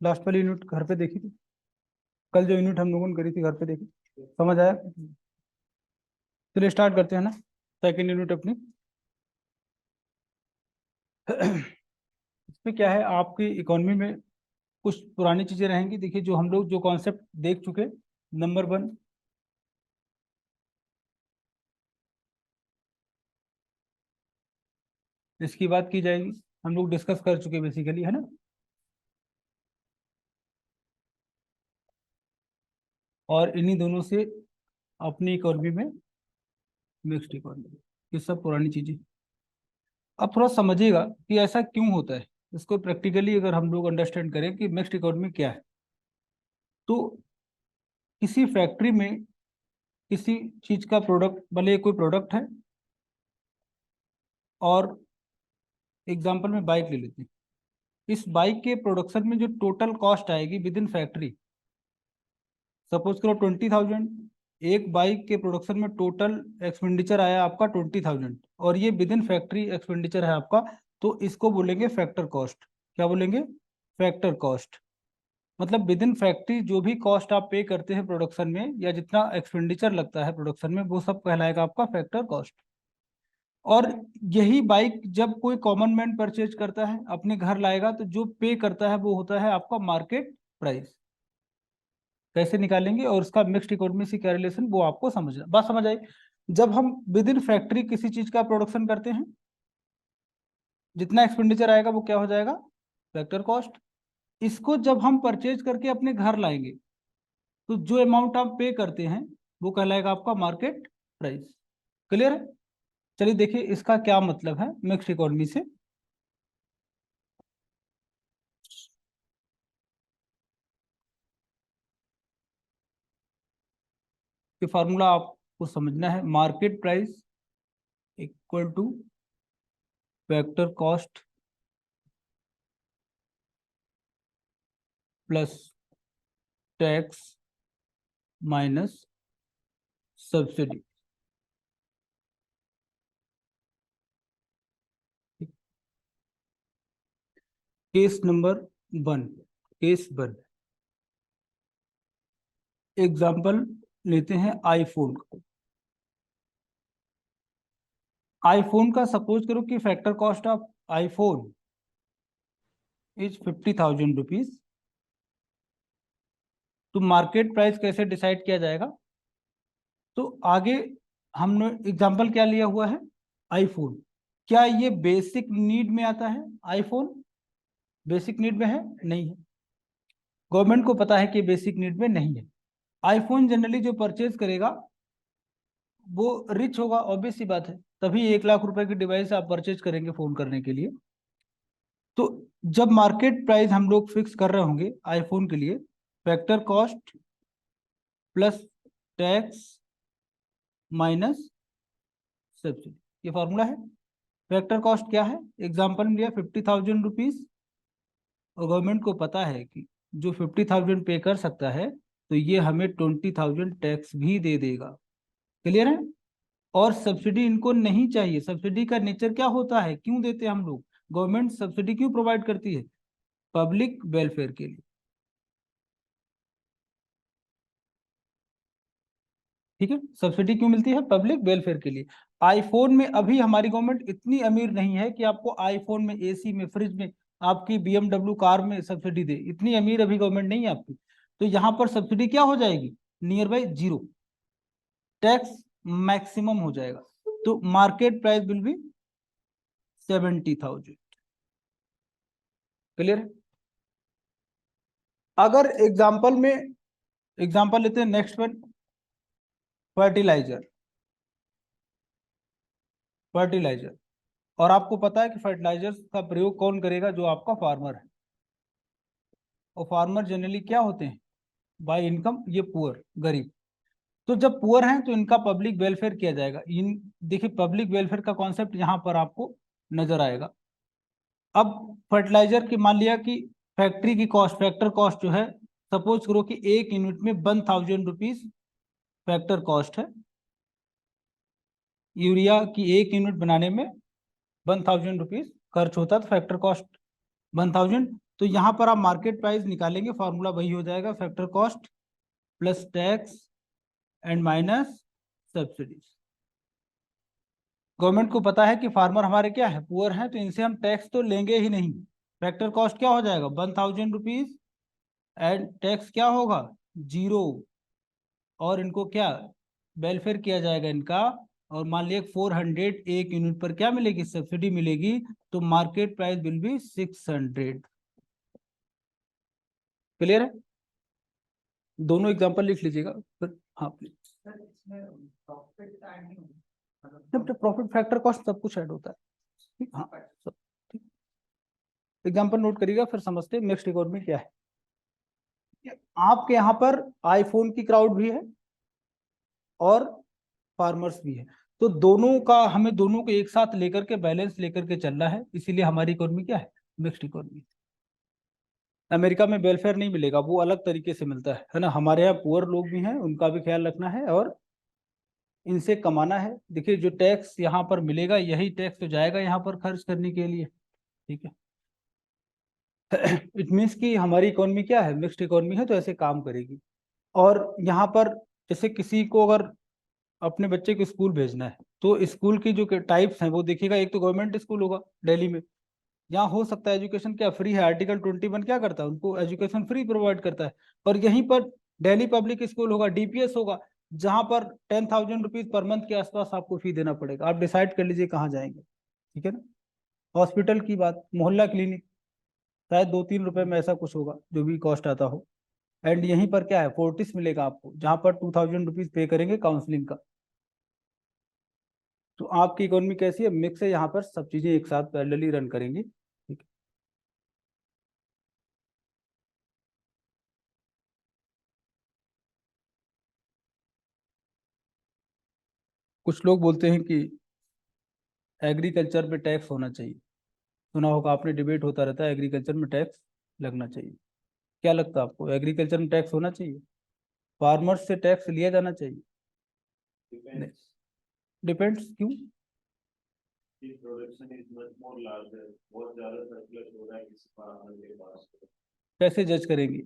Last वाली unit घर पे देखी थी, कल जो यूनिट हम लोगों ने करी थी घर पे देखी, समझ आया? चलिए स्टार्ट करते हैं ना सेकेंड यूनिट अपनी। इसमें क्या है, आपकी इकोनॉमी में कुछ पुरानी चीजें रहेंगी। देखिए जो हम लोग जो कॉन्सेप्ट देख चुके, नंबर 1, इसकी बात की जाएगी, हम लोग डिस्कस कर चुके बेसिकली, है ना। और इन्हीं दोनों से अपनी इकोनॉमी में मिक्स्ड इकोनॉमी, ये सब पुरानी चीजें। अब थोड़ा समझिएगा कि ऐसा क्यों होता है, इसको प्रैक्टिकली अगर हम लोग अंडरस्टैंड करें कि मिक्स्ड इकोनॉमी क्या है। तो किसी फैक्ट्री में किसी चीज का प्रोडक्ट, भले कोई प्रोडक्ट है, और एग्जांपल में बाइक ले लेते हैं। इस बाइक के प्रोडक्शन में जो टोटल कॉस्ट आएगी विद इन फैक्ट्री, सपोज करो 20,000, एक बाइक के प्रोडक्शन में टोटल एक्सपेंडिचर आया आपका 20,000, और ये विद इन फैक्ट्री एक्सपेंडिचर है आपका, तो इसको बोलेंगे फैक्टर कॉस्ट। क्या बोलेंगे? Factor cost. मतलब विद इन फैक्ट्री जो भी कॉस्ट आप पे करते हैं प्रोडक्शन में, या जितना एक्सपेंडिचर लगता है प्रोडक्शन में, वो सब कहलाएगा आपका फैक्टर कॉस्ट। और यही बाइक जब कोई कॉमन मैन परचेज करता है, अपने घर लाएगा, तो जो पे करता है वो होता है आपका मार्केट प्राइस। कैसे निकालेंगे और उसका मिक्स्ड इकोनॉमी से क्या रिलेशन, वो आपको समझना, बात समझ आई। जब हम विद इन फैक्ट्री किसी चीज का प्रोडक्शन करते हैं, जितना एक्सपेंडिचर आएगा वो क्या हो जाएगा? Factor cost. इसको जब हम परचेज करके अपने घर लाएंगे, तो जो अमाउंट आप पे करते हैं वो कहलाएगा आपका मार्केट प्राइस। क्लियर है? चलिए देखिए इसका क्या मतलब है मिक्स्ड इकोनॉमी से। ये फार्मूला आपको समझना है, market price equal two factor cost plus tax minus subsidy. Case number 1, case 1, example लेते हैं आईफोन का। आईफोन का सपोज करो कि factor cost of iPhone is 50,000 rupees. तो मार्केट प्राइस कैसे डिसाइड किया जाएगा? तो आगे हमने एग्जाम्पल क्या लिया हुआ है? आईफोन। क्या ये बेसिक नीड में आता है? आईफोन बेसिक नीड में है? नहीं है। गवर्नमेंट को पता है कि बेसिक नीड में नहीं है। आईफोन जनरली जो परचेज करेगा वो रिच होगा, ऑब्वियस सी बात है, तभी 1 लाख रुपए की डिवाइस आप परचेज करेंगे फोन करने के लिए। तो जब मार्केट प्राइस हम लोग फिक्स कर रहे होंगे आईफोन के लिए, factor cost plus tax minus subsidy, ये फॉर्मूला है। फैक्टर कॉस्ट क्या है? एग्जाम्पल में लिया 50,000 रुपीज, और गवर्नमेंट को पता है कि जो 50,000 पे कर सकता है, तो ये हमें 20,000 टैक्स भी दे देगा। क्लियर है? और सब्सिडी इनको नहीं चाहिए। सब्सिडी का नेचर क्या होता है, क्यों देते हैं हम लोग? गवर्नमेंट सब्सिडी क्यों प्रोवाइड करती है? पब्लिक वेलफेयर के लिए। ठीक है, सब्सिडी क्यों मिलती है? पब्लिक वेलफेयर के लिए। आईफोन में अभी हमारी गवर्नमेंट इतनी अमीर नहीं है कि आपको आईफोन में, एसी में, फ्रिज में, आपकी बीएमडब्ल्यू कार में सब्सिडी दे। इतनी अमीर अभी गवर्नमेंट नहीं है आपकी। तो यहाँ पर सब्सिडी क्या हो जाएगी? Near by zero. Tax maximum हो जाएगा। तो market price will be 70,000। Clear है? अगर एग्जाम्पल लेते हैं नेक्स्ट वन, फर्टिलाइजर। फर्टिलाइजर, और आपको पता है कि फर्टिलाइजर का प्रयोग कौन करेगा? जो आपका फार्मर है। और फार्मर जनरली क्या होते हैं? बाय इनकम ये पुअर, गरीब। तो जब पुअर हैं तो इनका पब्लिक वेलफेयर किया जाएगा। इन देखिए पब्लिक वेलफेयर का कॉन्सेप्ट यहाँ पर आपको नजर आएगा। अब फर्टिलाइजर की मान लिया कि फैक्ट्री की कॉस्ट, फैक्टर कॉस्ट जो है, सपोज करो कि एक यूनिट में 1,000 रुपीज फैक्टर कॉस्ट है। यूरिया की एक यूनिट बनाने में 1,000 रुपीज खर्च होता है, तो फैक्टर कॉस्ट 1,000। तो यहाँ पर आप मार्केट प्राइस निकालेंगे, फॉर्मूला वही हो जाएगा, factor cost plus tax and minus subsidies. Government को पता है कि फार्मर हमारे क्या है, पुअर हैं, तो इनसे हम टैक्स तो लेंगे ही नहीं। फैक्टर कॉस्ट क्या हो जाएगा, 1000 रुपीज, एंड टैक्स क्या होगा, 0। और इनको क्या वेलफेयर किया जाएगा इनका, और मान लिया 400 एक यूनिट पर क्या मिलेगी, सब्सिडी मिलेगी, तो market price will be 600। Clear है? दोनों एग्जांपल लिख लीजिएगा फिर। हाँ प्लीज। प्रॉफिट फैक्टर कॉस्ट सब कुछ ऐड होता है, ठीक। हाँ सब ठीक। एग्जांपल नोट करिएगा, फिर समझते हैं मिक्स्ड इकोनॉमी क्या है। आपके यहाँ पर आईफोन की क्राउड भी है और फार्मर्स भी है, तो दोनों का हमें दोनों को एक साथ लेकर के बैलेंस लेकर के चलना है, इसीलिए हमारी इकोनॉमी क्या है, मिक्स्ड इकोनॉमी। अमेरिका में वेलफेयर नहीं मिलेगा, वो अलग तरीके से मिलता है ना। हमारे यहाँ पुअर लोग भी हैं, उनका भी ख्याल रखना है और इनसे कमाना है। देखिए जो टैक्स यहाँ पर मिलेगा, यही टैक्स तो जाएगा यहाँ पर खर्च करने के लिए, ठीक है। इट मीन्स कि हमारी इकोनॉमी क्या है, मिक्स्ड इकोनॉमी है, तो ऐसे काम करेगी। और यहाँ पर जैसे किसी को अगर अपने बच्चे को स्कूल भेजना है, तो स्कूल की जो टाइप्स हैं वो देखिएगा, एक तो गवर्नमेंट स्कूल होगा दिल्ली में, यहाँ हो सकता है एजुकेशन क्या फ्री है, आर्टिकल 21 क्या करता है, उनको एजुकेशन फ्री प्रोवाइड करता है। और यहीं पर दिल्ली पब्लिक स्कूल होगा, डीपीएस होगा, जहाँ पर 10,000 रुपीज पर मंथ के आसपास आपको फी देना पड़ेगा। आप डिसाइड कर लीजिए कहाँ जाएंगे, ठीक है ना। हॉस्पिटल की बात, मोहल्ला क्लिनिक, शायद 2-3 रुपए में ऐसा कुछ होगा जो भी कॉस्ट आता हो। एंड यहीं पर क्या है, फोर्टिस मिलेगा आपको, जहाँ पर 2,000 रुपीज पे करेंगे काउंसलिंग का। तो आपकी इकोनॉमी कैसी है, मिक्स है, यहाँ पर सब चीजें एक साथ पैरेलली रन करेंगी, ठीक है। कुछ लोग बोलते हैं कि एग्रीकल्चर पे टैक्स होना चाहिए, सुना होगा आपने, डिबेट होता रहता है एग्रीकल्चर में टैक्स लगना चाहिए। क्या लगता है आपको, एग्रीकल्चर में टैक्स होना चाहिए, फार्मर्स से टैक्स लिया जाना चाहिए? डिपेंड्स, क्यों? Production is much more larger, बहुत ज्यादा सरप्लस हो रहा है किसी फार्मर के पास, कैसे जज करेंगे?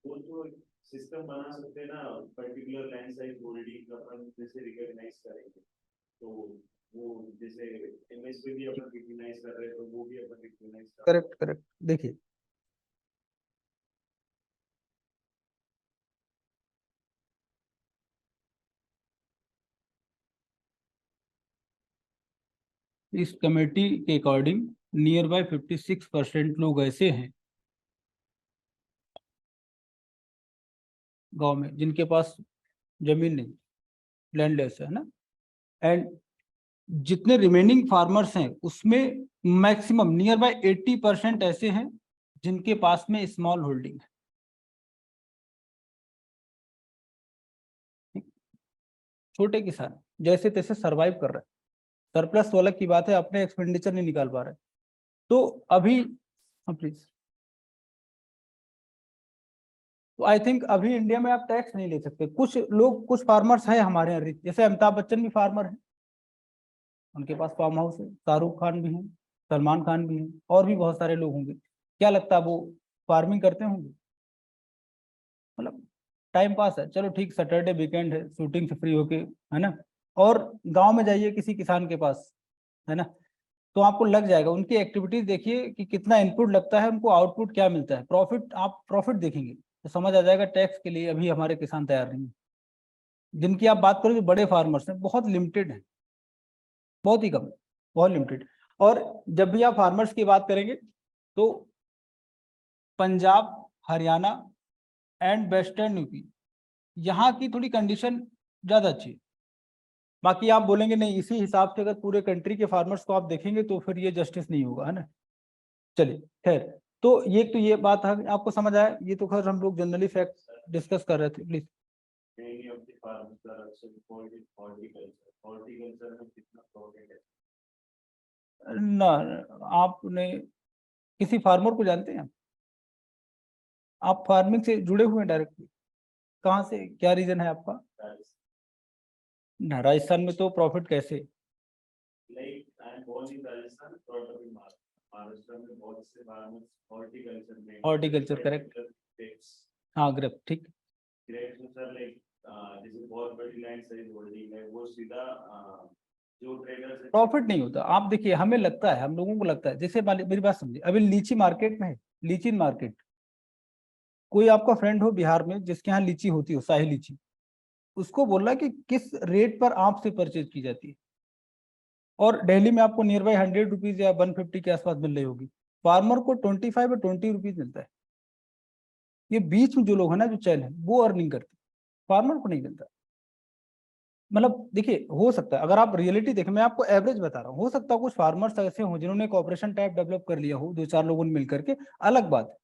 वो तो सिस्टम बना सकते हैं ना, पर्टिकुलर लैंड साइज होल्डिंग अपन जैसे रिकॉग्नाइज करेंगे, तो वो जैसे एमएसपी भी अपन रिकॉग्नाइज कर रहे हैं, तो वो भी अपन रिकॉग्नाइज कर। Correct correct. देखिए इस कमेटी के अकॉर्डिंग नियर बाय 56% लोग ऐसे हैं गांव में जिनके पास जमीन नहीं, लैंडलेस है ना। एंड जितने रिमेनिंग फार्मर्स हैं उसमें मैक्सिमम नियर बाय 80% ऐसे हैं जिनके पास में स्मॉल होल्डिंग है, छोटे किसान जैसे तैसे सरवाइव कर रहे हैं। सरप्लस वाला की बात है, अपने एक्सपेंडिचर नहीं निकाल पा रहे। तो अभी, हाँ प्लीज, तो आई थिंक अभी इंडिया में आप टैक्स नहीं ले सकते। कुछ लोग, कुछ फार्मर्स हैं हमारे यहाँ rich, जैसे अमिताभ बच्चन भी फार्मर हैं, उनके पास फार्म हाउस है, शाहरुख खान भी हैं, सलमान खान भी हैं, और भी बहुत सारे लोग होंगे। क्या लगता है वो फार्मिंग करते होंगे? मतलब टाइम पास है, चलो ठीक, सैटरडे वीकेंड है, शूटिंग से फ्री होके, है ना। और गांव में जाइए किसी किसान के पास, है ना, तो आपको लग जाएगा, उनकी एक्टिविटीज देखिए कि कितना इनपुट लगता है, उनको आउटपुट क्या मिलता है, प्रॉफिट, आप प्रॉफिट देखेंगे तो समझ आ जाएगा टैक्स के लिए अभी हमारे किसान तैयार नहीं है। जिनकी आप बात करो जो बड़े फार्मर्स हैं, बहुत लिमिटेड है, बहुत ही कम, बहुत लिमिटेड। और जब भी आप फार्मर्स की बात करेंगे तो Punjab, Haryana and western UP, यहाँ की थोड़ी कंडीशन ज्यादा अच्छी है। बाकी आप बोलेंगे नहीं, इसी हिसाब से अगर पूरे कंट्री के फार्मर्स को आप देखेंगे तो फिर ये जस्टिस नहीं होगा, है ना। चलिए खैर, तो ये बात है, आपको समझ आया। ये तो खैर हम लोग जनरली फैक्ट डिस्कस कर रहे थे, प्लीज। ना, आपने किसी फार्मर को जानते हैं? आप फार्मिंग से जुड़े हुए हैं डायरेक्टली? कहाँ से, क्या रीजन है आपका? ना, राजस्थान में तो प्रॉफिट कैसे? महाराष्ट्र में बहुत से फार्मर्स हॉर्टिकल्चर में, हॉर्टिकल्चर करेक्ट, हाँ ग्रेप ठीक। ग्रेप्स में सर लाइक जैसे बहुत बड़ी लैंड साइज होल्डिंग है, वो सीधा जो ट्रेडर से प्रॉफिट नहीं होता। आप देखिए, हमें लगता है, हम लोगों को लगता है, जैसे मेरी बात समझिए, अभी लीची मार्केट में है, लीची मार्केट, कोई आपका फ्रेंड हो बिहार में जिसके यहाँ लीची होती हो, शाही लीची, उसको बोलना कि किस रेट पर आपसे परचेज की जाती है, और दिल्ली में आपको नियर बाई 100 रुपीज या 150 के आसपास मिल रही होगी, फार्मर को 25 या 20 रुपीज मिलता है। ये बीच में जो लोग है ना, जो चैन है, वो अर्निंग करते, फार्मर को नहीं मिलता। मतलब देखिए, हो सकता है, अगर आप रियलिटी देखें, मैं आपको एवरेज बता रहा हूँ, हो सकता है कुछ फार्मर्स ऐसे हों जिन्होंने कॉपरेशन टाइप डेवलप कर लिया हो, दो चार लोगों ने मिल करके, अलग बात है।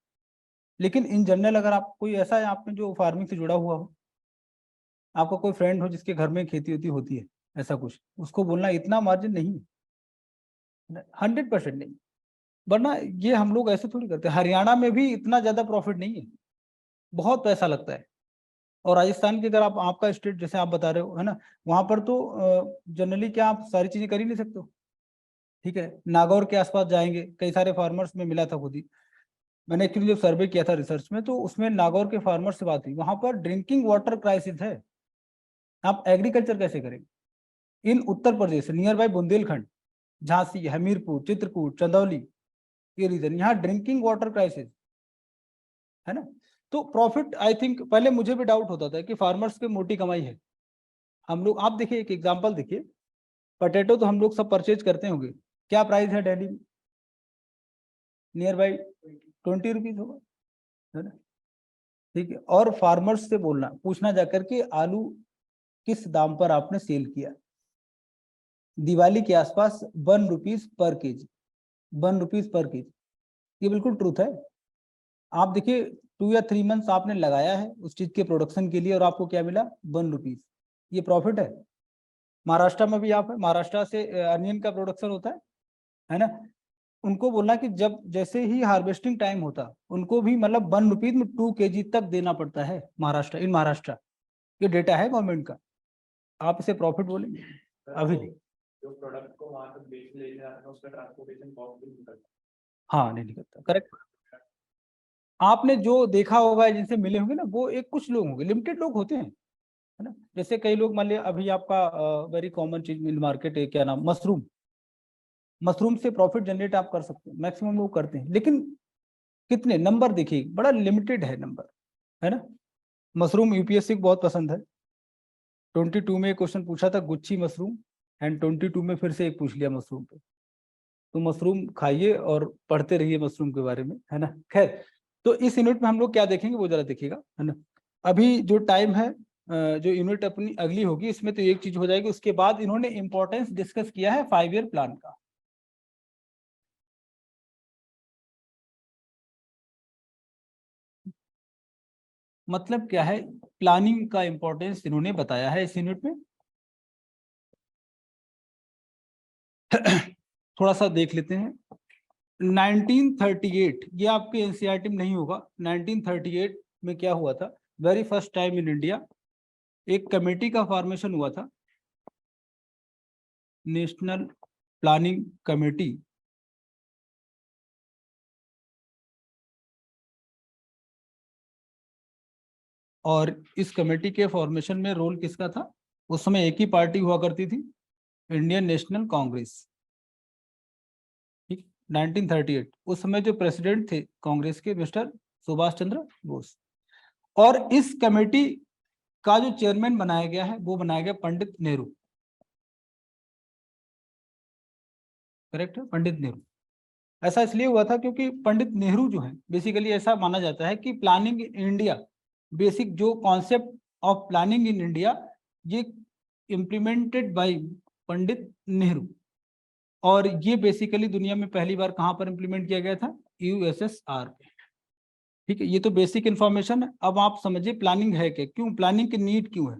लेकिन इन जनरल अगर आप, कोई ऐसा है आप में जो फार्मिंग से जुड़ा हुआ हो, आपका कोई फ्रेंड हो जिसके घर में खेती वेती होती है, ऐसा कुछ, उसको बोलना इतना मार्जिन नहीं है, 100% नहीं। वरना ये हम लोग ऐसे थोड़ी करते हैं, हरियाणा में भी इतना ज्यादा प्रॉफिट नहीं है, बहुत पैसा लगता है। और राजस्थान की अगर आप, आपका स्टेट जैसे आप बता रहे हो है ना, वहां पर तो जनरली क्या आप सारी चीजें कर ही नहीं सकते हो। ठीक है, नागौर के आसपास जाएंगे, कई सारे फार्मर्स में मिला था खुद ही, मैंने एक्चुअली जब सर्वे किया था रिसर्च में, तो उसमें नागौर के फार्मर से बात हुई, वहां पर ड्रिंकिंग वाटर क्राइसिस है, आप एग्रीकल्चर कैसे करेंगे। इन उत्तर प्रदेश नियर बाई बुंदेलखंड, झांसी, हमीरपुर, चित्रकूट, चंदौली, ये रीजन, यहाँ ड्रिंकिंग वाटर क्राइसिस है ना। तो प्रॉफिट, आई थिंक पहले मुझे भी डाउट होता था कि फार्मर्स की मोटी कमाई है। हम लोग, आप देखिए एक एग्जांपल देखिए, पोटैटो तो हम लोग सब परचेज करते होंगे, क्या प्राइस है दिल्ली में, नियर बाई 20 रुपीज होगा, है ना। ठीक है, और फार्मर्स से बोलना, पूछना जाकर के आलू किस दाम पर आपने सेल किया, दिवाली के आसपास 1 rupees per KG, 1 rupees per KG, ये बिल्कुल ट्रूथ है। आप देखिए 2 या 3 मंथ्स आपने लगाया है उस चीज के प्रोडक्शन के लिए, और आपको क्या मिला, 1 रुपीज, ये प्रॉफिट है। महाराष्ट्र में भी आप है, महाराष्ट्र से अनियन का प्रोडक्शन होता है ना, उनको बोलना कि जब जैसे ही हार्वेस्टिंग टाइम होता, उनको भी मतलब 1 रुपीज में 2 केजी तक देना पड़ता है, महाराष्ट्र, इन महाराष्ट्र, ये डेटा है गवर्नमेंट का। आप इसे प्रॉफिट बोलेंगे अभी नहीं, जो प्रोडक्ट को वहां तक बेच ले जाते हैं उसका ट्रांसपोर्टेशन कॉस्ट भी निकलता हाँ नहीं निकलता, करेक्ट। आपने जो देखा होगा, जिनसे मिले होंगे ना, वो एक कुछ लोग होंगे, लिमिटेड लोग होते हैं, है ना। जैसे कई लोग, मान लिया अभी आपका वेरी कॉमन चीज इन मार्केट है, क्या नाम, मशरूम, मशरूम से प्रॉफिट जनरेट आप कर सकते हैं, मैक्सिमम लोग करते हैं, लेकिन कितने, नंबर देखिए, बड़ा लिमिटेड है नंबर, है ना। मशरूम यूपीएससी को बहुत पसंद है, 22 में एक क्वेश्चन पूछा था गुच्छी मशरूम, एंड 22 में फिर से एक पूछ लिया मशरूम पे। तो मशरूम खाइए और पढ़ते रहिए मशरूम के बारे में, है ना। खैर, तो इस यूनिट में हम लोग क्या देखेंगे वो जरा देखिएगा, है ना। अभी जो टाइम है, जो यूनिट अपनी अगली होगी, इसमें तो एक चीज हो जाएगी, उसके बाद इन्होंने इंपॉर्टेंस डिस्कस किया है 5 ईयर प्लान का। मतलब क्या है, प्लानिंग का इंपॉर्टेंस इन्होंने बताया है इस यूनिट में। थोड़ा सा देख लेते हैं। 1938, ये आपके एनसीईआरटी में नहीं होगा, 1938 में क्या हुआ था, very first time in India एक कमेटी का फॉर्मेशन हुआ था, नेशनल प्लानिंग कमेटी। और इस कमेटी के फॉर्मेशन में रोल किसका था, उस समय एक ही पार्टी हुआ करती थी, इंडियन नेशनल कांग्रेस। ठीक, 1938 उस समय जो प्रेसिडेंट थे कांग्रेस के, मिस्टर सुभाष चंद्र बोस। और इस कमेटी का जो चेयरमैन बनाया गया है, वो बनाया गया पंडित नेहरू, करेक्ट है, पंडित नेहरू। ऐसा इसलिए हुआ था क्योंकि पंडित नेहरू जो है, बेसिकली ऐसा माना जाता है कि प्लानिंग इन इंडिया, बेसिक जो concept of planning in India, ये इम्प्लीमेंटेड बाय पंडित नेहरू। और ये बेसिकली दुनिया में पहली बार कहां पर इम्प्लीमेंट किया गया था, यूएसएसआर पे। ठीक है, ये तो बेसिक इंफॉर्मेशन है। अब आप समझिए प्लानिंग है क्या, क्यों प्लानिंग की नीड क्यों है,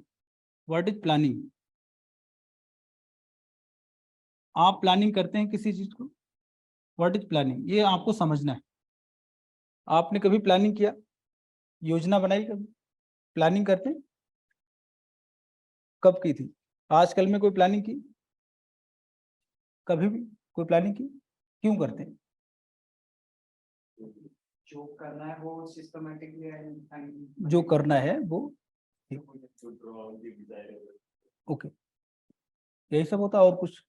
व्हाट इज प्लानिंग। आप प्लानिंग करते हैं किसी चीज को, व्हाट इज प्लानिंग, ये आपको समझना है। आपने कभी प्लानिंग किया, योजना बनाई कभी, प्लानिंग करते हैं, कब की थी, आजकल में कोई प्लानिंग की, कभी भी कोई प्लानिंग की, क्यों करते हैं। जो करना है वो सिस्टमेटिकली जो करना है वो to draw the desirable. Okay, यही सब होता है और कुछ।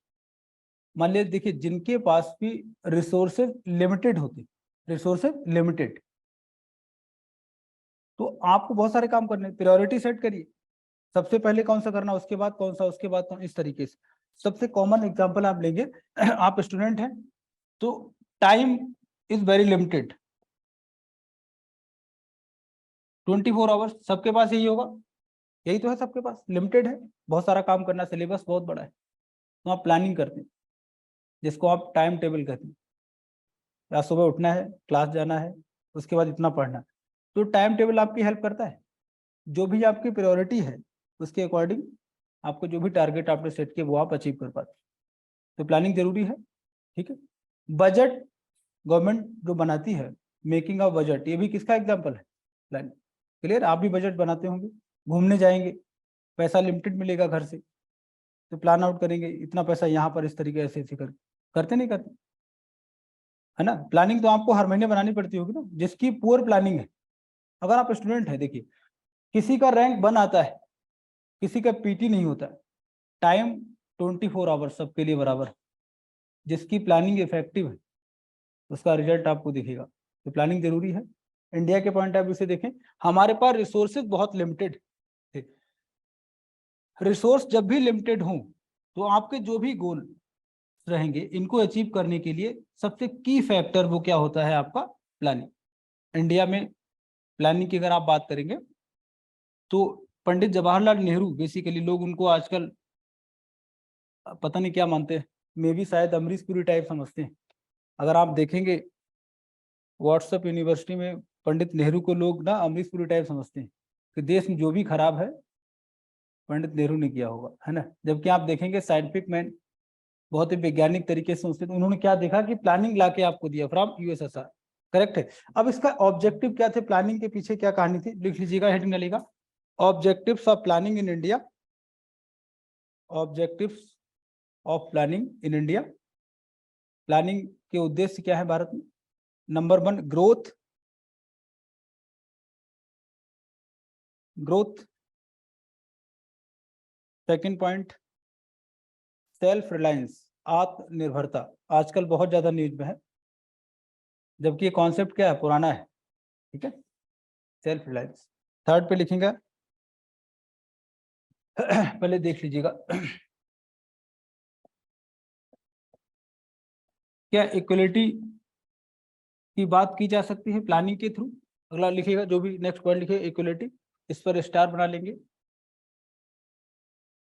मान लीजिए देखिए, जिनके पास भी रिसोर्सेज लिमिटेड होते, रिसोर्सेज लिमिटेड, तो आपको बहुत सारे काम करने, प्रायोरिटी सेट करिए, सबसे पहले कौन सा करना, उसके बाद कौन सा, उसके बाद कौन, इस तरीके से। सबसे कॉमन एग्जांपल आप लेंगे, आप स्टूडेंट हैं तो time is very limited, 24 hours सबके पास यही होगा, यही तो है, सबके पास लिमिटेड है, बहुत सारा काम करना, सिलेबस बहुत बड़ा है, तो आप प्लानिंग करते हैं जिसको आप टाइम टेबल कहते हैं। या सुबह उठना है, क्लास जाना है, उसके बाद इतना पढ़ना है, तो टाइम टेबल आपकी हेल्प करता है, जो भी आपकी प्रायोरिटी है उसके अकॉर्डिंग आपको जो भी टारगेट आपने सेट किया वो आप अचीव कर पाते, तो प्लानिंग जरूरी है। ठीक है, बजट गवर्नमेंट जो बनाती है, मेकिंग ऑफ बजट, ये भी किसका एग्जांपल है, प्लानिंग। क्लियर, आप भी बजट बनाते होंगे, घूमने जाएंगे, पैसा लिमिटेड मिलेगा घर से, तो प्लान आउट करेंगे, इतना पैसा यहाँ पर इस तरीके से ऐसे करते नहीं करते, है ना। प्लानिंग तो आपको हर महीने बनानी पड़ती होगी ना, जिसकी पुअर प्लानिंग है। अगर आप स्टूडेंट है, देखिए किसी का रैंक 1 आता है, किसी का पीटी नहीं होता, टाइम 24 आवर्स सबके लिए बराबर है, जिसकी प्लानिंग इफेक्टिव है उसका रिजल्ट आपको दिखेगा, तो प्लानिंग जरूरी है। इंडिया के पॉइंट ऑफ व्यू से देखें, हमारे पास रिसोर्सेज बहुत लिमिटेड थे, रिसोर्स जब भी लिमिटेड हों तो आपके जो भी गोल रहेंगे इनको अचीव करने के लिए सबसे की फैक्टर वो क्या होता है, आपका प्लानिंग। इंडिया में प्लानिंग की अगर आप बात करेंगे तो पंडित जवाहरलाल नेहरू, बेसिकली लोग उनको आजकल पता नहीं क्या मानते हैं, मे भी शायद अमरीश पुरी टाइप समझते हैं। अगर आप देखेंगे व्हाट्सएप यूनिवर्सिटी में पंडित नेहरू को लोग ना अमरीश पुरी टाइप समझते हैं कि देश में जो भी खराब है पंडित नेहरू ने किया होगा, है ना। जबकि आप देखेंगे साइंटिफिक मैन, बहुत ही वैज्ञानिक तरीके से उसने, उन्होंने क्या देखा कि प्लानिंग ला के आपको दिया फ्रॉम यूएसएसआर, करेक्ट है। अब इसका ऑब्जेक्टिव क्या थे, प्लानिंग के पीछे क्या कहानी थी, लिख लीजिएगा, हेडिंग डालिएगा, objectives of planning in India, objectives of planning in India, planning के उद्देश्य क्या है भारत में। Number 1 growth, growth, second point self reliance, आत्मनिर्भरता, आजकल बहुत ज्यादा न्यूज में है, जबकि ये कॉन्सेप्ट क्या है, पुराना है, ठीक है, सेल्फ रिलायंस। थर्ड पे लिखेंगे, पहले देख लीजिएगा, क्या इक्वलिटी की बात की जा सकती है प्लानिंग के थ्रू। अगला लिखिएगा, जो भी नेक्स्ट पॉइंट लिखे इक्वलिटी, इस पर स्टार बना लेंगे।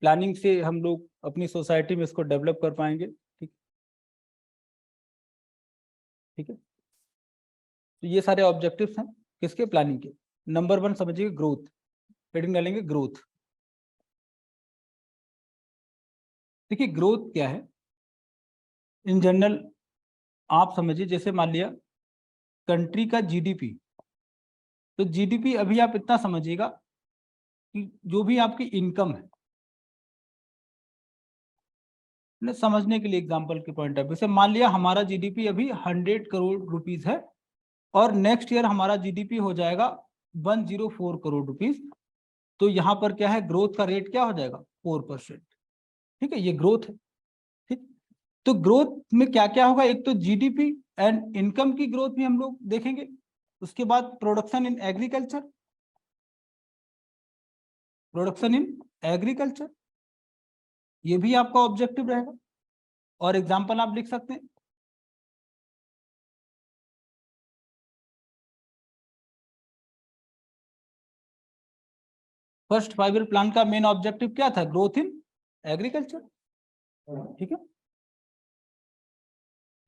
प्लानिंग से हम लोग अपनी सोसाइटी में इसको डेवलप कर पाएंगे, ठीक, ठीक है। तो ये सारे ऑब्जेक्टिव्स हैं किसके, प्लानिंग के। नंबर 1 समझिए ग्रोथ, हेडिंग डालेंगे ग्रोथ। देखिए ग्रोथ क्या है इन जनरल, आप समझिए जैसे मान लिया कंट्री का जीडीपी, तो जीडीपी अभी आप इतना समझिएगा कि जो भी आपकी इनकम है ने, समझने के लिए एग्जांपल के पॉइंट ऑफ व्यू से, मान लिया हमारा जीडीपी अभी 100 करोड़ रुपीस है और नेक्स्ट ईयर हमारा जीडीपी हो जाएगा 104 करोड़ रुपीस, तो यहाँ पर क्या है, ग्रोथ का रेट क्या हो जाएगा, 4%, ठीक है, ये ग्रोथ है, ठीक। तो ग्रोथ में क्या क्या होगा, एक तो जीडीपी एंड इनकम की ग्रोथ भी हम लोग देखेंगे, उसके बाद production in agriculture, production in agriculture, ये भी आपका ऑब्जेक्टिव रहेगा, और एग्जांपल आप लिख सकते हैं। फर्स्ट 5 ईयर प्लान का मेन ऑब्जेक्टिव क्या था, ग्रोथ इन एग्रीकल्चर, ठीक है।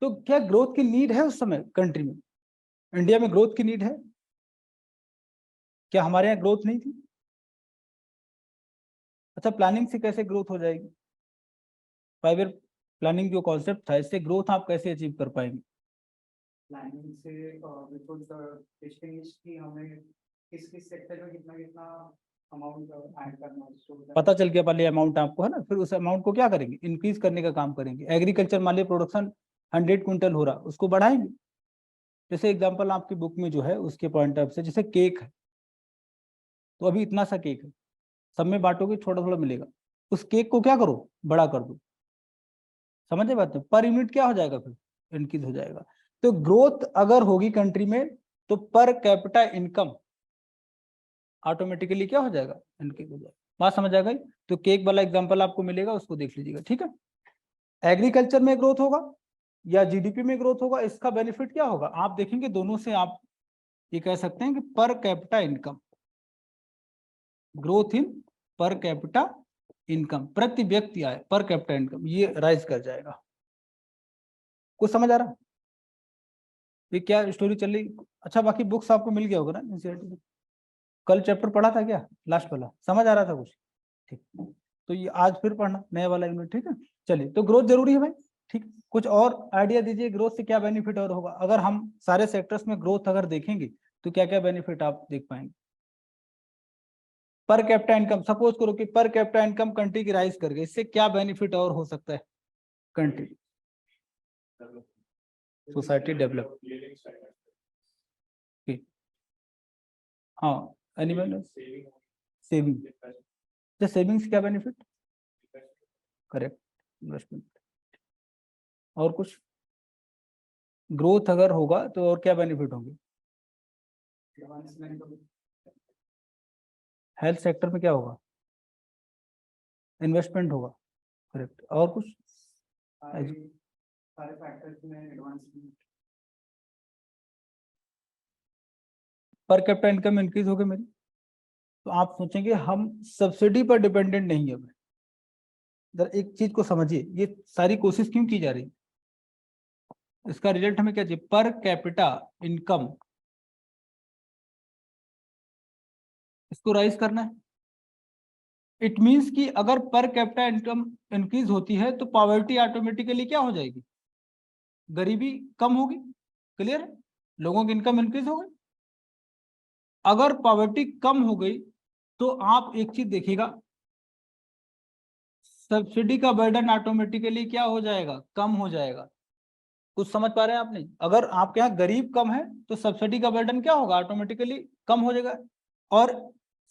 तो क्या ग्रोथ की नीड है उस समय कंट्री में, इंडिया में ग्रोथ की नीड है क्या, हमारे यहाँ ग्रोथ नहीं थी। अच्छा, प्लानिंग से कैसे ग्रोथ हो जाएगी, 5 ईयर प्लानिंग जो कॉन्सेप्ट था, इससे ग्रोथ आप कैसे अचीव कर पाएंगे। प्लानिंग से बिल्कुल डिस्टिंग्विश की हमें किस किस सेक्टर में कितना कितना अमाउंट ऐड करना है, पता चल गया पहले अमाउंट आपको, है ना, फिर उस अमाउंट को क्या करेंगे, इंक्रीज करने का काम करेंगे। एग्रीकल्चर मान लिया प्रोडक्शन 100 क्विंटल हो रहा, उसको बढ़ाएंगे, जैसे एग्जांपल आपकी बुक में जो है उसके पॉइंट ऑफ से, जैसे केक है, तो अभी इतना सा केक है, सब में बांटोगे थोड़ा थोड़ा मिलेगा, उस केक को क्या करो, बड़ा कर दो। समझे बात है? पर यूनिट क्या हो जाएगा, फिर इंक्रीज हो जाएगा। तो ग्रोथ अगर होगी कंट्री में तो पर कैपिटा इनकम ऑटोमेटिकली क्या हो जाएगा, इंक्रीज हो जाएगा। बात समझ आ गई? तो केक वाला एग्जांपल आपको मिलेगा, उसको देख लीजिएगा, ठीक है। एग्रीकल्चर में ग्रोथ होगा या जीडीपी में ग्रोथ होगा, इसका बेनिफिट क्या होगा, आप देखेंगे दोनों से आप ये कह सकते हैं कि पर कैपिटा इनकम, ग्रोथ इन पर कैपिटा इनकम, प्रति व्यक्ति आय, पर कैपिटा इनकम ये राइज कर जाएगा। कुछ समझ आ रहा? ये क्या स्टोरी चल रही? अच्छा, बाकी बुक्स आपको मिल गया होगा ना एनसीईआरटी में? कल चैप्टर पढ़ा था क्या, लास्ट वाला समझ आ रहा था कुछ? ठीक, तो ये आज फिर पढ़ना नया वाला यूनिट, ठीक है। चलिए, तो ग्रोथ जरूरी है भाई, ठीक। कुछ और आइडिया दीजिए, ग्रोथ से क्या बेनिफिट और होगा, अगर हम सारे सेक्टर्स में ग्रोथ अगर देखेंगे तो क्या क्या बेनिफिट आप देख पाएंगे। पर कैपिटा इनकम, सपोज करो कि पर कैपिटा इनकम कंट्री की राइज कर गई, इससे क्या बेनिफिट और हो सकता है कंट्री, सोसाइटी डेवलप। हाँ, एनिमल सेविंग, तो सेविंग्स क्या बेनिफिट, करेक्ट, इन्वेस्टमेंट। और कुछ, ग्रोथ अगर होगा तो और क्या बेनिफिट होंगे, हेल्थ सेक्टर में क्या होगा, इन्वेस्टमेंट होगा, करेक्ट। और कुछ, सारे फैक्टर्स में एडवांसमेंट, पर कैपिटा इनकम इंक्रीज हो गई मेरी, तो आप सोचेंगे हम सब्सिडी पर डिपेंडेंट नहीं है। जरा एक चीज को समझिए, ये सारी कोशिश क्यों की जा रही है, इसका रिजल्ट हमें क्या चाहिए, पर कैपिटा इनकम, इसको राइज करना है। इट मींस कि अगर पर कैपिटा इनकम इंक्रीज होती है तो पॉवर्टी ऑटोमेटिकली क्या हो जाएगी, गरीबी कम होगी। क्लियर? लोगों की इनकम इंक्रीज हो गई, अगर पॉवर्टी कम हो गई तो आप एक चीज देखिएगा, सब्सिडी का बर्डन ऑटोमेटिकली क्या हो जाएगा, कम हो जाएगा। कुछ समझ पा रहे हैं आप नहीं? अगर आपके यहाँ गरीब कम है तो सब्सिडी का बर्डन क्या होगा, ऑटोमेटिकली कम हो जाएगा। और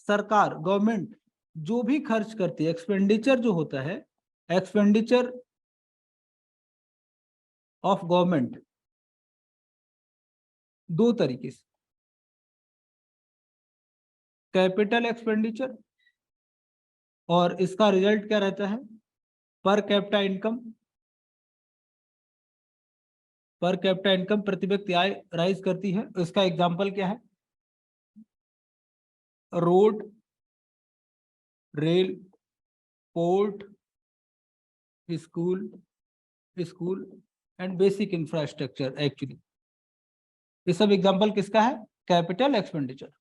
सरकार, गवर्नमेंट जो भी खर्च करती है, एक्सपेंडिचर जो होता है, एक्सपेंडिचर ऑफ गवर्नमेंट दो तरीके से, कैपिटल एक्सपेंडिचर, और इसका रिजल्ट क्या रहता है, पर कैपिटा इनकम। पर कैपिटा इनकम प्रति व्यक्ति आय राइज करती है। इसका एग्जांपल क्या है, road, rail, port, school and basic infrastructure. Actually ये सब एग्जांपल किसका है, कैपिटल एक्सपेंडिचर।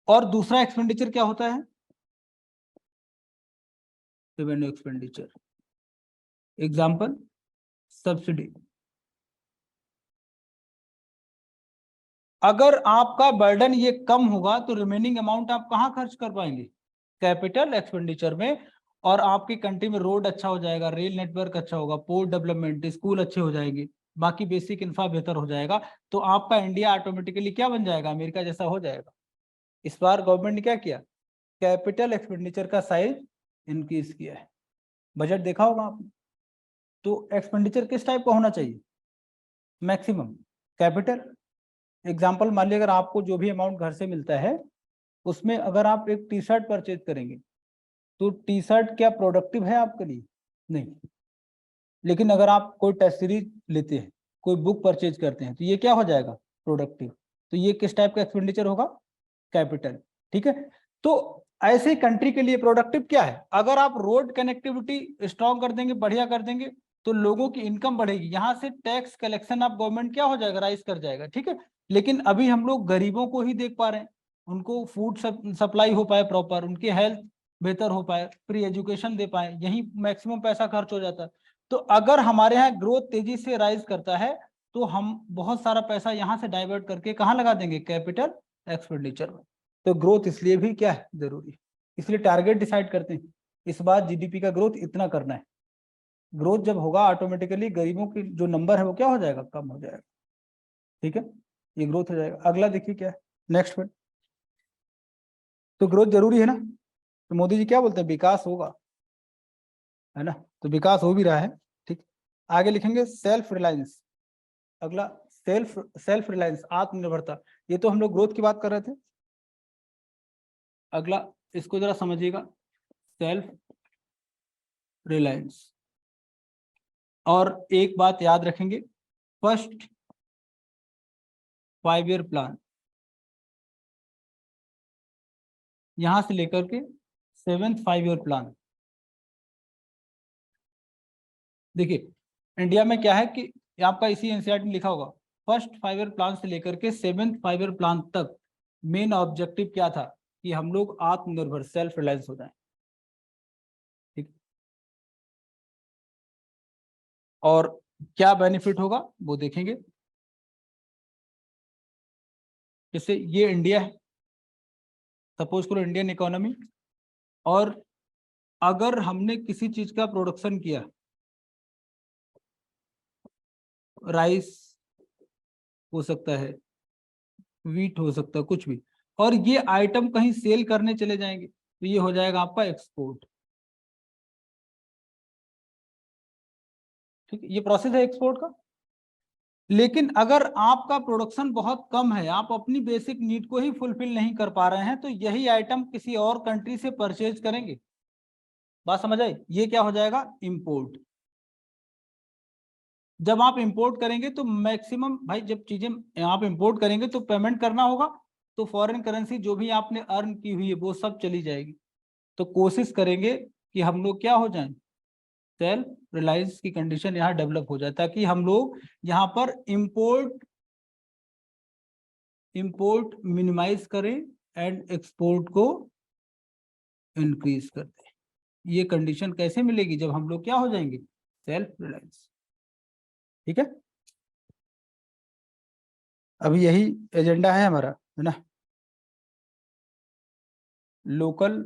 और दूसरा एक्सपेंडिचर क्या होता है, रेवेन्यू एक्सपेंडिचर। Example, subsidy. अगर आपका बर्डन ये कम होगा तो रिमेनिंग अमाउंट आप कहाँ खर्च कर पाएंगे, कैपिटल एक्सपेंडिचर में। और आपकी कंट्री में रोड अच्छा हो जाएगा, रेल नेटवर्क अच्छा होगा, पोर्ट डेवलपमेंट, स्कूल अच्छे हो जाएंगे, बाकी बेसिक इंफ्रा बेहतर हो जाएगा, तो आपका इंडिया ऑटोमेटिकली क्या बन जाएगा, अमेरिका जैसा हो जाएगा। इस बार गवर्नमेंट ने क्या किया, कैपिटल एक्सपेंडिचर का साइज इंक्रीज किया है। बजट देखा होगा आपने, तो एक्सपेंडिचर किस टाइप का होना चाहिए, मैक्सिमम कैपिटल। एग्जाम्पल मान लीजिए, अगर आपको जो भी अमाउंट घर से मिलता है उसमें अगर आप एक टी शर्ट परचेज करेंगे तो टी शर्ट क्या प्रोडक्टिव है आपके लिए, नहीं। लेकिन अगर आप कोई टेस्ट सीरीज लेते हैं, कोई बुक परचेज करते हैं, तो ये क्या हो जाएगा, प्रोडक्टिव। तो ये किस टाइप का एक्सपेंडिचर होगा, कैपिटल। ठीक है, तो ऐसे कंट्री के लिए प्रोडक्टिव क्या है, अगर आप रोड कनेक्टिविटी स्ट्रॉन्ग कर देंगे, बढ़िया कर देंगे, तो लोगों की इनकम बढ़ेगी, यहाँ से टैक्स कलेक्शन ऑफ गवर्नमेंट क्या हो जाएगा, राइज कर जाएगा। ठीक है, लेकिन अभी हम लोग गरीबों को ही देख पा रहे हैं, उनको फूड सप्लाई हो पाए प्रॉपर, उनकी हेल्थ बेहतर हो पाए, फ्री एजुकेशन दे पाए, यही मैक्सिमम पैसा खर्च हो जाता है। तो अगर हमारे यहाँ ग्रोथ तेजी से राइज करता है तो हम बहुत सारा पैसा यहाँ से डाइवर्ट करके कहाँ लगा देंगे, कैपिटल एक्सपेंडिचर में। तो ग्रोथ इसलिए भी क्या है, जरूरी है। इसलिए टारगेट डिसाइड करते हैं, इस बार जीडीपी का ग्रोथ इतना करना है। ग्रोथ जब होगा ऑटोमेटिकली गरीबों की जो नंबर है वो क्या हो जाएगा, कम हो जाएगा। ठीक है, ये ग्रोथ हो जाएगा। अगला देखिए क्या है नेक्स्ट में, तो ग्रोथ जरूरी है ना, तो मोदी जी क्या बोलते हैं, विकास होगा, है ना, तो विकास हो भी रहा है। ठीक, आगे लिखेंगे सेल्फ रिलायंस। अगला सेल्फ सेल्फ रिलायंस, आत्मनिर्भरता, ये तो हम लोग ग्रोथ की बात कर रहे थे। अगला इसको जरा समझिएगा, सेल्फ रिलायंस। और एक बात याद रखेंगे, फर्स्ट 5 ईयर प्लान, यहां से लेकर के 7th 5 ईयर प्लान। देखिए इंडिया में क्या है कि आपका इसी एनसीईआरटी में लिखा होगा, फर्स्ट 5 ईयर प्लान से लेकर के 7th 5 ईयर प्लान तक मेन ऑब्जेक्टिव क्या था कि हम लोग आत्मनिर्भर सेल्फ रिलायंस हो जाए। ठीक, और क्या बेनिफिट होगा वो देखेंगे। जैसे ये इंडिया है, सपोज करो इंडियन इकोनॉमी, और अगर हमने किसी चीज का प्रोडक्शन किया, राइस हो सकता है, वीट हो सकता है, कुछ भी, और ये आइटम कहीं सेल करने चले जाएंगे तो ये हो जाएगा आपका एक्सपोर्ट। ठीक है, ये प्रोसेस है एक्सपोर्ट का। लेकिन अगर आपका प्रोडक्शन बहुत कम है, आप अपनी बेसिक नीड को ही फुलफिल नहीं कर पा रहे हैं, तो यही आइटम किसी और कंट्री से परचेज करेंगे। बात समझ आई, ये क्या हो जाएगा, इंपोर्ट। जब आप इंपोर्ट करेंगे तो मैक्सिमम भाई, जब चीजें आप इंपोर्ट करेंगे तो पेमेंट करना होगा, तो फॉरेन करेंसी जो भी आपने अर्न की हुई है वो सब चली जाएगी। तो कोशिश करेंगे कि हम लोग क्या हो जाएं, सेल्फ रिलायंस की कंडीशन यहाँ डेवलप हो जाए, ताकि हम लोग यहाँ पर इंपोर्ट मिनिमाइज करें एंड एक्सपोर्ट को इंक्रीज कर दें। ये कंडीशन कैसे मिलेगी, जब हम लोग क्या हो जाएंगे, सेल्फ रिलायंस। ठीक है, अभी यही एजेंडा है हमारा, है ना। लोकल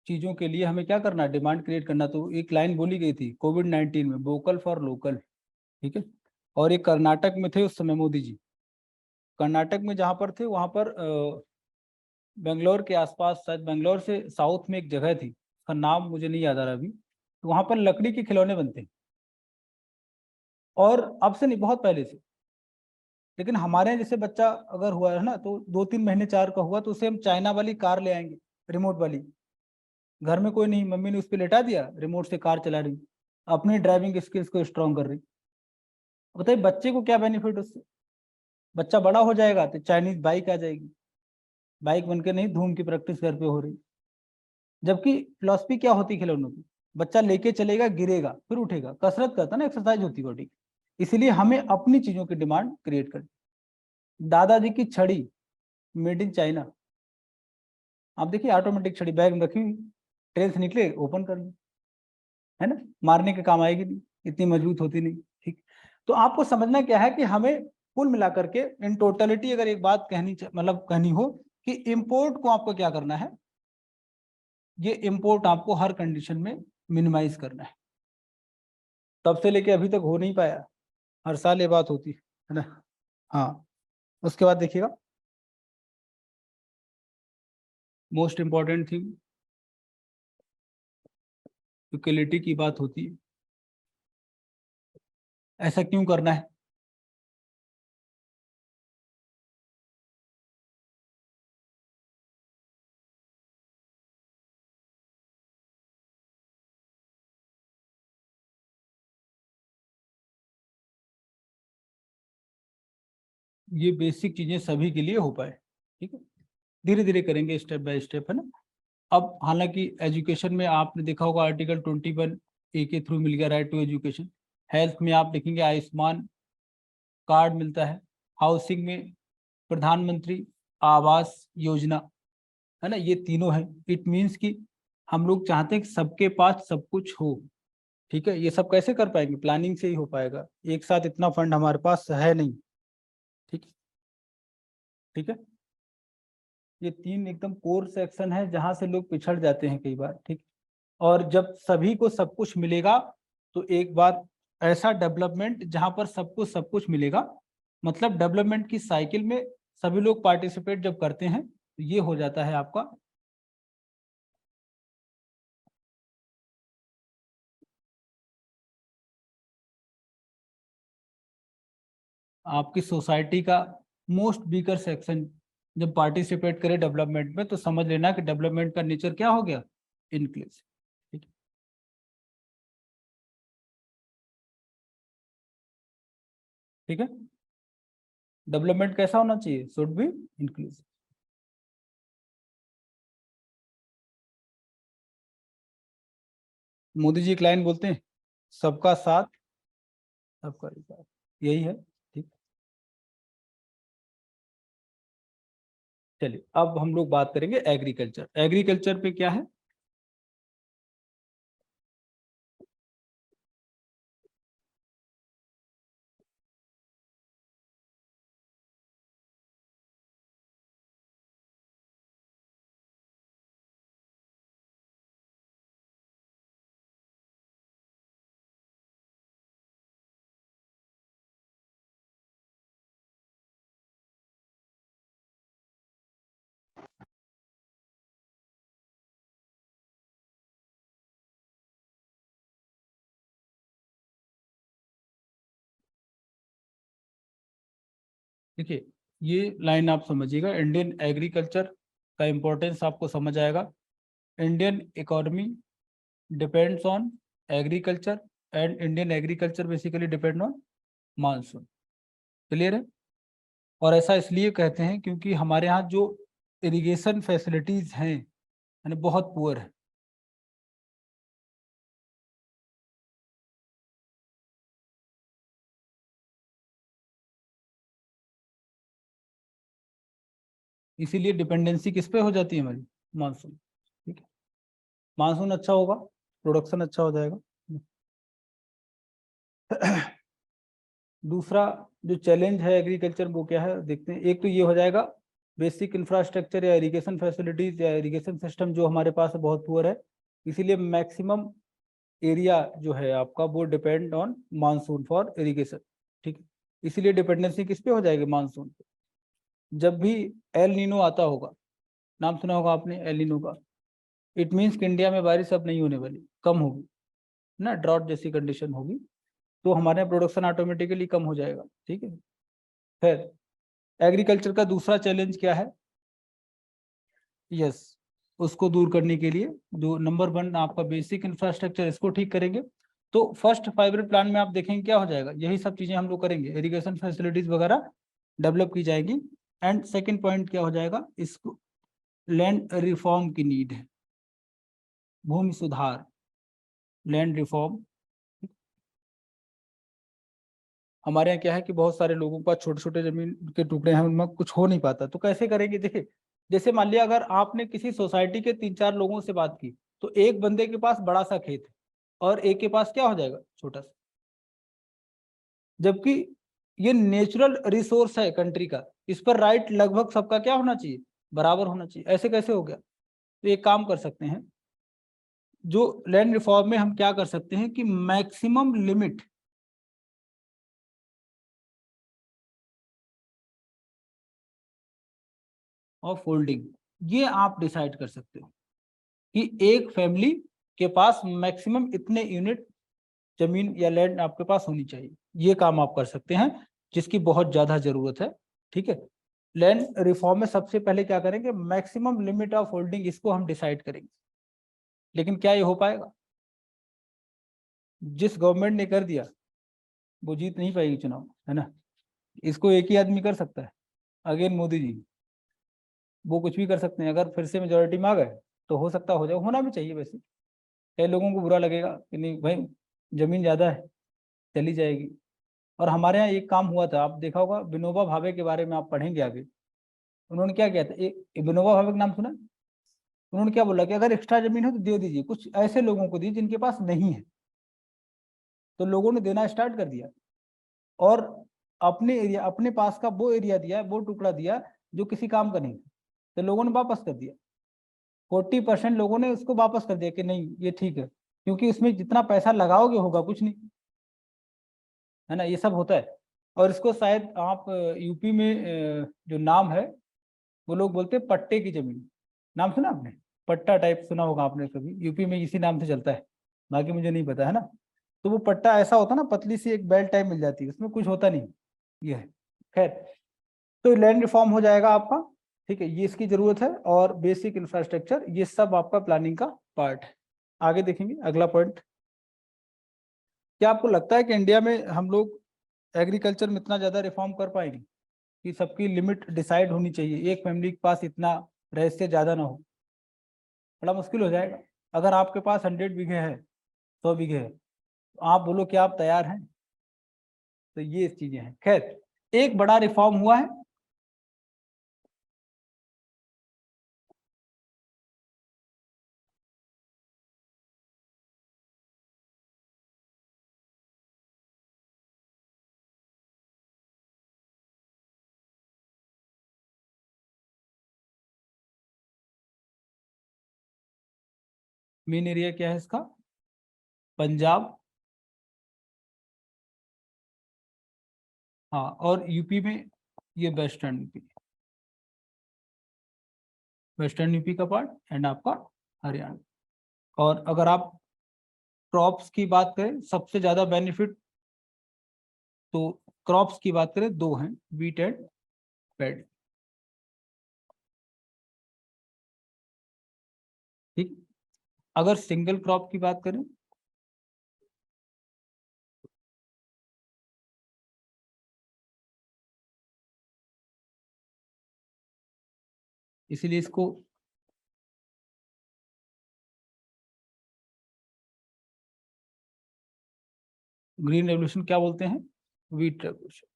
चीजों के लिए हमें क्या करना है, डिमांड क्रिएट करना। तो एक लाइन बोली गई थी कोविड-19 में, वोकल फॉर लोकल। ठीक है, और ये कर्नाटक में थे उस समय मोदी जी। कर्नाटक में जहां पर थे वहां पर बेंगलोर के आसपास, शायद बेंगलोर से साउथ में एक जगह थी, उसका नाम मुझे नहीं याद आ रहा अभी, तो वहां पर लकड़ी के खिलौने बनते हैं, और अब से नहीं, बहुत पहले से। लेकिन हमारे यहाँ जैसे बच्चा अगर हुआ है ना, तो 2-3 महीने 4 का हुआ, तो उसे हम चाइना वाली कार ले आएंगे, रिमोट वाली। घर में कोई नहीं, मम्मी ने उस पर लेटा दिया, रिमोट से कार चला रही, अपनी ड्राइविंग स्किल्स को स्ट्रॉन्ग कर रही। बताइए बच्चे को क्या बेनिफिट उससे, बच्चा बड़ा हो जाएगा तो चाइनीज बाइक आ जाएगी, बाइक बनकर नहीं, धूम की प्रैक्टिस घर पे हो रही। जबकि फिलॉसफी क्या होती खिलौनों की, बच्चा लेके चलेगा, गिरेगा, फिर उठेगा, कसरत करता ना, एक्सरसाइज होती बॉडी। इसीलिए हमें अपनी चीजों की डिमांड क्रिएट करनी। दादाजी की छड़ी मेड इन चाइना, आप देखिए ऑटोमेटिक छड़ी बैग में रखी हुई, ट्रेन से निकले ओपन कर ली, है ना, मारने के काम आएगी नहीं, इतनी मजबूत होती नहीं। ठीक, तो आपको समझना क्या है कि हमें कुल मिलाकर के इन टोटलिटी अगर एक बात मतलब कहनी हो कि इंपोर्ट को आपको क्या करना है, ये इंपोर्ट आपको हर कंडीशन में मिनिमाइज करना है। तब से लेके अभी तक हो नहीं पाया, हर साल ये बात होती है ना। हाँ, उसके बाद देखिएगा मोस्ट इंपॉर्टेंट थिंग, यूटिलिटी की बात होती है। ऐसा क्यों करना है, ये बेसिक चीजें सभी के लिए हो पाए। ठीक है, धीरे धीरे करेंगे, स्टेप बाय स्टेप, है ना। अब हालांकि एजुकेशन में आपने देखा होगा आर्टिकल 21A के थ्रू मिल गया राइट टू एजुकेशन। हेल्थ में आप देखेंगे आयुष्मान कार्ड मिलता है। हाउसिंग में प्रधानमंत्री आवास योजना, है ना, ये तीनों है। इट मीन्स कि हम लोग चाहते हैं कि सबके पास सब कुछ हो। ठीक है, ये सब कैसे कर पाएंगे, प्लानिंग से ही हो पाएगा, एक साथ इतना फंड हमारे पास है नहीं। ठीक, ठीक है, ये 3 एकदम कोर सेक्शन है जहां से लोग पिछड़ जाते हैं कई बार। ठीक, और जब सभी को सब कुछ मिलेगा तो एक बार ऐसा डेवलपमेंट जहां पर सबको सब कुछ मिलेगा, मतलब डेवलपमेंट की साइकिल में सभी लोग पार्टिसिपेट जब करते हैं तो ये हो जाता है आपका आपकी सोसाइटी का मोस्ट वीकर सेक्शन जब पार्टिसिपेट करे डेवलपमेंट में, तो समझ लेना कि डेवलपमेंट का नेचर क्या हो गया, इनक्लूसिव। ठीक है, ठीक है। डेवलपमेंट कैसा होना चाहिए, should be inclusive. Modi ji एक लाइन बोलते हैं, सबका साथ सबका विकास, यही है। ठीक, चलिए अब हम लोग बात करेंगे एग्रीकल्चर। एग्रीकल्चर पे क्या है, देखिए ये लाइन आप समझिएगा, इंडियन एग्रीकल्चर का इंपॉर्टेंस आपको समझ आएगा। Indian economy depends on agriculture and Indian agriculture basically depend on monsoon. Clear है? और ऐसा इसलिए कहते हैं क्योंकि हमारे यहाँ जो इरिगेशन फैसिलिटीज हैं यानी बहुत पुअर है। इसीलिए डिपेंडेंसी किस पे हो जाती है हमारी, मानसून। ठीक है, मानसून अच्छा होगा, प्रोडक्शन अच्छा हो जाएगा। दूसरा जो चैलेंज है एग्रीकल्चर वो क्या है देखते हैं। एक तो ये हो जाएगा बेसिक इंफ्रास्ट्रक्चर या इरिगेशन फैसिलिटीज या इरिगेशन सिस्टम जो हमारे पास है बहुत पुअर है, इसीलिए मैक्सिमम एरिया जो है आपका वो depend on monsoon for irrigation. ठीक है, इसीलिए डिपेंडेंसी किस पे हो जाएगी, मानसून पे। जब भी एल नीनो आता होगा, नाम सुना होगा आपने एल नीनो का, इट मीन्स कि इंडिया में बारिश अब नहीं होने वाली, कम होगी ना, ड्रॉट जैसी कंडीशन होगी, तो हमारे प्रोडक्शन ऑटोमेटिकली कम हो जाएगा। ठीक है, फिर एग्रीकल्चर का दूसरा चैलेंज क्या है, यस, उसको दूर करने के लिए जो नंबर वन आपका बेसिक इंफ्रास्ट्रक्चर, इसको ठीक करेंगे। तो फर्स्ट 5 ईयर प्लान में आप देखेंगे क्या हो जाएगा, यही सब चीजें हम लोग करेंगे, इरिगेशन फैसिलिटीज वगैरह डेवलप की जाएगी। एंड सेकंड पॉइंट क्या हो जाएगा, इसको लैंड रिफॉर्म की नीड है, भूमि सुधार, लैंड रिफॉर्म। हमारे यहाँ क्या है कि बहुत सारे लोगों के पास छोटे छोटे जमीन के टुकड़े हैं, उनमें कुछ हो नहीं पाता, तो कैसे करेंगे। देखिए जैसे मान लिया अगर आपने किसी सोसाइटी के 3-4 लोगों से बात की, तो एक बंदे के पास बड़ा सा खेत है और एक के पास क्या हो जाएगा, छोटा सा, जबकि ये नेचुरल रिसोर्स है कंट्री का, इस पर राइट लगभग सबका क्या होना चाहिए, बराबर होना चाहिए। ऐसे कैसे हो गया, तो एक काम कर सकते हैं, जो लैंड रिफॉर्म में हम क्या कर सकते हैं कि मैक्सिमम लिमिट ऑफ होल्डिंग ये आप डिसाइड कर सकते हो कि एक फैमिली के पास मैक्सिमम इतने यूनिट जमीन या लैंड आपके पास होनी चाहिए। ये काम आप कर सकते हैं जिसकी बहुत ज्यादा जरूरत है। ठीक है, लैंड रिफॉर्म में सबसे पहले क्या करेंगे, मैक्सिमम लिमिट ऑफ होल्डिंग इसको हम डिसाइड करेंगे। लेकिन क्या ये हो पाएगा, जिस गवर्नमेंट ने कर दिया वो जीत नहीं पाएगी चुनाव, है ना। इसको एक ही आदमी कर सकता है, अगेन मोदी जी, वो कुछ भी कर सकते हैं। अगर फिर से मेजोरिटी में आ गए तो हो सकता हो जाए, होना भी चाहिए वैसे। कई लोगों को बुरा लगेगा कि नहीं भाई जमीन ज्यादा है, चली जाएगी। और हमारे यहाँ एक काम हुआ था, आप देखा होगा, विनोबा भावे के बारे में आप पढ़ेंगे आगे। उन्होंने क्या किया था, विनोबा भावे का नाम सुना। उन्होंने क्या बोला कि अगर एक्स्ट्रा जमीन हो तो दे दीजिए, कुछ ऐसे लोगों को दी जिनके पास नहीं है। तो लोगों ने देना स्टार्ट कर दिया और अपने एरिया, अपने पास का वो एरिया दिया, वो टुकड़ा दिया जो किसी काम का नहीं था, तो लोगों ने वापस कर दिया। 40% लोगों ने उसको वापस कर दिया कि नहीं ये ठीक है, क्योंकि उसमें जितना पैसा लगाओगे होगा कुछ नहीं, है ना, ये सब होता है। और इसको शायद आप यूपी में जो नाम है वो लोग बोलते हैं पट्टे की जमीन। नाम सुना आपने? पट्टा टाइप सुना होगा आपने कभी, यूपी में इसी नाम से चलता है, बाकी मुझे नहीं पता है ना। तो वो पट्टा ऐसा होता है ना, पतली सी एक बेल्ट टाइप मिल जाती है, उसमें कुछ होता नहीं, ये है। खैर, तो लैंड रिफॉर्म हो जाएगा आपका, ठीक है, ये इसकी जरूरत है। और बेसिक इंफ्रास्ट्रक्चर, ये सब आपका प्लानिंग का पार्ट है। आगे देखेंगे अगला पॉइंट। क्या आपको लगता है कि इंडिया में हम लोग एग्रीकल्चर में इतना ज्यादा रिफॉर्म कर पाएंगे कि सबकी लिमिट डिसाइड होनी चाहिए, एक फैमिली के पास इतना रहे, इससे ज्यादा ना हो? बड़ा मुश्किल हो जाएगा। अगर आपके पास 100 बीघे है, 100 बीघे है, तो आप बोलो कि आप तैयार हैं? तो ये चीजें हैं। खैर, एक बड़ा रिफॉर्म हुआ है, मेन एरिया क्या है इसका? पंजाब, हाँ, और यूपी में ये वेस्टर्न यूपी, वेस्टर्न यूपी का पार्ट, एंड आपका हरियाणा। और अगर आप क्रॉप्स की बात करें, सबसे ज्यादा बेनिफिट तो क्रॉप्स की बात करें, दो हैं, वीट एंड पैडी। ठीक, अगर सिंगल क्रॉप की बात करें, इसीलिए इसको ग्रीन रेवोल्यूशन क्या बोलते हैं? Wheat revolution.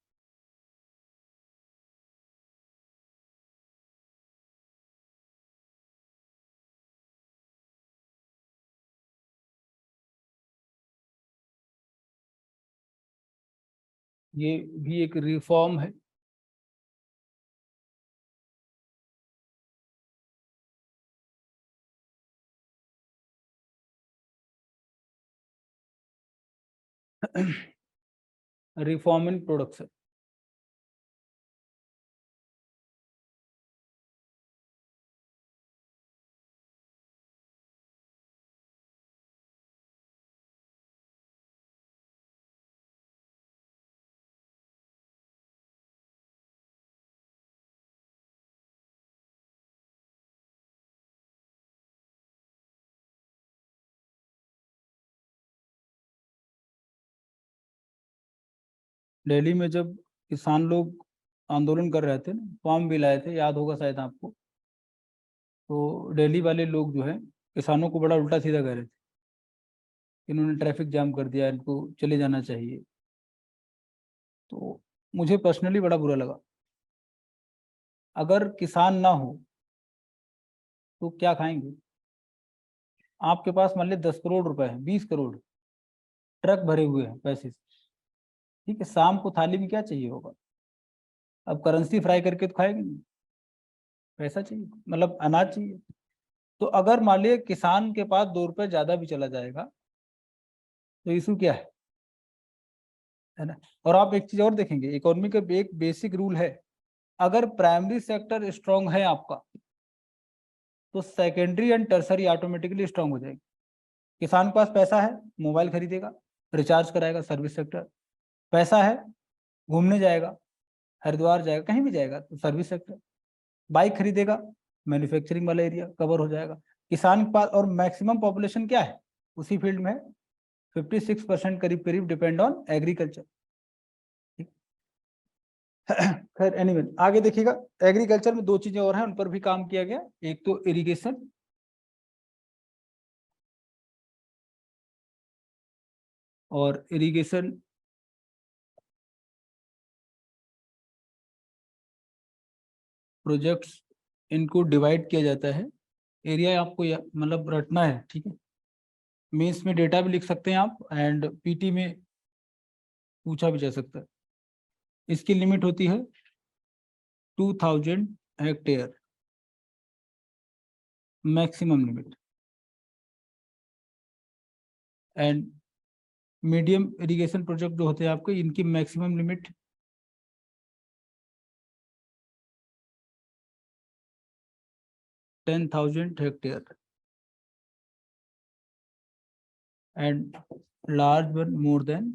ये भी एक रिफॉर्म है। Reform in production. दिल्ली में जब किसान लोग आंदोलन कर रहे थे ना, फॉर्म भी लाए थे, याद होगा शायद आपको, तो दिल्ली वाले लोग जो है किसानों को बड़ा उल्टा सीधा कह रहे थे, इन्होंने ट्रैफिक जाम कर दिया, इनको चले जाना चाहिए। तो मुझे पर्सनली बड़ा बुरा लगा। अगर किसान ना हो तो क्या खाएंगे? आपके पास मान लीजिए 10 करोड़ रुपए है, 20 करोड़, ट्रक भरे हुए हैं पैसे से, ठीक है, शाम को थाली में क्या चाहिए होगा? अब करेंसी फ्राई करके तो खाएंगे नहीं, पैसा चाहिए, मतलब अनाज चाहिए। तो अगर मान लीजिए किसान के पास 2 रुपए ज्यादा भी चला जाएगा, तो इशू क्या है ना? और आप एक चीज और देखेंगे, इकोनॉमी का एक बेसिक रूल है, अगर प्राइमरी सेक्टर स्ट्रांग है आपका, तो secondary and tertiary automatically strong हो जाएगी। किसान के पास पैसा है, मोबाइल खरीदेगा, रिचार्ज कराएगा, सर्विस सेक्टर। पैसा है, घूमने जाएगा, हरिद्वार जाएगा, कहीं भी जाएगा, तो सर्विस सेक्टर। बाइक खरीदेगा, मैन्युफैक्चरिंग वाला एरिया कवर हो जाएगा। किसान के पास, और मैक्सिमम पॉपुलेशन क्या है उसी फील्ड में? 56% करीब करीब डिपेंड ऑन एग्रीकल्चर। खैर एनीवे, आगे देखिएगा, एग्रीकल्चर में दो चीजें और हैं, उन पर भी काम किया गया। एक तो इरिगेशन, और इरिगेशन प्रोजेक्ट्स, इनको डिवाइड किया जाता है। एरिया आपको मतलब रटना है, ठीक है, मेंस में डेटा भी लिख सकते हैं आप, एंड पीटी में पूछा भी जा सकता है। इसकी लिमिट होती है 2000 hectare, maximum limit. And medium irrigation project जो होते हैं आपके, इनकी maximum limit 10,000 hectare and large one more than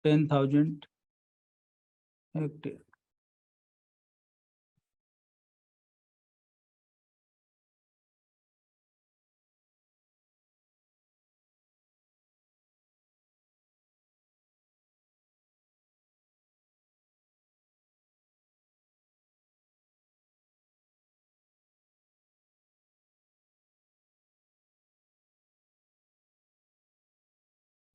10,000 hectare.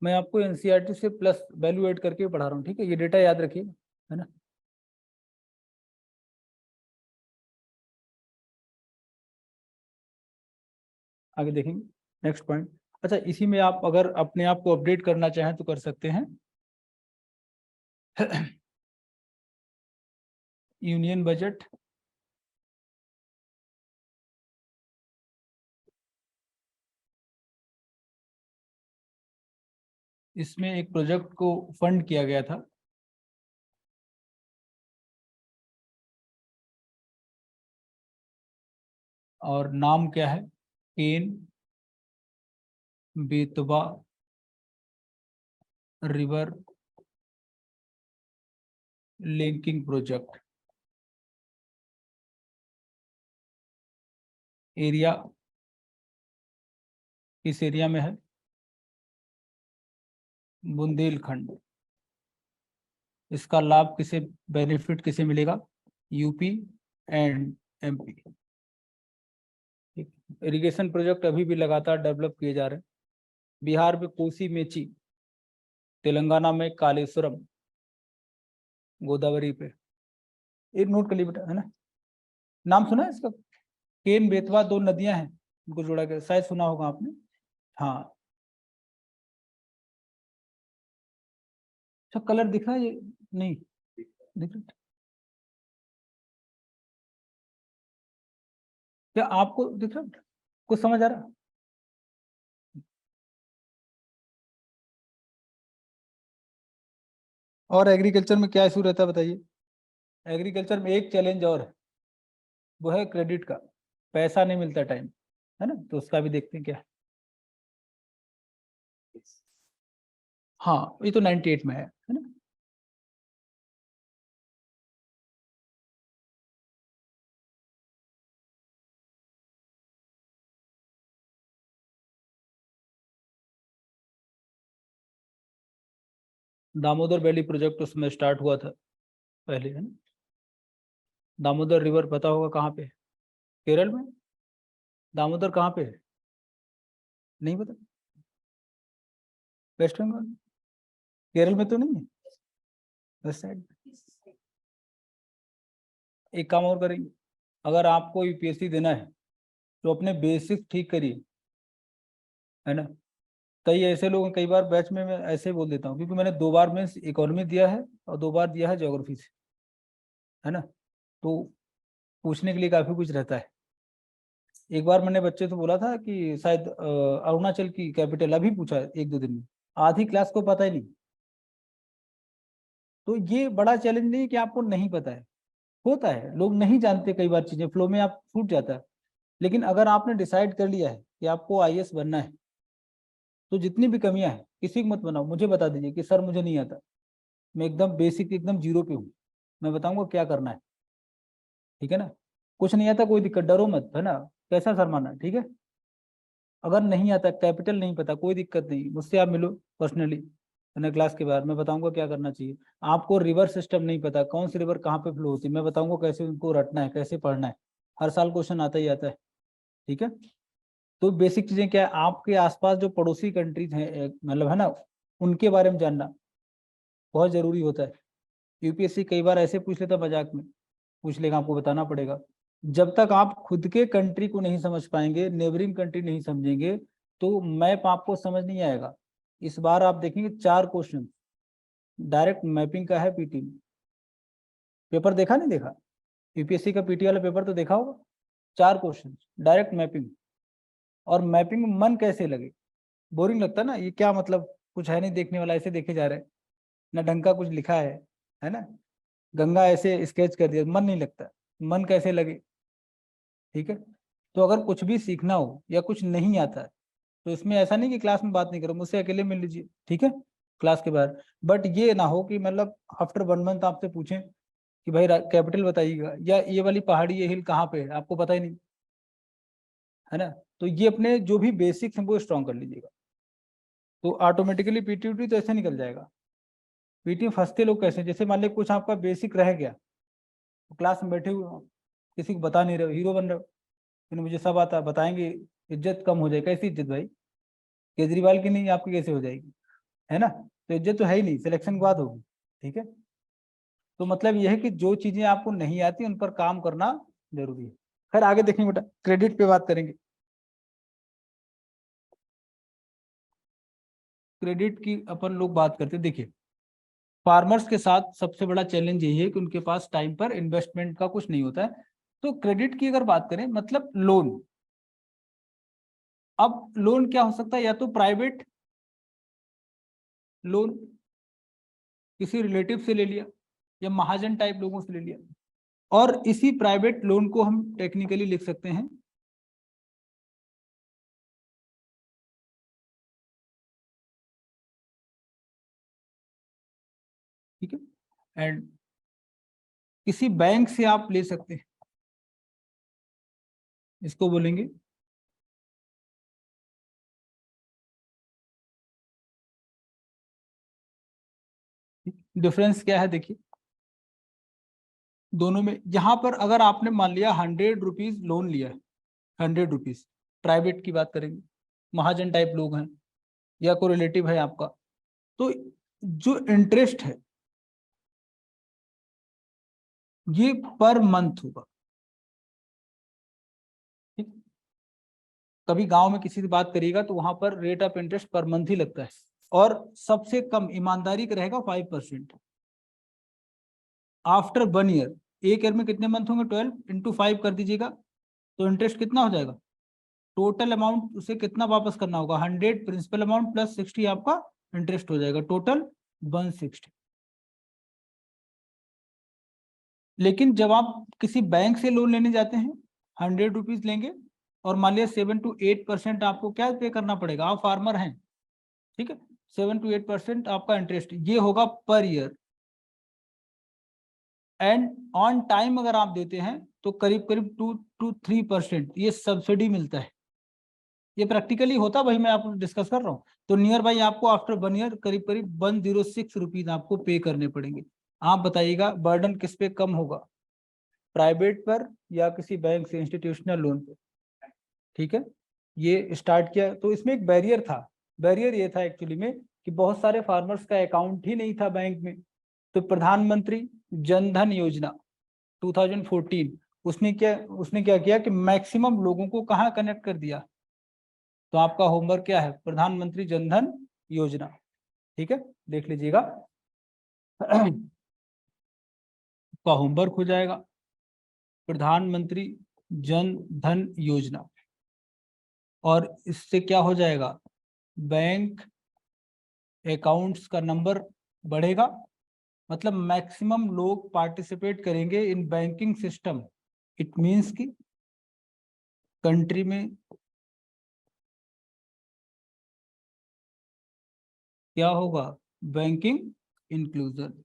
मैं आपको एनसीईआरटी से प्लस वैल्यू ऐड करके पढ़ा रहा हूँ, ठीक है, ये डेटा याद रखिए, है ना। आगे देखेंगे नेक्स्ट पॉइंट। अच्छा, इसी में आप अगर अपने आप को अपडेट करना चाहें तो कर सकते हैं। यूनियन बजट, इसमें एक प्रोजेक्ट को फंड किया गया था, और नाम क्या है, Ken Betwa river linking project. Area किस एरिया में है, बुंदेलखंड। इसका लाभ किसे, बेनिफिट किसे मिलेगा, UP and MP. Irrigation project अभी भी लगातार डेवलप किए जा रहे हैं। बिहार में कोसी मेची, तेलंगाना में कालेश्वरम, गोदावरी पे। एक नोट कर ली बेटा, है ना, नाम सुना है इसका, केन बेतवा, दो नदियां हैं उनको जोड़ा गया, शायद सुना होगा आपने। हाँ, अच्छा कलर दिख रहा है ये, नहीं दिख रहा, क्या आपको दिख रहा, कुछ समझ आ रहा। और एग्रीकल्चर में क्या इशू रहता है बताइए। एग्रीकल्चर में एक चैलेंज और है, वो है क्रेडिट का, पैसा नहीं मिलता टाइम, है ना, तो उसका भी देखते हैं क्या है। हाँ, ये तो 98 में है ना। दामोदर वैली प्रोजेक्ट उसमें स्टार्ट हुआ था पहले, है ना। दामोदर रिवर पता होगा कहाँ पे है? केरल में। दामोदर कहाँ पे है, नहीं पता, वेस्ट बंगाल, केरल में तो नहीं है, वेस्ट साइड। एक काम और करेंगे, अगर आपको यूपीएससी देना है तो अपने बेसिक ठीक करिए, है ना। कई ऐसे लोग हैं, कई बार बैच में मैं ऐसे बोल देता हूँ, क्योंकि मैंने 2 बार में इकोनॉमी दिया है और 2 बार दिया है ज्योग्राफी से, है ना, तो पूछने के लिए काफी कुछ रहता है। एक बार मैंने बच्चे से बोला था कि शायद अरुणाचल की कैपिटल, अभी पूछा है 1-2 दिन में, आधी क्लास को पता ही नहीं। तो ये बड़ा चैलेंज नहीं है कि आपको नहीं पता है, होता है, लोग नहीं जानते कई बार चीजें, फ्लो में आप छूट जाता है। लेकिन अगर आपने डिसाइड कर लिया है कि आपको आईएएस बनना है, तो जितनी भी कमियां हैं किसी को मत बनाओ, मुझे बता दीजिए कि सर मुझे नहीं आता, मैं एकदम बेसिक एकदम जीरो पे हूँ, मैं बताऊंगा क्या करना है, ठीक है ना। कुछ नहीं आता कोई दिक्कत, डरो मत, है ना, कैसा शर्माना, ठीक है। अगर नहीं आता, कैपिटल नहीं पता, कोई दिक्कत नहीं, मुझसे आप मिलो पर्सनली, है ना, क्लास के बाद मैं बताऊंगा क्या करना चाहिए। आपको रिवर सिस्टम नहीं पता, कौन सी रिवर कहाँ पे फ्लो होती है, मैं बताऊंगा कैसे उनको रटना है, कैसे पढ़ना है। हर साल क्वेश्चन आता ही आता है, ठीक है। तो बेसिक चीजें क्या है, आपके आसपास जो पड़ोसी कंट्रीज हैं, मतलब है ना, उनके बारे में जानना बहुत जरूरी होता है। यूपीएससी कई बार ऐसे पूछ लेता, मजाक में पूछ लेगा, आपको बताना पड़ेगा। जब तक आप खुद के कंट्री को नहीं समझ पाएंगे, नेबरिंग कंट्री नहीं समझेंगे, तो मैप आपको समझ नहीं आएगा। इस बार आप देखेंगे 4 क्वेश्चन डायरेक्ट मैपिंग का है पीटी में। पेपर देखा, नहीं देखा, यूपीएससी का पीटी वाला पेपर तो देखा होगा। 4 क्वेश्चन डायरेक्ट मैपिंग, और मैपिंग में मन कैसे लगे, बोरिंग लगता ना, ये क्या मतलब, कुछ है नहीं देखने वाला, ऐसे देखे जा रहे हैं, ना ढंग का कुछ लिखा है ना। गंगा ऐसे स्केच कर दिया, मन नहीं लगता, मन कैसे लगे। ठीक है, तो अगर कुछ भी सीखना हो या कुछ नहीं आता है तो इसमें ऐसा नहीं कि क्लास में बात नहीं करो, मुझसे अकेले मिल लीजिए, ठीक है, क्लास के बाहर। बट ये ना हो कि मतलब आफ्टर 1 मंथ आपसे पूछें कि भाई कैपिटल बताइएगा, या ये वाली पहाड़ी, ये हिल कहाँ पे है, आपको पता ही नहीं है ना। तो ये अपने जो भी बेसिक्स हैं वो स्ट्रॉन्ग कर लीजिएगा, तो ऑटोमेटिकली पीटीयूटी तो ऐसे निकल जाएगा। पीटी में फंसते लोग कैसे, जैसे मान लीजिए कुछ आपका बेसिक रह गया, तो क्लास में बैठे हुए हो, किसी को बता नहीं रहे हो, हीरो बन रहे हो, लेकिन मुझे सब आता है, बताएंगे, इज्जत कम हो जाए। कैसी इज्जत भाई, केजरीवाल की नहीं, आपकी कैसे हो जाएगी, है ना। तो इज्जत तो है ही नहीं, सिलेक्शन के बाद होगी। ठीक है, तो मतलब यह है कि जो चीजें आपको नहीं आती उन पर काम करना जरूरी है। खैर आगे देखेंगे बेटा, क्रेडिट पे बात करेंगे। क्रेडिट की अपन लोग बात करते हैं। देखिए, फार्मर्स के साथ सबसे बड़ा चैलेंज यही है कि उनके पास टाइम पर इन्वेस्टमेंट का कुछ नहीं होता है। तो क्रेडिट की अगर बात करें, मतलब लोन। अब लोन क्या हो सकता है, या तो प्राइवेट लोन किसी रिलेटिव से ले लिया, या महाजन टाइप लोगों से ले लिया, और इसी प्राइवेट लोन को हम टेक्निकली लिख सकते हैं ठीक है, एंड किसी बैंक से आप ले सकते हैं, इसको बोलेंगे डिफरेंस क्या है। देखिए दोनों में, यहां पर अगर आपने मान लिया 100 रुपीज लोन लिया है, 100 रुपीज, प्राइवेट की बात करेंगे, महाजन टाइप लोग हैं या कोई रिलेटिव है आपका, तो जो इंटरेस्ट है ये पर मंथ होगा। ठीक, कभी गांव में किसी से बात करिएगा तो वहां पर rate of interest per month ही लगता है, और सबसे कम ईमानदारी का रहेगा 5%। आफ्टर 1 ईयर, एक ईयर में कितने मंथ होंगे, 12 × 5 कर दीजिएगा, तो इंटरेस्ट कितना हो जाएगा, टोटल अमाउंट उसे कितना वापस करना होगा, 100 प्रिंसिपल अमाउंट प्लस 60 आपका इंटरेस्ट हो जाएगा, टोटल 160। लेकिन जब आप किसी बैंक से लोन लेने जाते हैं, 100 रुपीज लेंगे, और मान लिया 7 to 8% आपको क्या पे करना पड़ेगा, आप फार्मर हैं, ठीक है, 7 to 8% आपका इंटरेस्ट, ये होगा per year. And on time अगर आप देते हैं तो करीब करीब 2 to 3% ये सब्सिडी मिलता है। ये प्रैक्टिकली होता भाई, मैं आपको डिस्कस कर रहा हूँ। तो नियर बाई आपको आफ्टर 1 ईयर करीब करीब 106 रुपीज आपको पे करने पड़ेंगे। आप बताइएगा बर्डन किस पे कम होगा, प्राइवेट पर या किसी बैंक से इंस्टीट्यूशनल लोन पे। ठीक है, ये स्टार्ट किया तो इसमें एक बैरियर था। बैरियर ये था एक्चुअली में कि बहुत सारे फार्मर्स का अकाउंट ही नहीं था बैंक में। तो प्रधानमंत्री जन धन योजना 2014, उसने क्या किया कि मैक्सिमम लोगों को कहाँ कनेक्ट कर दिया। तो आपका होमवर्क क्या है, प्रधानमंत्री जन धन योजना, ठीक है, देख लीजिएगा का होमवर्क हो जाएगा, प्रधानमंत्री जन धन योजना, और इससे क्या हो जाएगा, बैंक अकाउंट्स का नंबर बढ़ेगा, मतलब मैक्सिमम लोग पार्टिसिपेट करेंगे in banking system. It means कि कंट्री में क्या होगा, बैंकिंग इंक्लूजन।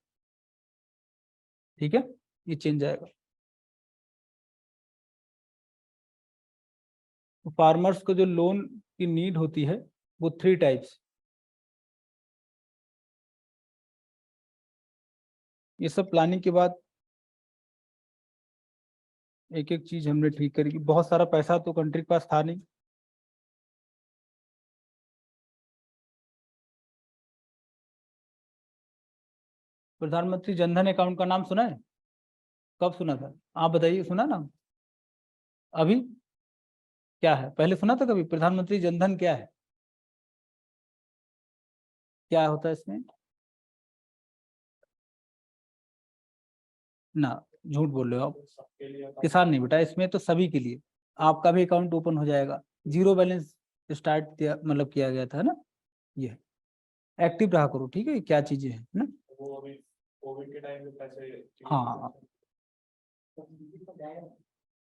ठीक है, ये चेंज आएगा। तो फार्मर्स को जो लोन की नीड होती है वो 3 टाइप्स, ये सब प्लानिंग के बाद एक एक चीज हमने ठीक करी। बहुत सारा पैसा तो कंट्री के पास था नहीं। प्रधानमंत्री जनधन अकाउंट का नाम सुना है, कब सुना था, आप बताइए, सुना ना अभी, क्या है, पहले सुना था कभी प्रधानमंत्री जनधन क्या है, क्या होता है इसमें, ना झूठ बोल रहे हो आप, किसान नहीं बेटा, इसमें तो सभी के लिए आपका भी अकाउंट ओपन हो जाएगा। जीरो बैलेंस स्टार्ट किया, मतलब किया गया था ना, ये एक्टिव रहा करो, ठीक है, क्या चीजें है ना। कोविड के टाइम पे पैसे हाँ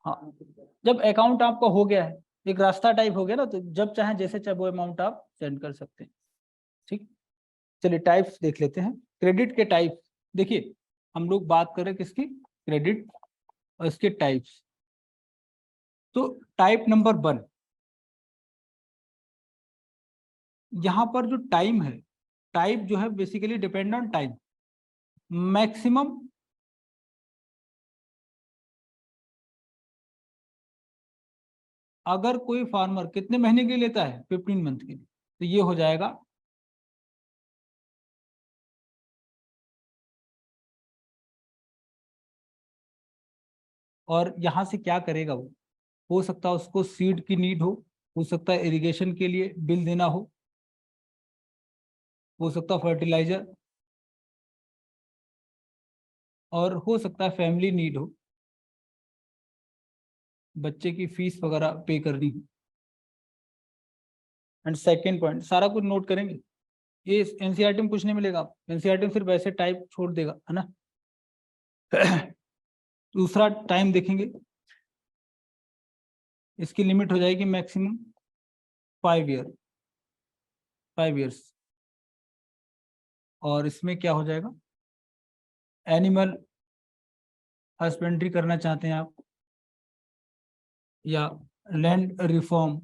हाँ, जब अकाउंट आपका हो गया है, एक रास्ता टाइप हो गया ना, तो जब चाहे जैसे चाहे वो अमाउंट आप सेंड कर सकते हैं। ठीक, चलिए टाइप्स देख लेते हैं। क्रेडिट के टाइप देखिए, हम लोग बात करें किसकी, क्रेडिट और इसके टाइप्स। तो टाइप नंबर 1, यहाँ पर जो टाइम है, टाइप जो है basically depend on time. Maximum अगर कोई फार्मर कितने महीने के लिए लेता है, 15 मंथ के लिए, तो ये हो जाएगा और यहाँ से क्या करेगा वो, हो सकता है उसको सीड की नीड हो सकता है इरिगेशन के लिए बिल देना हो सकता है फर्टिलाइजर, और हो सकता है फैमिली नीड हो, बच्चे की फीस वगैरह पे करनी हो। एंड सेकेंड पॉइंट, सारा कुछ नोट करेंगे, ये एनसीईआरटी में कुछ नहीं मिलेगा, एनसीईआरटी में सिर्फ ऐसे टाइप छोड़ देगा, है ना। दूसरा टाइम देखेंगे, इसकी लिमिट हो जाएगी मैक्सिमम 5 ईयर, 5 ईयर्स। और इसमें क्या हो जाएगा, एनिमल हस्बेंड्री करना चाहते हैं आप, या लैंड रिफॉर्म,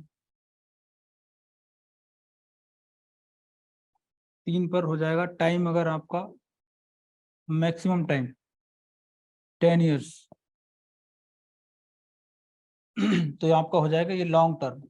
3 पर हो जाएगा टाइम, अगर आपका मैक्सिमम टाइम 10 ईयर्स, तो ये आपका हो जाएगा ये लॉन्ग टर्म।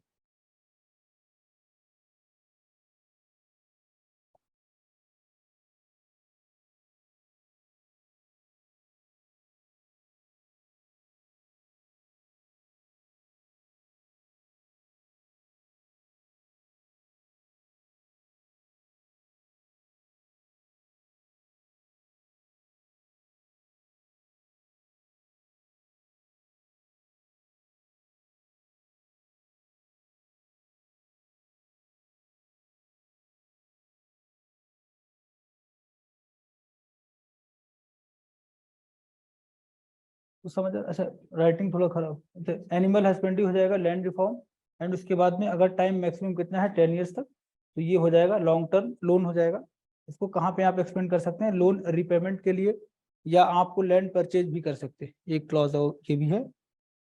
तो समझ अच्छा, राइटिंग थोड़ा खराब। एनिमल हस्बेंड्री हो जाएगा लैंड रिफॉर्म, एंड उसके बाद में अगर टाइम मैक्सिमम कितना है 10 ईयर्स तक, तो ये हो जाएगा लॉन्ग टर्म लोन हो जाएगा। इसको कहाँ पे आप एक्सपेंड कर सकते हैं, लोन रिपेमेंट के लिए, या आपको लैंड परचेज भी कर सकते हैं, एक क्लॉज ये भी है,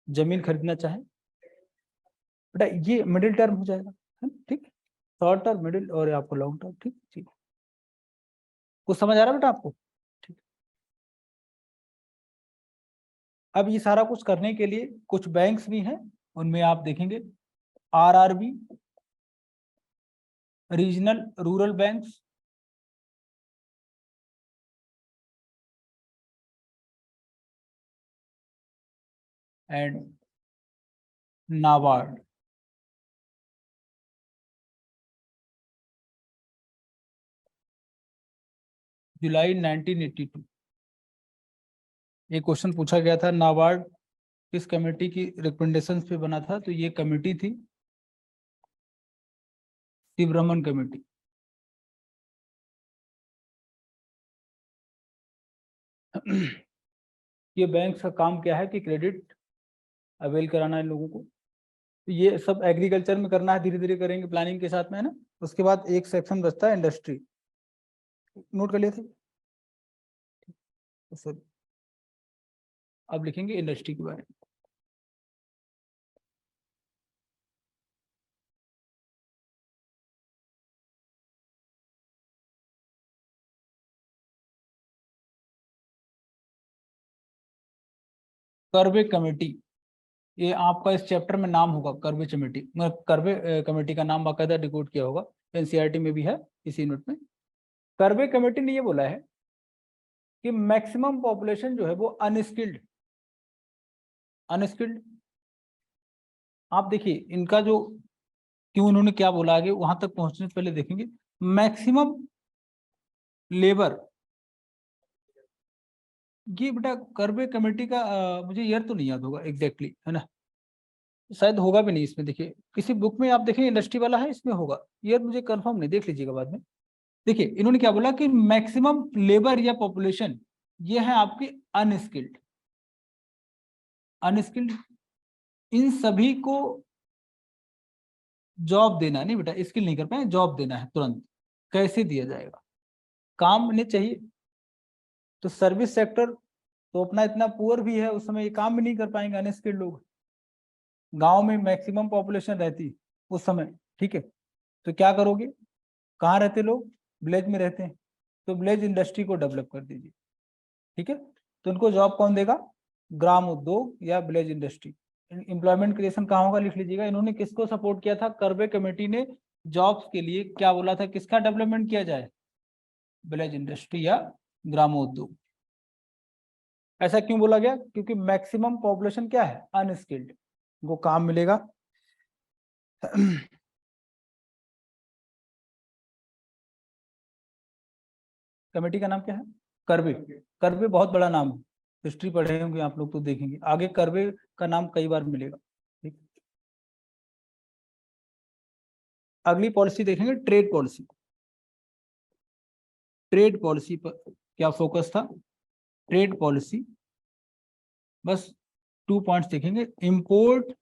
जमीन खरीदना चाहे। बेटा ये मिडिल टर्म हो जाएगा, है ना? ठीक, शॉर्ट टर्म, मिडिल और आपको लॉन्ग टर्म। ठीक ठीक, कुछ समझ आ रहा है बेटा आपको? ठीक, अब ये सारा कुछ करने के लिए कुछ बैंक्स भी हैं, उनमें आप देखेंगे RRB, regional rural banks, and NABARD. जुलाई 1982 ये क्वेश्चन पूछा गया था, नाबार्ड किस कमेटी की रिकमेंडेशंस पे बना था, तो ये कमेटी थी शिवरमन कमेटी। ये बैंक का काम क्या है कि क्रेडिट अवेल कराना है लोगों को, तो ये सब एग्रीकल्चर में करना है, धीरे धीरे करेंगे प्लानिंग के साथ में, है ना। उसके बाद एक सेक्शन बचता है इंडस्ट्री, नोट कर लिए थे तो सर अब लिखेंगे इंडस्ट्री के बारे में। कर्वे कमेटी, ये आपका इस चैप्टर में नाम होगा, कर्वे कमेटी, कर्वे कमेटी का नाम बाकायदा डिकोड किया होगा, एनसीईआरटी में भी है इसी यूनिट में। कर्वे कमेटी ने ये बोला है कि मैक्सिमम पॉपुलेशन जो है वो अनस्किल्ड, अनस्किल्ड, आप देखिए इनका जो क्यों, उन्होंने क्या बोला आगे, वहां तक पहुंचने से पहले देखेंगे मैक्सिमम लेबर। ये बेटा कर्वे कमेटी का मुझे ईयर तो नहीं याद होगा एग्जैक्टली, है ना, शायद होगा भी नहीं इसमें, देखिए किसी बुक में आप देखें इंडस्ट्री वाला है, इसमें होगा, ईयर मुझे कंफर्म नहीं, देख लीजिएगा बाद में। देखिए इन्होंने क्या बोला कि मैक्सिमम लेबर या पॉपुलेशन ये है आपकी अनस्किल्ड। अनस्किल्ड इन सभी को जॉब देना नहीं बेटा, स्किल नहीं कर पाए, जॉब देना है तुरंत। कैसे दिया जाएगा? काम नहीं चाहिए। तो सर्विस सेक्टर तो अपना इतना पुअर भी है, उस समय ये काम भी नहीं कर पाएंगे अनस्किल्ड लोग। गांव में मैक्सिमम पॉपुलेशन रहती उस समय, ठीक है। तो क्या करोगे? कहाँ रहते लोग? विलेज में रहते हैं। तो विलेज इंडस्ट्री को डेवलप कर दीजिए, ठीक है। तो उनको जॉब कौन देगा? ग्राम उद्योग या विलेज इंडस्ट्री। एम्प्लॉयमेंट क्रिएशन कहाँ होगा? लिख लीजिएगा। इन्होंने किसको सपोर्ट किया था? कर्वे कमेटी ने जॉब्स के लिए क्या बोला था? किसका डेवलपमेंट किया जाए? विलेज इंडस्ट्री या ग्रामोद्योग। ऐसा क्यों बोला गया? क्योंकि मैक्सिमम पॉपुलेशन क्या है? अनस्किल्ड, वो काम मिलेगा। कमेटी का नाम क्या है? कर्वे। कर्वे बहुत बड़ा नाम है, हिस्ट्री पढ़े होंगे आप लोग तो देखेंगे आगे कर्वे का नाम कई बार मिलेगा, ठीक। अगली पॉलिसी देखेंगे ट्रेड पॉलिसी। ट्रेड पॉलिसी पर क्या फोकस था? ट्रेड पॉलिसी बस 2 पॉइंट्स देखेंगे। इंपोर्ट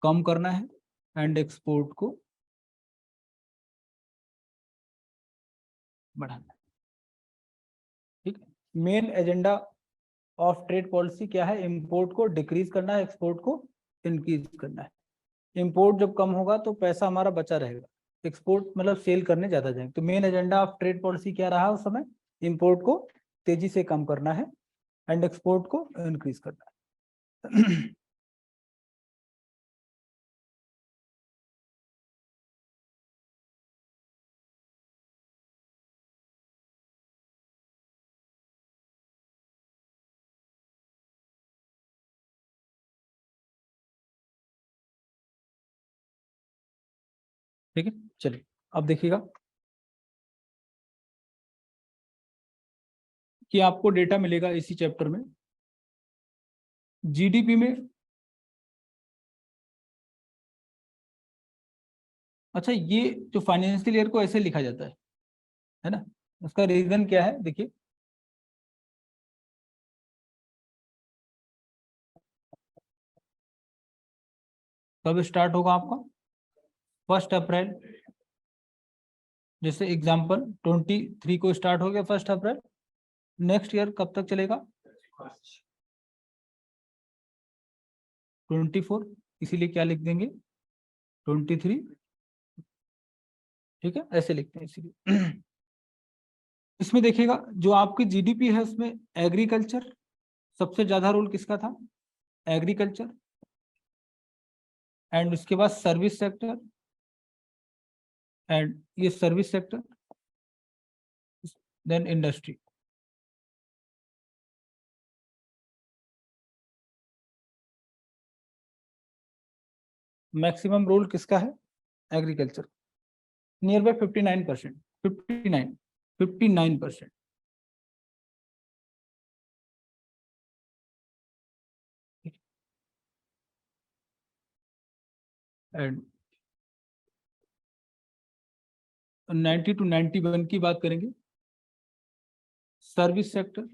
कम करना है एंड एक्सपोर्ट को बढ़ाना है, ठीक है। Main agenda of trade policy क्या है? इंपोर्ट को डिक्रीज करना है, एक्सपोर्ट को इंक्रीज करना है। इंपोर्ट जब कम होगा तो पैसा हमारा बचा रहेगा, एक्सपोर्ट मतलब सेल करने ज्यादा जाएंगे। तो main agenda of trade policy क्या रहा उस समय? इंपोर्ट को तेजी से कम करना है एंड एक्सपोर्ट को इंक्रीज करना है। ठीक है, चलिए अब देखिएगा कि आपको डेटा मिलेगा इसी चैप्टर में। जीडीपी में, अच्छा ये जो फाइनेंशियल ईयर को ऐसे लिखा जाता है ना, उसका रीजन क्या है? देखिए कब स्टार्ट होगा आपका? 1 अप्रैल। जैसे एग्जाम्पल 23 को स्टार्ट हो गया 1 अप्रैल, नेक्स्ट ईयर कब तक चलेगा? 24, इसीलिए क्या लिख देंगे? 23, ठीक है, ऐसे लिखते हैं इसीलिए। इसमें देखिएगा जो आपकी जीडीपी है उसमें एग्रीकल्चर सबसे ज्यादा रोल किसका था? एग्रीकल्चर, एंड उसके बाद सर्विस सेक्टर, एंड ये service sector, then industry. Maximum role किसका है? Agriculture, near by 59%, 59%। And 90 to 91 की बात करेंगे, सर्विस सेक्टर,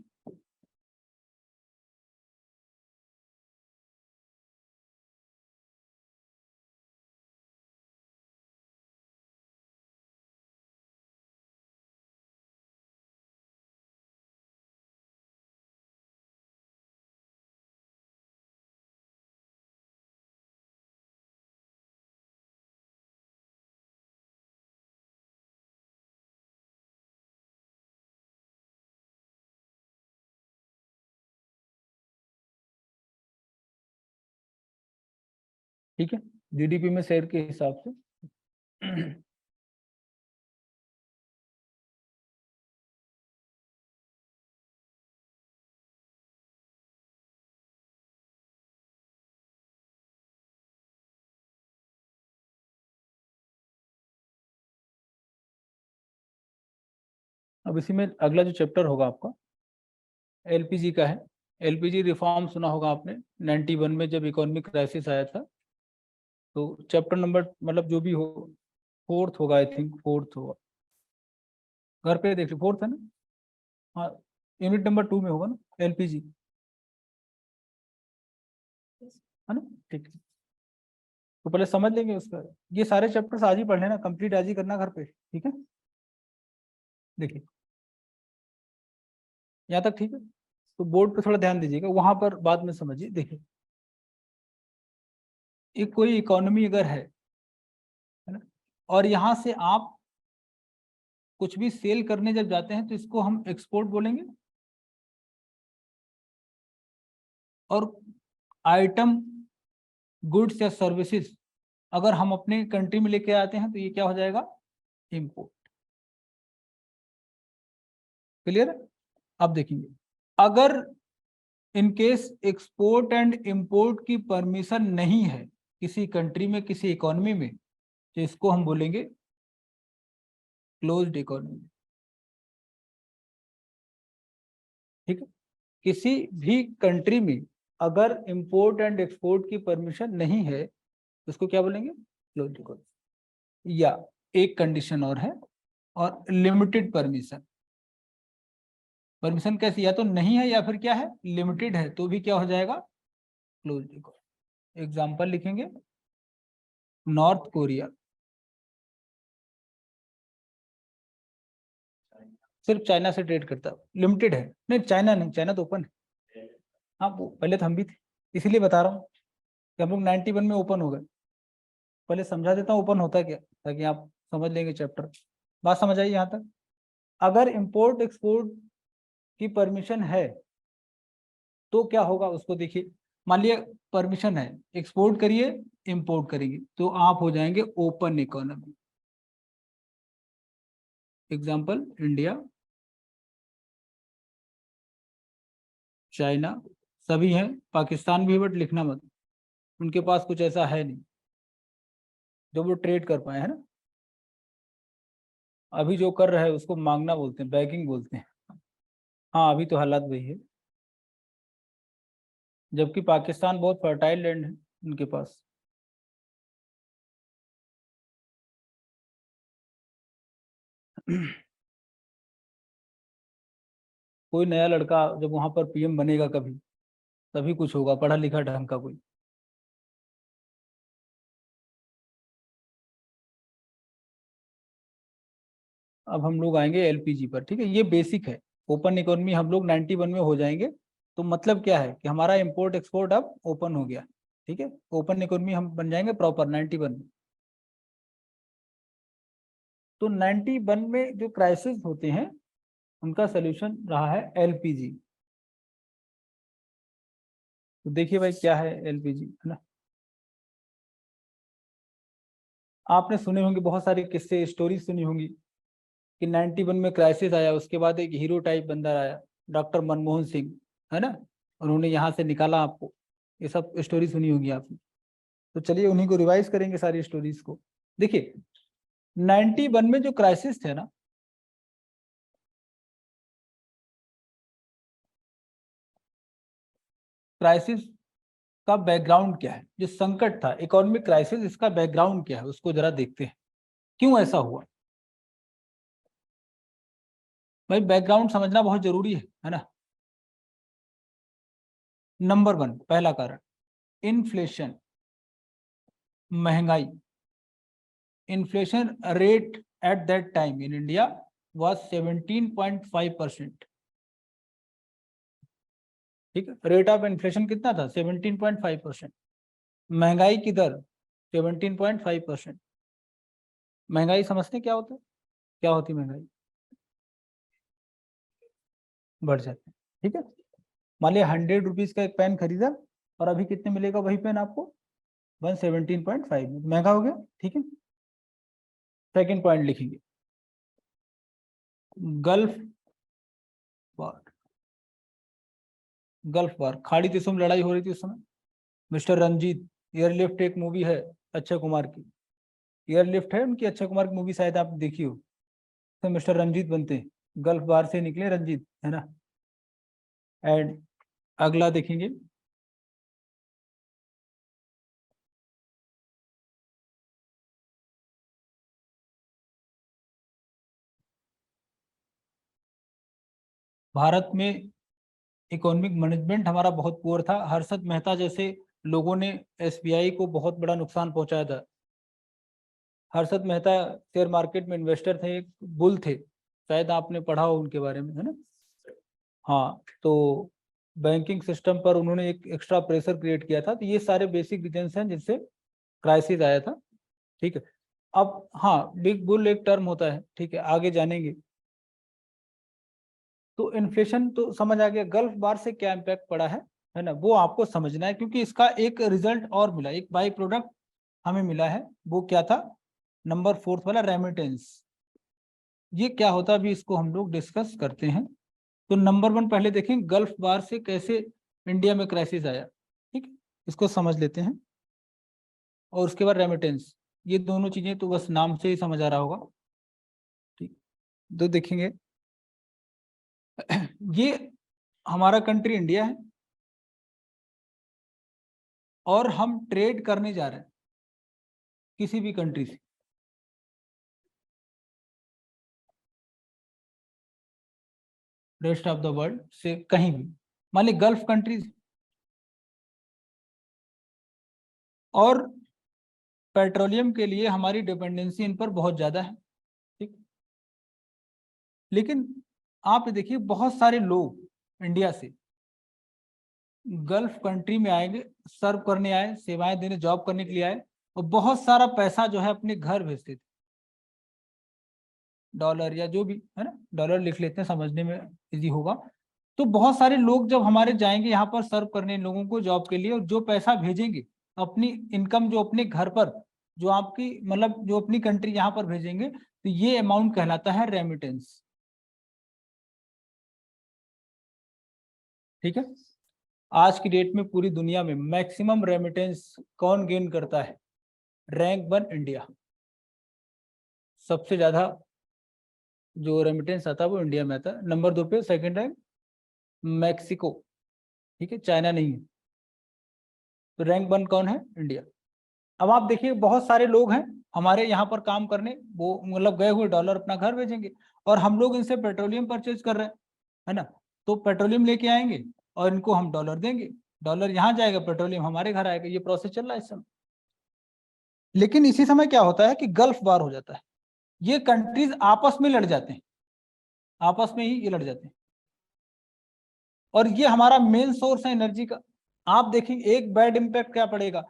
ठीक है, जीडीपी में शेयर के हिसाब से। अब इसी में अगला जो चैप्टर होगा आपका एलपीजी का है। एलपीजी रिफॉर्म सुना होगा आपने, 91 में जब इकोनॉमिक क्राइसिस आया था तो चैप्टर नंबर मतलब जो भी हो, फोर्थ होगा, आई थिंक फोर्थ होगा, घर पे देख लो, फोर्थ है ना? हाँ, यूनिट नंबर 2 में होगा ना, एलपीजी, है ना? ठीक है, तो पहले समझ लेंगे उसका। ये सारे चैप्टर्स आज ही पढ़ लेना, कंप्लीट आज ही करना घर पे, ठीक है? देखिए यहाँ तक ठीक है, तो बोर्ड पे थोड़ा ध्यान दीजिएगा, वहां पर बाद में समझिए। देखिए, एक कोई इकोनॉमी अगर है ना, और यहाँ से आप कुछ भी सेल करने जब जाते हैं तो इसको हम एक्सपोर्ट बोलेंगे, और आइटम, गुड्स या सर्विसेज अगर हम अपने कंट्री में लेके आते हैं तो ये क्या हो जाएगा? इंपोर्ट। क्लियर है? अब देखेंगे, अगर in case export and import की परमिशन नहीं है किसी कंट्री में, किसी इकोनॉमी में, तो इसको हम बोलेंगे क्लोज्ड इकोनॉमी। ठीक है, किसी भी कंट्री में अगर इंपोर्ट एंड एक्सपोर्ट की परमिशन नहीं है तो उसको क्या बोलेंगे? Closed economy. या एक कंडीशन और है, और लिमिटेड परमिशन। परमिशन कैसी, या तो नहीं है या फिर क्या है, लिमिटेड है, तो भी क्या हो जाएगा? Closed economy. एग्जांपल लिखेंगे, नॉर्थ कोरिया सिर्फ चाइना से ट्रेड करता है, लिमिटेड है। नहीं, चाइना नहीं, चाइना तो ओपन है। हाँ, वो पहले तो हम भी थे, इसीलिए बता रहा हूँ कि हम लोग 91 में ओपन हो गए। पहले समझा देता हूँ ओपन होता क्या, ताकि आप समझ लेंगे चैप्टर। बात समझ आई यहाँ तक? अगर इंपोर्ट एक्सपोर्ट की परमिशन है तो क्या होगा उसको देखिए। मान लिया परमिशन है, एक्सपोर्ट करिए, इंपोर्ट करेंगे, तो आप हो जाएंगे open economy. Example, India, China, सभी हैं, पाकिस्तान भी है, बट लिखना मत, उनके पास कुछ ऐसा है नहीं जो वो ट्रेड कर पाए, है ना? अभी जो कर रहा है उसको मांगना बोलते हैं, बैगिंग बोलते हैं। हाँ, अभी तो हालात वही है, जबकि पाकिस्तान बहुत फर्टाइल लैंड है उनके पास। कोई नया लड़का जब वहां पर पीएम बनेगा कभी, तभी कुछ होगा, पढ़ा लिखा ढंग का कोई। अब हम लोग आएंगे एलपीजी पर, ठीक है? ये बेसिक है। ओपन इकोनॉमी हम लोग 91 में हो जाएंगे, तो मतलब क्या है कि हमारा इंपोर्ट एक्सपोर्ट अब ओपन हो गया। ठीक है, ओपन इकोनॉमी हम बन जाएंगे प्रॉपर 91 में। तो 91 में जो क्राइसिस होते हैं उनका सोल्यूशन रहा है एलपीजी। तो देखिए भाई, क्या है एलपीजी, है ना? आपने सुने होंगे बहुत सारे किस्से, स्टोरी सुनी होंगी कि 91 में क्राइसिस आया, उसके बाद एक हीरो टाइप बंदा आया, डॉक्टर मनमोहन सिंह, है ना? उन्होंने यहाँ से निकाला आपको। ये सब स्टोरी सुनी होगी आपने। तो चलिए उन्हीं को रिवाइज करेंगे, सारी स्टोरीज को। देखिए, 91 में जो क्राइसिस थे ना, क्राइसिस का बैकग्राउंड क्या है, जो संकट था, इकोनॉमिक क्राइसिस, इसका बैकग्राउंड क्या है उसको जरा देखते हैं, क्यों ऐसा हुआ। भाई, बैकग्राउंड समझना बहुत जरूरी है ना? नंबर 1, पहला कारण, इन्फ्लेशन, महंगाई। Inflation rate at that time in India was 17.5%। ठीक है, रेट ऑफ इन्फ्लेशन कितना था? 17.5%। महंगाई की दर 17.5%। महंगाई समझते क्या होता है? क्या होती महंगाई? बढ़ जाती है। ठीक है, मान लिया 100 रुपीज का एक पेन खरीदा, और अभी कितने मिलेगा वही पेन आपको? 117.5 में, महंगा हो गया। ठीक है, सेकेंड पॉइंट लिखेंगे, गल्फ वॉर। गल्फ वॉर, खाड़ी देशों में लड़ाई हो रही थी उस समय। मिस्टर रंजीत, एयरलिफ्ट एक मूवी है अक्षय कुमार की, एयरलिफ्ट है उनकी, अक्षय कुमार की मूवी, शायद आप देखी हो। तो मिस्टर रंजीत बनते हैं, गल्फ वॉर से निकले रंजीत, है ना? एंड अगला देखेंगे, भारत में इकोनॉमिक मैनेजमेंट हमारा बहुत पुअर था। हर्षद मेहता जैसे लोगों ने एसबीआई को बहुत बड़ा नुकसान पहुंचाया था। हर्षद मेहता शेयर मार्केट में इन्वेस्टर थे, एक बुल थे, शायद आपने पढ़ा हो उनके बारे में, है ना। हाँ, तो बैंकिंग सिस्टम पर उन्होंने एक एक्स्ट्रा प्रेशर क्रिएट किया था। तो ये सारे बेसिक रीजंस हैं जिससे क्राइसिस आया था। ठीक है, अब हाँ, बिग बुल एक टर्म होता है, ठीक है, आगे जानेंगे। तो इन्फ्लेशन तो समझ आ गया, गल्फ वार से क्या इम्पैक्ट पड़ा है ना, वो आपको समझना है, क्योंकि इसका एक रिजल्ट और मिला, एक बाई प्रोडक्ट हमें मिला है। वो क्या था? नंबर 4 वाला, रेमिटेंस। ये क्या होता है अभी इसको हम लोग डिस्कस करते हैं। तो नंबर 1 पहले देखें, गल्फ वार से कैसे इंडिया में क्राइसिस आया। ठीक है, इसको समझ लेते हैं, और उसके बाद रेमिटेंस। ये दोनों चीजें तो बस नाम से ही समझ आ रहा होगा। ठीक, तो देखेंगे ये हमारा कंट्री इंडिया है, और हम ट्रेड करने जा रहे हैं किसी भी कंट्री से। रेस्ट ऑफ द वर्ल्ड से कहीं भी, मान ली गल्फ कंट्रीज। और पेट्रोलियम के लिए हमारी डिपेंडेंसी इन पर बहुत ज्यादा है। ठीक, लेकिन आप देखिए बहुत सारे लोग इंडिया से गल्फ कंट्री में आएंगे, सर्व करने आए, सेवाएं देने, जॉब करने के लिए आए, और बहुत सारा पैसा जो है अपने घर भेजते थे, डॉलर या जो भी, है ना, डॉलर लिख लेते हैं, समझने में इजी होगा। तो बहुत सारे लोग जब हमारे जाएंगे यहाँ पर सर्व करने, इन लोगों को जॉब के लिए, और जो पैसा भेजेंगे अपनी इनकम, जो अपने घर पर, जो आपकी मतलब जो अपनी कंट्री यहाँ पर भेजेंगे, तो ये अमाउंट कहलाता है रेमिटेंस। ठीक है, आज की डेट में पूरी दुनिया में मैक्सिमम रेमिटेंस कौन गेन करता है? Rank 1 India. सबसे ज्यादा जो रेमिटेंस आता है वो इंडिया में आता है। नंबर 2 पे सेकंड रैंक मैक्सिको। ठीक है, चाइना नहीं है। तो रैंक 1 कौन है? इंडिया। अब आप देखिए बहुत सारे लोग हैं हमारे यहाँ पर काम करने, वो मतलब गए हुए डॉलर अपना घर भेजेंगे, और हम लोग इनसे पेट्रोलियम परचेज कर रहे हैं, है ना। तो पेट्रोलियम लेके आएंगे और इनको हम डॉलर देंगे, डॉलर यहाँ जाएगा, पेट्रोलियम हमारे घर आएगा। ये प्रोसेस चल रहा है इस समय। लेकिन इसी समय क्या होता है कि गल्फ वार हो जाता है, ये कंट्रीज आपस में लड़ जाते हैं, आपस में ही ये लड़ जाते हैं, और ये हमारा मेन सोर्स है एनर्जी का। आप देखेंगे एक बैड इम्पैक्ट क्या पड़ेगा,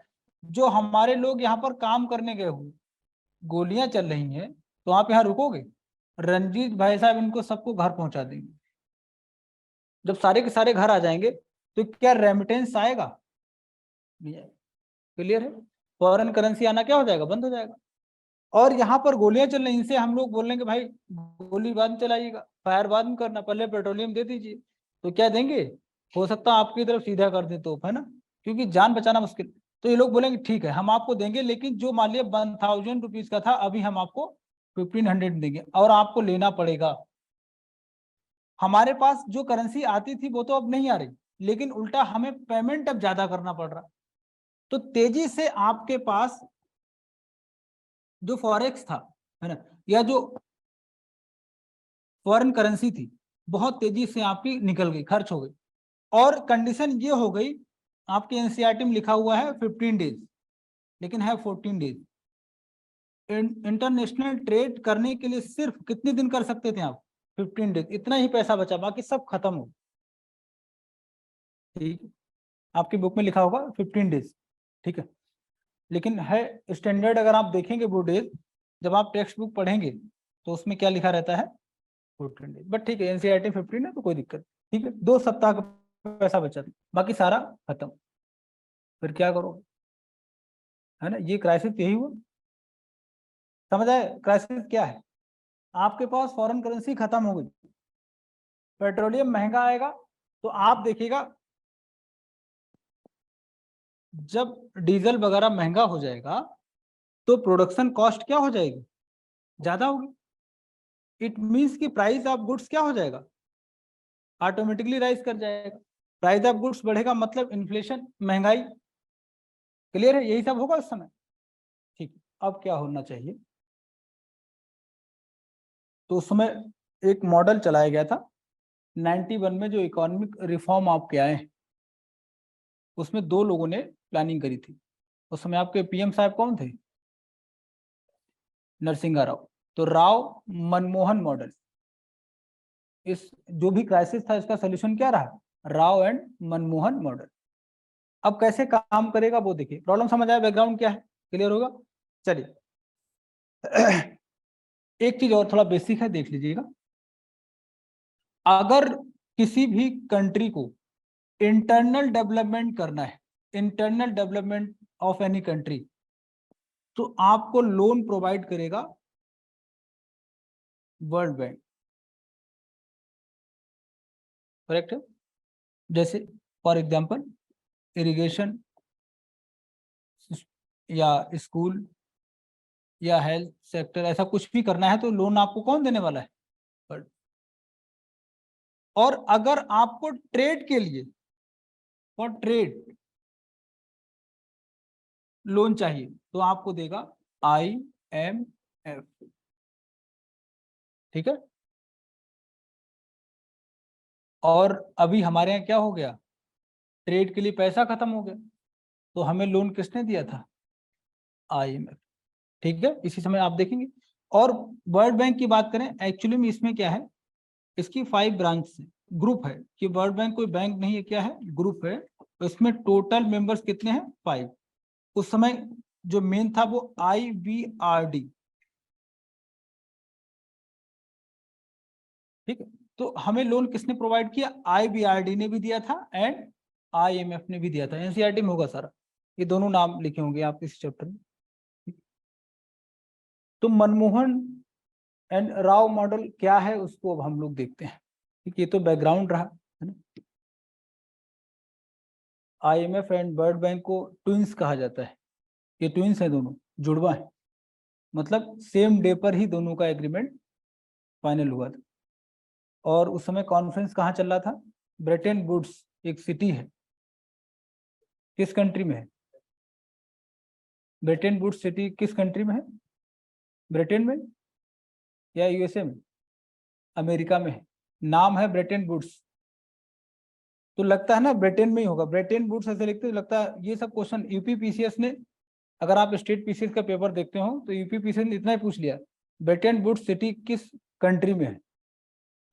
जो हमारे लोग यहाँ पर काम करने गए हुए, गोलियां चल रही हैं, तो आप यहाँ रुकोगे? रंजीत भाई साहब इनको सबको घर पहुंचा देंगे। जब सारे के सारे घर आ जाएंगे, तो क्या रेमिटेंस आएगा? नहीं आएगा। क्लियर है? फॉरेन करेंसी आना क्या हो जाएगा? बंद हो जाएगा। और यहाँ पर गोलियां चल रही, इनसे हम लोग बोल रहे हैं कि भाई गोली बाद में चलाइएगा, फायर बाद में करना, पहले पेट्रोलियम दे दीजिए। तो क्या देंगे? हो सकता है आपकी तरफ सीधा कर दे तो, है ना, क्योंकि जान बचाना मुश्किल। तो ये लोग बोलेंगे ठीक है हम आपको देंगे, लेकिन जो मान लिया 1000 रुपीज का था, अभी हम आपको 1500 देंगे, और आपको लेना पड़ेगा। हमारे पास जो करेंसी आती थी वो तो अब नहीं आ रही, लेकिन उल्टा हमें पेमेंट अब ज्यादा करना पड़ रहा। तो तेजी से आपके पास जो फॉरेक्स था, है ना, या जो फॉरेन करेंसी थी, बहुत तेजी से आपकी निकल गई, खर्च हो गई। और कंडीशन ये हो गई, आपके एनसीईआरटी में लिखा हुआ है 15 डेज, लेकिन है 14 डेज। इंटरनेशनल ट्रेड करने के लिए सिर्फ कितने दिन कर सकते थे आप? 15 डेज। इतना ही पैसा बचा, बाकी सब खत्म हो। ठीक है, आपकी बुक में लिखा होगा 15 डेज। ठीक है, लेकिन है स्टैंडर्ड, अगर आप देखेंगे वो डेज, जब आप टेक्स्ट बुक पढ़ेंगे तो उसमें क्या लिखा रहता है? 14 डेज। बट ठीक है, एनसीईआरटी 15 है तो कोई दिक्कत। ठीक है, 2 सप्ताह का पैसा बचा, बाकी सारा खत्म। फिर क्या करो, है ना। ये क्राइसिस यही हुआ। समझ आए क्राइसिस क्या है? आपके पास फॉरेन करेंसी खत्म हो गई, पेट्रोलियम महंगा आएगा, तो आप देखिएगा जब डीजल वगैरह महंगा हो जाएगा, तो प्रोडक्शन कॉस्ट क्या हो जाएगी? ज्यादा होगी। इट मीन्स कि प्राइस ऑफ गुड्स क्या हो जाएगा? ऑटोमेटिकली राइज कर जाएगा। प्राइस ऑफ गुड्स बढ़ेगा मतलब इन्फ्लेशन, महंगाई। क्लियर है? यही सब होगा उस समय। ठीक, अब क्या होना चाहिए? तो उस समय एक मॉडल चलाया गया था, 91 में जो इकोनॉमिक रिफॉर्म आपके आए हैं, उसमें 2 लोगों ने प्लानिंग करी थी। उस समय आपके पीएम साहब कौन थे? नरसिंहा राव। तो राव मनमोहन मॉडल, इस जो भी क्राइसिस था इसका सोल्यूशन क्या रहा? Rao and Manmohan model. अब कैसे काम करेगा वो देखिए। प्रॉब्लम समझ आया? बैकग्राउंड क्या है? क्लियर होगा? चलिए एक चीज और थोड़ा बेसिक है, देख लीजिएगा। अगर किसी भी कंट्री को इंटरनल डेवलपमेंट करना है, internal development of any country, तो आपको लोन प्रोवाइड करेगा वर्ल्ड बैंक। करेक्ट है? जैसे फॉर एग्जांपल इरिगेशन या स्कूल या हेल्थ सेक्टर, ऐसा कुछ भी करना है तो लोन आपको कौन देने वाला है? वर्ल्ड। और अगर आपको ट्रेड के लिए, फॉर ट्रेड लोन चाहिए, तो आपको देगा IMF। ठीक है? और अभी हमारे यहाँ क्या हो गया? ट्रेड के लिए पैसा खत्म हो गया, तो हमें लोन किसने दिया था? IMF। ठीक है, इसी समय आप देखेंगे। और वर्ल्ड बैंक की बात करें, एक्चुअली में इसमें क्या है, इसकी 5 ब्रांच है, ग्रुप है, कि वर्ल्ड बैंक कोई बैंक नहीं है, क्या है? ग्रुप है। तो इसमें टोटल मेंबर्स कितने हैं? 5। उस समय जो मेन था वो IBRD। ठीक है, तो हमें लोन किसने प्रोवाइड किया? IBRD ने भी दिया था एंड IMF ने भी दिया था। NCERT में होगा सारा, ये दोनों नाम लिखे होंगे आप इस चैप्टर में। तो मनमोहन एंड राव मॉडल क्या है उसको अब हम लोग देखते हैं। ठीक, ये तो बैकग्राउंड रहा, है ना। IMF एंड वर्ल्ड बैंक को ट्विंस कहा जाता है। ये ट्विंस है, दोनों जुड़वा है, मतलब सेम डे पर ही दोनों का एग्रीमेंट फाइनल हुआ था। और उस समय कॉन्फ्रेंस कहाँ चल रहा था? ब्रेटन वुड्स एक सिटी है, किस कंट्री में है? ब्रेटन वुड्स सिटी किस कंट्री में है? ब्रिटेन में या USA में? अमेरिका में है। नाम है ब्रेटन वुड्स, तो लगता है ना ब्रिटेन में ही होगा। ब्रेटन वुड्स ऐसे लिखते हैं, लगता है। ये सब क्वेश्चन UPPCS ने, अगर आप स्टेट PCS का पेपर देखते हो तो UPPCS ने इतना ही पूछ लिया, ब्रेटन वुड्स सिटी किस कंट्री में है?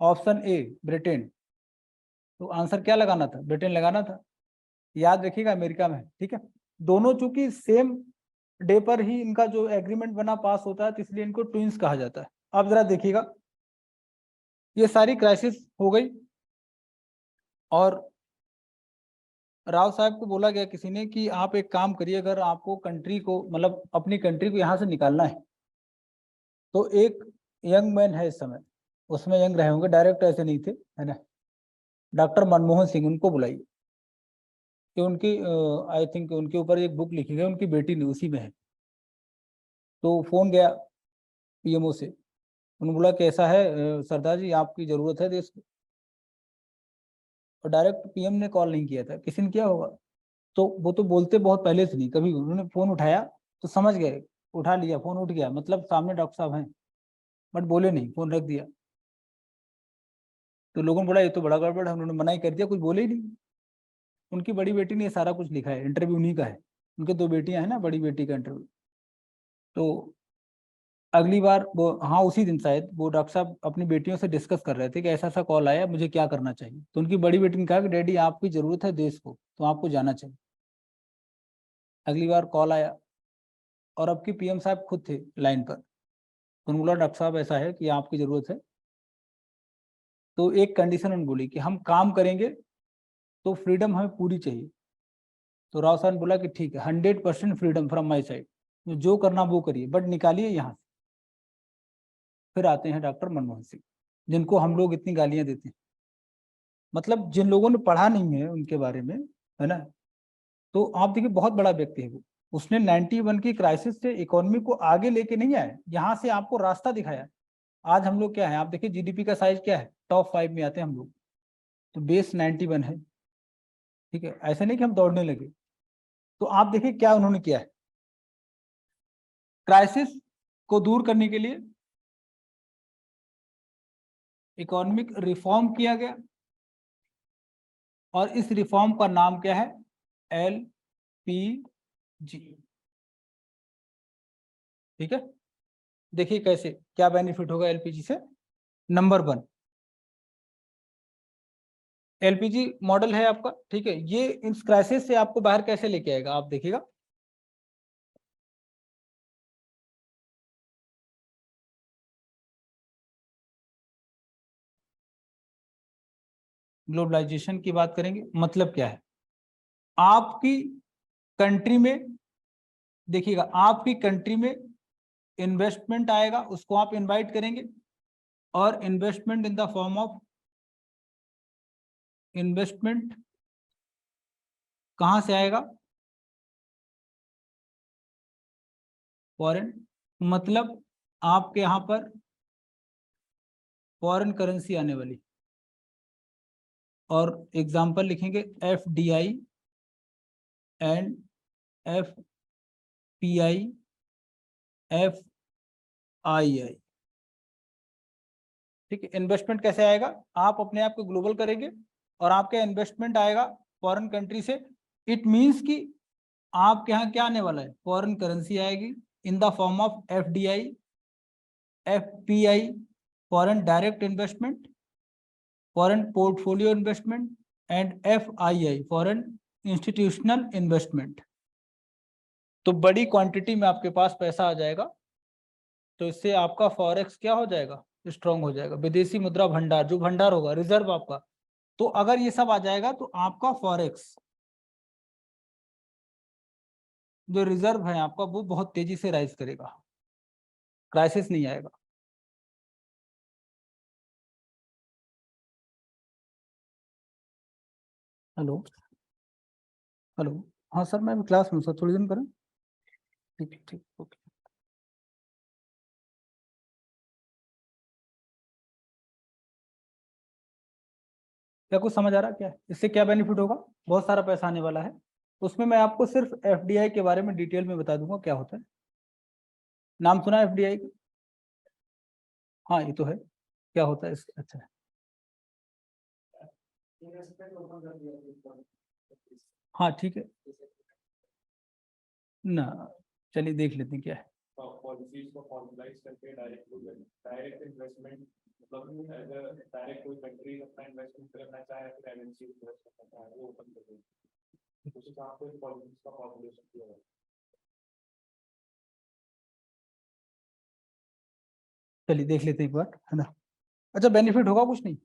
ऑप्शन A ब्रिटेन, तो आंसर क्या लगाना था? ब्रिटेन लगाना था। याद रखिएगा अमेरिका में है। ठीक है, दोनों चूंकि सेम डे पर ही इनका जो एग्रीमेंट बना पास होता है, तो इसलिए इनको ट्विंस कहा जाता है। अब जरा देखिएगा, ये सारी क्राइसिस हो गई और राव साहब को बोला गया किसी ने कि आप एक काम करिए, अगर आपको कंट्री को, मतलब अपनी कंट्री को यहाँ से निकालना है, तो एक यंग मैन है इस समय, उसमें यंग रहे होंगे, डायरेक्ट ऐसे नहीं थे, है ना, डॉक्टर मनमोहन सिंह, उनको बुलाइए कि उनकी आई थिंक उनके ऊपर एक बुक लिखी गई, उनकी बेटी ने उसी में है। तो फोन गया PMO से, उन्होंने बोला कि ऐसा है सरदार जी, आपकी जरूरत है देश को। और डायरेक्ट PM ने कॉल नहीं किया था, किसी ने किया होगा। तो वो तो बोलते बहुत पहले से नहीं, कभी उन्होंने फोन उठाया तो समझ गए, उठा लिया, फोन उठ गया, मतलब सामने डॉक्टर साहब हैं, बट बोले नहीं, फोन रख दिया। तो लोगों ने बोला ये तो बड़ा गड़बड़ है, उन्होंने मना ही कर दिया, कुछ बोले ही नहीं। उनकी बड़ी बेटी ने सारा कुछ लिखा है, इंटरव्यू उन्हीं का है, उनके 2 बेटियां हैं ना, बड़ी बेटी का इंटरव्यू। तो अगली बार वो, हाँ उसी दिन शायद वो डॉक्टर साहब अपनी बेटियों से डिस्कस कर रहे थे कि ऐसा ऐसा कॉल आया, मुझे क्या करना चाहिए। तो उनकी बड़ी बेटी ने कहा कि डैडी आपकी जरूरत है देश को, तो आपको जाना चाहिए। अगली बार कॉल आया और अब की PM साहब खुद थे लाइन पर, तो उन्होंने बोला डॉक्टर साहब ऐसा है कि आपकी जरूरत है। तो एक कंडीशन उन्होंने बोली कि हम काम करेंगे तो फ्रीडम हमें पूरी चाहिए। तो राव साहब ने बोला कि ठीक है, 100% फ्रीडम फ्रॉम माई साइड, जो करना वो करिए, बट निकालिए यहाँ से। फिर आते हैं डॉक्टर मनमोहन सिंह, जिनको हम लोग इतनी गालियां देते हैं, मतलब जिन लोगों ने पढ़ा नहीं है उनके बारे में, है ना। तो आप देखिए बहुत बड़ा व्यक्ति है वो, उसने 91 की क्राइसिस से इकोनॉमी को आगे लेके नहीं आया, यहाँ से आपको रास्ता दिखाया। आज हम लोग क्या है, आप देखिए GDP का साइज क्या है, टॉप 5 में आते हैं हम लोग, तो बेस 91 है। ठीक है, ऐसा नहीं कि हम दौड़ने लगे। तो आप देखिए क्या उन्होंने किया है क्राइसिस को दूर करने के लिए। इकोनॉमिक रिफॉर्म किया गया और इस रिफॉर्म का नाम क्या है? LPG। ठीक है, देखिए कैसे क्या बेनिफिट होगा एलपीजी से। नंबर 1, एलपीजी मॉडल है आपका, ठीक है, ये इस क्राइसिस से आपको बाहर कैसे लेके आएगा आप देखिएगा। ग्लोबलाइजेशन की बात करेंगे, मतलब क्या है? आपकी कंट्री में, देखिएगा, आपकी कंट्री में इन्वेस्टमेंट आएगा, उसको आप इनवाइट करेंगे, और investment in the form of, investment कहां से आएगा? फॉरेन, मतलब आपके यहां पर फॉरेन करेंसी आने वाली, और एग्जांपल लिखेंगे FDI एंड FPI FII। ठीक है, इन्वेस्टमेंट कैसे आएगा? आप अपने आप को ग्लोबल करेंगे और आपका इन्वेस्टमेंट आएगा फॉरेन कंट्री से। इट मींस कि आपके यहाँ क्या आने वाला है? फॉरेन करेंसी आएगी in the form of FDI FPI foreign direct investment, foreign portfolio investment, and FII foreign institutional investment. तो बड़ी क्वांटिटी में आपके पास पैसा आ जाएगा, तो इससे आपका फॉरेक्स क्या हो जाएगा? स्ट्रांग हो जाएगा। विदेशी मुद्रा भंडार, जो भंडार होगा रिजर्व आपका, तो अगर ये सब आ जाएगा तो आपका फॉरेक्स जो रिजर्व है आपका, वो बहुत तेजी से राइज करेगा, क्राइसिस नहीं आएगा। हेलो, हेलो, हाँ सर, मैं क्लास में, सर थोड़ी देर में करें। ठीक है, ठीक, ओके। क्या कुछ समझ आ रहा है क्या? इससे क्या बेनिफिट होगा? बहुत सारा पैसा आने वाला है, उसमें मैं आपको सिर्फ FDI के बारे में डिटेल में बता दूंगा क्या होता है। नाम सुना है FDI का? हाँ, ये तो है। क्या होता है इसका? अच्छा, हाँ ठीक है ना, चलिए देख लेते हैं क्या है। पॉलिसीज को फॉर्मलाइज करके डायरेक्ट इन्वेस्टमेंट, मतलब अगर डायरेक्ट कोई कंट्री अपना इन्वेस्टमेंट करना चाहे फिर एमएनसी इन्वेस्ट करना चाहे वो ओपन कर देंगे, उसी काम पे पॉलिसीज का फॉर्मुलेशन किया जाए। चलिए देख लेते हैं एक बार, है ना। अच्छा, बेनिफिट होगा कुछ नहीं,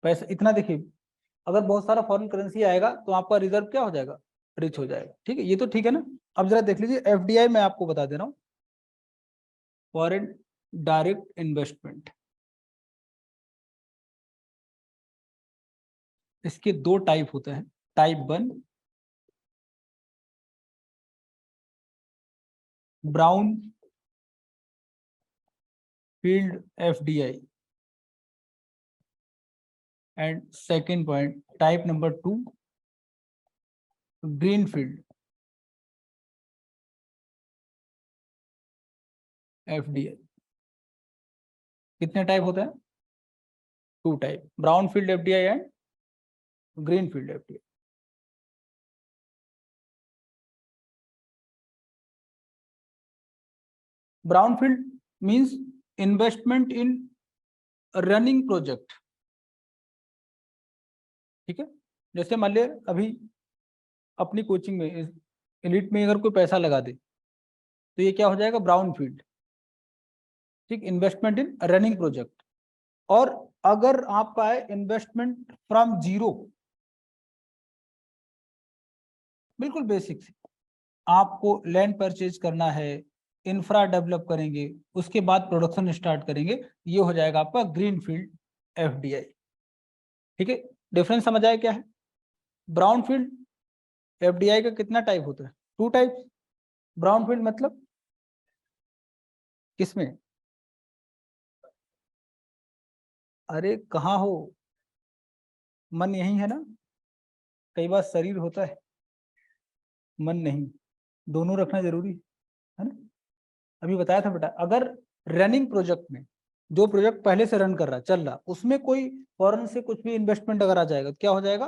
पैसा इतना देखिए, अगर बहुत सारा फॉरेन करेंसी आएगा तो आपका रिजर्व क्या हो जाएगा? रिच हो जाएगा। ठीक है, ये तो ठीक है ना। अब जरा देख लीजिए, FDI मैं आपको बता दे रहा हूँ, फॉरेन डायरेक्ट इन्वेस्टमेंट। इसके 2 टाइप होते हैं। Type 1 brown field FDI, and second point type number 2 green field FDI। कितने टाइप होते हैं? 2 type, brown field FDI and green field FDI। Brown field means investment in running project. ठीक है, जैसे मान लिया अभी अपनी कोचिंग में, एलिट में अगर कोई पैसा लगा दे तो ये क्या हो जाएगा? Brown field. ठीक, इन्वेस्टमेंट इन रनिंग प्रोजेक्ट। और अगर आपका है इन्वेस्टमेंट फ्रॉम जीरो, बिल्कुल बेसिक से, आपको लैंड परचेज करना है, इंफ्रा डेवलप करेंगे, उसके बाद प्रोडक्शन स्टार्ट करेंगे, ये हो जाएगा आपका ग्रीन फील्ड FDI। ठीक है, डिफरेंस समझ आया क्या है? ब्राउन फील्ड FDI का कितना टाइप होता है? 2 टाइप। ब्राउन फील्ड मतलब किसमें? अरे कहाँ हो, मन यही है ना। कई बार शरीर होता है, मन नहीं, दोनों रखना जरूरी है ना। अभी बताया था बेटा, अगर रनिंग प्रोजेक्ट में जो प्रोजेक्ट पहले से रन कर रहा चल रहा, उसमें कोई फॉरेन से कुछ भी इन्वेस्टमेंट अगर आ जाएगा तो क्या हो जाएगा,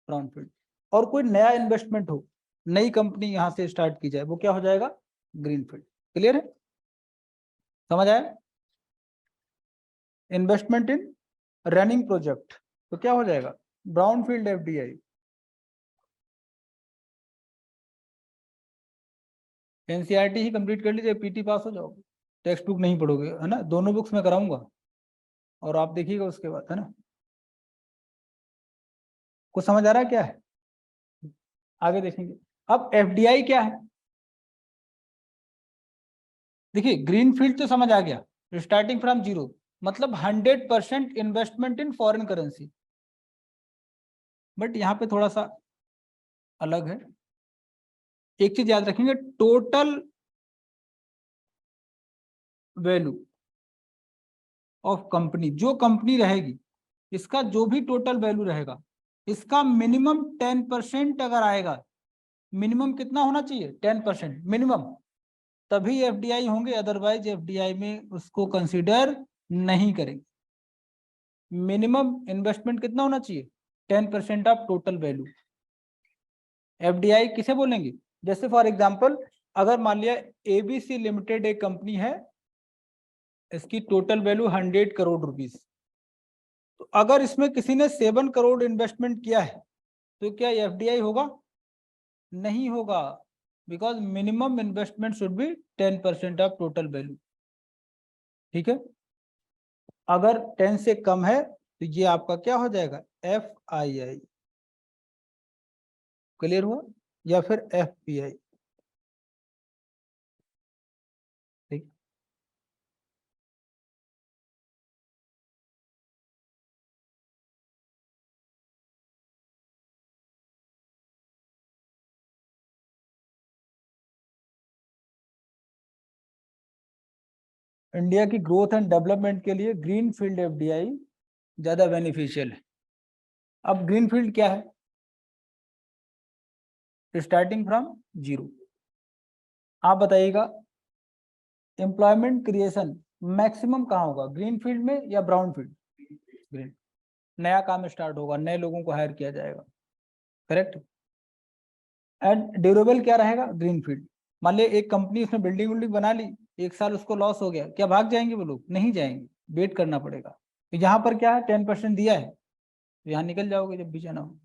ब्राउनफील्ड। और कोई नया इन्वेस्टमेंट हो, नई कंपनी यहाँ से स्टार्ट की जाए, वो क्या हो जाएगा, ग्रीनफील्ड। क्लियर है, समझ आया। इन्वेस्टमेंट इन रनिंग प्रोजेक्ट तो क्या हो जाएगा, ब्राउनफील्ड एफडीआई। एनसीईआरटी ही कंप्लीट कर लीजिए, पीटी पास हो जाओगे, टेक्स्ट बुक नहीं पढ़ोगे, है ना, दोनों बुक्स में कराऊंगा और आप देखिएगा उसके बाद, है ना। कुछ समझ आ रहा है क्या है, आगे देखेंगे। अब एफडीआई क्या है, देखिए ग्रीनफील्ड तो समझ आ गया, स्टार्टिंग फ्रॉम जीरो, मतलब 100% investment in foreign currency. But यहाँ पे थोड़ा सा अलग है, एक चीज याद रखेंगे, टोटल वैल्यू ऑफ कंपनी, जो कंपनी रहेगी इसका जो भी टोटल वैल्यू रहेगा, इसका मिनिमम 10% अगर आएगा, मिनिमम कितना होना चाहिए, 10% मिनिमम, तभी एफडीआई होंगे, अदरवाइज एफडीआई में उसको कंसीडर नहीं करेंगे। मिनिमम इन्वेस्टमेंट कितना होना चाहिए, 10% ऑफ टोटल वैल्यू। एफडीआई किसे बोलेंगे, जैसे फॉर एग्जांपल अगर मान लिया एबीसी लिमिटेड एक कंपनी है, इसकी टोटल वैल्यू 100 करोड़ रुपीस, तो अगर इसमें किसी ने 7 करोड़ इन्वेस्टमेंट किया है तो क्या एफडीआई होगा, नहीं होगा, because minimum investment should be 10% of total value. ठीक है, अगर 10 से कम है तो ये आपका क्या हो जाएगा, एफ आई आई। क्लियर हुआ, या फिर एफ पी आई। ठीक, इंडिया की ग्रोथ एंड डेवलपमेंट के लिए ग्रीन फील्ड एफडीआई ज्यादा बेनिफिशियल है। अब ग्रीन फील्ड क्या है, स्टार्टिंग फ्रॉम जीरो। आप बताइएगा एम्प्लॉयमेंट क्रिएशन मैक्सिमम कहाँ होगा, ग्रीन फील्ड में या ब्राउन फील्ड, ग्रीन। नया काम स्टार्ट होगा, नए लोगों को हायर किया जाएगा, करेक्ट। एंड ड्यूरेबल क्या रहेगा, ग्रीन फील्ड। मान लिया एक कंपनी उसने बिल्डिंग विल्डिंग बना ली, एक साल उसको लॉस हो गया, क्या भाग जाएंगे वो लोग, नहीं जाएंगे, वेट करना पड़ेगा। तो यहाँ पर क्या है, 10% दिया है, तो यहाँ निकल जाओगे जब भी जाना हो।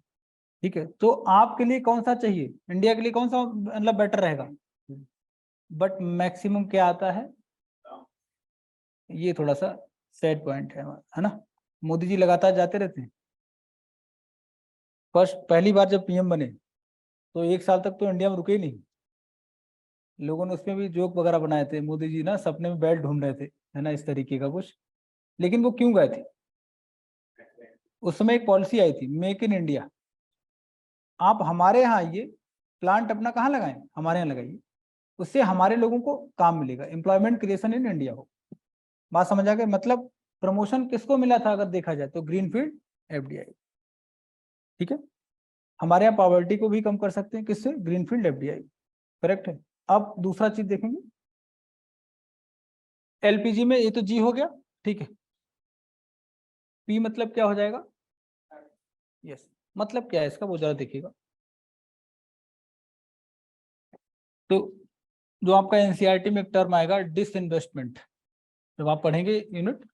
ठीक है, तो आपके लिए कौन सा चाहिए, इंडिया के लिए कौन सा मतलब बेटर रहेगा, बट मैक्सिमम क्या आता है, ये थोड़ा सा सैड पॉइंट है ना। मोदी जी लगातार जाते रहते हैं, फर्स्ट पहली बार जब पीएम बने तो 1 साल तक तो इंडिया में रुके ही नहीं, लोगों ने उसमें भी जोक वगैरह बनाए थे, मोदी जी ना सपने में बेल्ट ढूंढ रहे थे, है ना, इस तरीके का कुछ। लेकिन वो क्यों गए थे, उस समय एक पॉलिसी आई थी, मेक इन इंडिया। आप हमारे यहाँ आइए, प्लांट अपना कहाँ लगाएं, हमारे यहाँ लगाइए, उससे हमारे लोगों को काम मिलेगा, एम्प्लॉयमेंट क्रिएशन इन इंडिया हो। बात समझ आ गई, मतलब प्रमोशन किसको मिला था अगर देखा जाए तो, ग्रीनफील्ड एफडीआई। ठीक है, हमारे यहाँ पॉवर्टी को भी कम कर सकते हैं किससे, ग्रीनफील्ड एफडीआई, करेक्ट है। अब दूसरा चीज देखेंगे, एलपीजी में ये तो जी हो गया, ठीक है। पी मतलब क्या हो जाएगा, यस, मतलब क्या है इसका वो जरा देखिएगा। तो जो आपका एनसीईआरटी में एक टर्म आएगा डिसइन्वेस्टमेंट, जब आप पढ़ेंगे यूनिट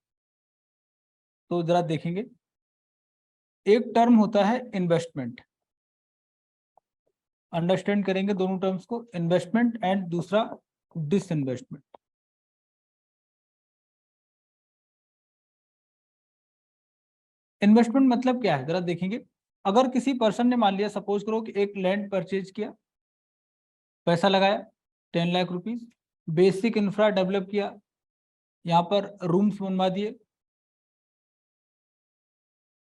तो जरा देखेंगे, एक टर्म होता है इन्वेस्टमेंट, अंडरस्टैंड करेंगे दोनों टर्म्स को, इन्वेस्टमेंट एंड दूसरा डिसइन्वेस्टमेंट। इन्वेस्टमेंट मतलब क्या है जरा देखेंगे, अगर किसी पर्सन ने मान लिया, सपोज करो कि एक लैंड परचेज किया, पैसा लगाया 10 lakh rupees, basic infra develop किया, यहाँ पर रूम्स बनवा दिए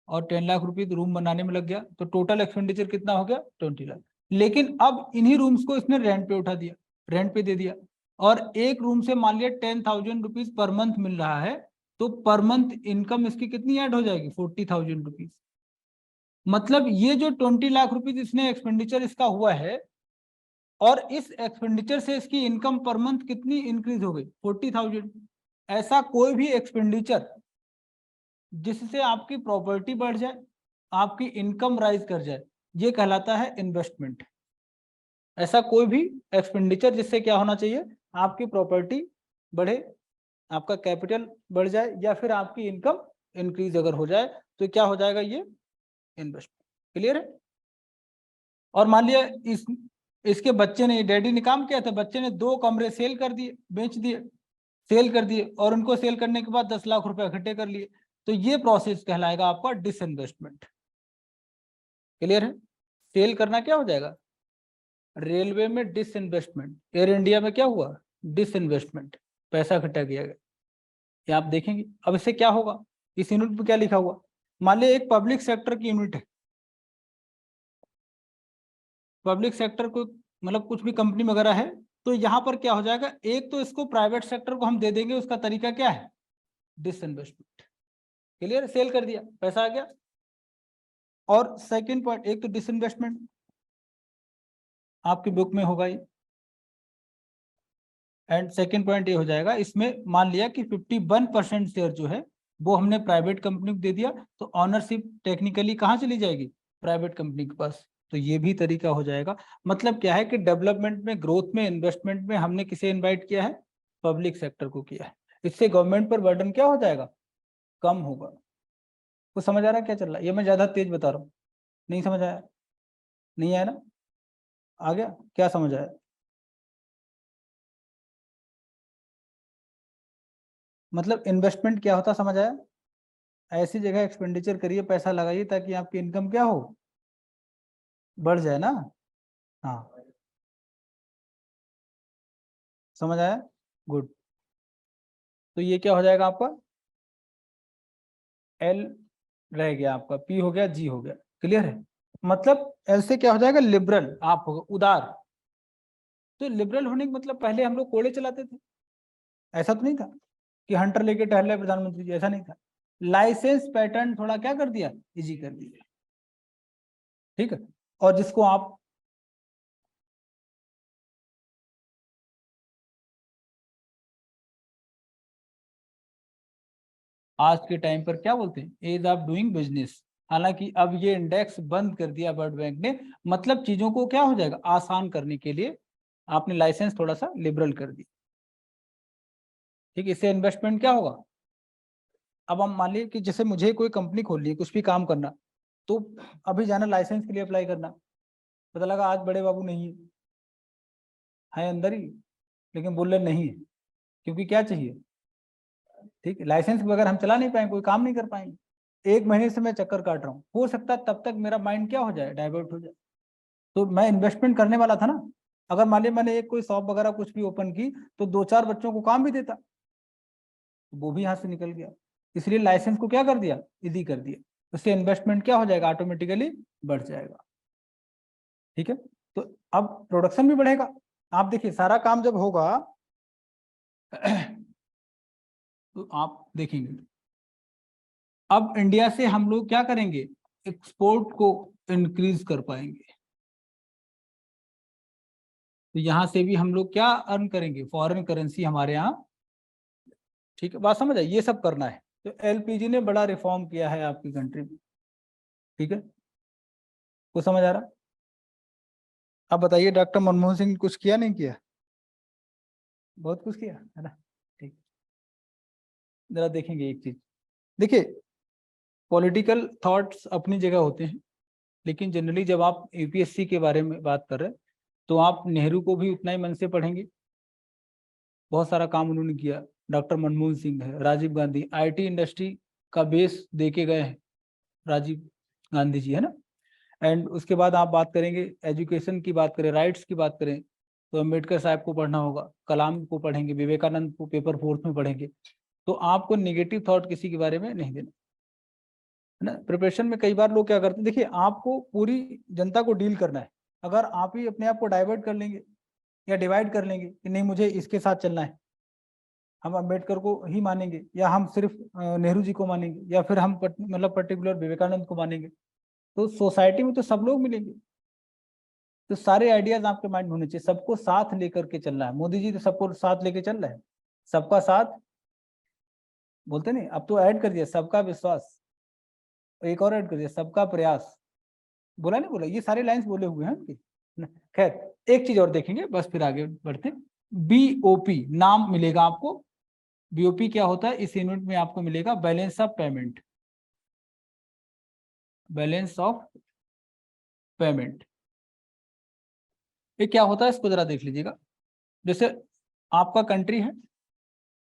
और 10 लाख रुपीज रूम बनाने में लग गया, तो टोटल एक्सपेंडिचर कितना हो गया, 20 लाख। लेकिन अब इन्हीं रूम्स को इसने रेंट पे उठा दिया, रेंट पे दे दिया, और एक रूम से मान लिया 10,000 रुपीज पर मंथ मिल रहा है, तो पर मंथ इनकम इसकी कितनी ऐड हो जाएगी, 40,000 रुपीज। मतलब ये जो 20 लाख रुपीज इसने एक्सपेंडिचर इसका हुआ है, और इस एक्सपेंडिचर से इसकी इनकम पर मंथ कितनी इंक्रीज हो गई, 40,000। ऐसा कोई भी एक्सपेंडिचर जिससे आपकी प्रॉपर्टी बढ़ जाए, आपकी इनकम राइज कर जाए, ये कहलाता है इन्वेस्टमेंट। ऐसा कोई भी एक्सपेंडिचर जिससे क्या होना चाहिए, आपकी प्रॉपर्टी बढ़े, आपका कैपिटल बढ़ जाए, या फिर आपकी इनकम इंक्रीज अगर हो जाए, तो क्या हो जाएगा, ये इन्वेस्टमेंट। क्लियर है? और मान लिया इसके बच्चे ने, डैडी ने काम किया था, बच्चे ने 2 कमरे सेल कर दिए, बेच दिए, सेल कर दिए, और उनको सेल करने के बाद 10 लाख रुपए इकट्ठे कर लिए, तो ये प्रोसेस कहलाएगा आपका डिसइन्वेस्टमेंट। क्लियर है? सेल करना क्या हो जाएगा, रेलवे में डिसइन्वेस्टमेंट, एयर इंडिया में क्या हुआ, डिसइन्वेस्टमेंट, पैसा इकट्ठा किया गया। ये आप देखेंगे। अब इससे क्या होगा, इस यूनिट पे क्या लिखा हुआ, मान लिया एक पब्लिक सेक्टर की यूनिट है, पब्लिक सेक्टर को मतलब कुछ भी कंपनी वगैरह है, तो यहाँ पर क्या हो जाएगा, एक तो इसको प्राइवेट सेक्टर को हम दे देंगे, उसका तरीका क्या है, डिसइन्वेस्टमेंट। क्लियर? सेल कर दिया, पैसा आ गया। और सेकंड पॉइंट, एक तो डिसइन्वेस्टमेंट आपकी बुक में होगा ये, एंड सेकंड पॉइंट ये हो जाएगा, इसमें मान लिया कि 51% शेयर जो है वो हमने प्राइवेट कंपनी को दे दिया, तो ऑनरशिप टेक्निकली कहाँ चली जाएगी, प्राइवेट कंपनी के पास। तो ये भी तरीका हो जाएगा। मतलब क्या है कि डेवलपमेंट में, ग्रोथ में, इन्वेस्टमेंट में हमने किसे इन्वाइट किया है, पब्लिक सेक्टर को किया है। इससे गवर्नमेंट पर बर्डन क्या हो जाएगा, कम होगा। कुछ समझ आ रहा है क्या चल रहा है? ये मैं ज्यादा तेज बता रहा हूँ, नहीं समझ आया? नहीं आया ना? आ गया? क्या समझ आया? मतलब इन्वेस्टमेंट क्या होता, समझ आया? ऐसी जगह एक्सपेंडिचर करिए, पैसा लगाइए, ताकि आपकी इनकम क्या हो, बढ़ जाए ना। हाँ, समझ आया? गुड। तो ये क्या हो जाएगा आपका, एल रह गया, आपका पी हो गया, जी हो गया। क्लियर है? मतलब एल से क्या हो जाएगा, लिबरल आप होगा, उदार। तो लिबरल होने का मतलब, पहले हम लोग कोड़े चलाते थे, ऐसा तो नहीं था कि हंटर लेके टहल रहे प्रधानमंत्री जी, ऐसा नहीं था। लाइसेंस पैटर्न थोड़ा क्या कर दिया, इजी कर दिया। ठीक है? और जिसको आप आज के टाइम पर क्या बोलते हैं, एज ऑफ डूइंग बिजनेस। हालांकि अब ये इंडेक्स बंद कर दिया वर्ल्ड बैंक ने, मतलब चीजों को क्या हो जाएगा, आसान करने के लिए आपने लाइसेंस थोड़ा सा लिबरल कर दिया। ठीक, इससे इन्वेस्टमेंट क्या होगा, अब हम मान लीजिए कि जैसे मुझे कोई कंपनी खोलनी है, कुछ भी काम करना, तो अभी जाना लाइसेंस के लिए अप्लाई करना, पता लगा आज बड़े बाबू नहीं है अंदर ही, लेकिन बोल रहे नहीं है, क्योंकि क्या चाहिए, ठीक है, लाइसेंस के बगैर हम चला नहीं पाएंगे, कोई काम नहीं कर पाएंगे। 1 महीने से मैं चक्कर काट रहा हूँ, हो सकता है तब तक मेरा माइंड क्या हो जाए, डाइवर्ट हो जाए। तो मैं इन्वेस्टमेंट करने वाला था ना, अगर मान लिया मैंने एक कोई शॉप वगैरह कुछ भी ओपन की, तो 2-4 बच्चों को काम भी देता, वो भी यहाँ से निकल गया। इसलिए लाइसेंस को क्या कर दिया, इजी कर दिया। उससे इन्वेस्टमेंट क्या हो जाएगा, ऑटोमेटिकली बढ़ जाएगा। ठीक है? तो अब प्रोडक्शन भी बढ़ेगा। आप देखिए, सारा काम जब होगा तो आप देखेंगे, अब इंडिया से हम लोग क्या करेंगे, एक्सपोर्ट को इंक्रीज कर पाएंगे। तो यहां से भी हम लोग क्या अर्न करेंगे, फॉरेन करेंसी हमारे यहाँ। ठीक है, बात समझ आई? ये सब करना है। तो एलपीजी ने बड़ा रिफॉर्म किया है आपकी कंट्री में। ठीक है, कुछ समझ आ रहा? अब बताइए, डॉक्टर मनमोहन सिंह ने कुछ किया, नहीं किया? बहुत कुछ किया है ना। ठीक, जरा देखेंगे एक चीज। देखिए, पॉलिटिकल थॉट्स अपनी जगह होते हैं, लेकिन जनरली जब आप यूपीएससी के बारे में बात कर रहे हैं, तो आप नेहरू को भी उतना ही मन से पढ़ेंगे। बहुत सारा काम उन्होंने किया। डॉक्टर मनमोहन सिंह है, राजीव गांधी, आईटी इंडस्ट्री का बेस दे के गए हैं राजीव गांधी जी, है ना। एंड उसके बाद आप बात करेंगे, एजुकेशन की बात करें, राइट्स की बात करें, तो अम्बेडकर साहब को पढ़ना होगा, कलाम को पढ़ेंगे, विवेकानंद को पेपर 4 में पढ़ेंगे। तो आपको नेगेटिव थॉट किसी के बारे में नहीं देना, है ना। प्रिपरेशन में कई बार लोग क्या करते हैं, देखिए आपको पूरी जनता को डील करना है। अगर आप ही अपने आप को डाइवर्ट कर लेंगे या डिवाइड कर लेंगे कि नहीं मुझे इसके साथ चलना है, हम अम्बेडकर को ही मानेंगे, या हम सिर्फ नेहरू जी को मानेंगे, या फिर हम मतलब पर्टिकुलर विवेकानंद को मानेंगे, तो सोसाइटी में तो सब लोग मिलेंगे। तो सारे आइडियाज आपके माइंड में होने चाहिए, सबको साथ लेकर के चलना है। मोदी जी तो सबको साथ लेके चल रहे हैं, सबका साथ बोलते नहीं, अब तो ऐड कर दिया सबका विश्वास, एक और ऐड कर दिया सबका प्रयास, बोला नहीं बोला, ये सारे लाइंस बोले हुए हैं उनकी। खैर एक चीज और देखेंगे बस फिर आगे बढ़ते। बीओपी नाम मिलेगा आपको। बीओपी क्या होता है, इस यूनिट में आपको मिलेगा balance of payment, balance of payment. ये क्या होता है इसको जरा देख लीजिएगा। जैसे आपका कंट्री है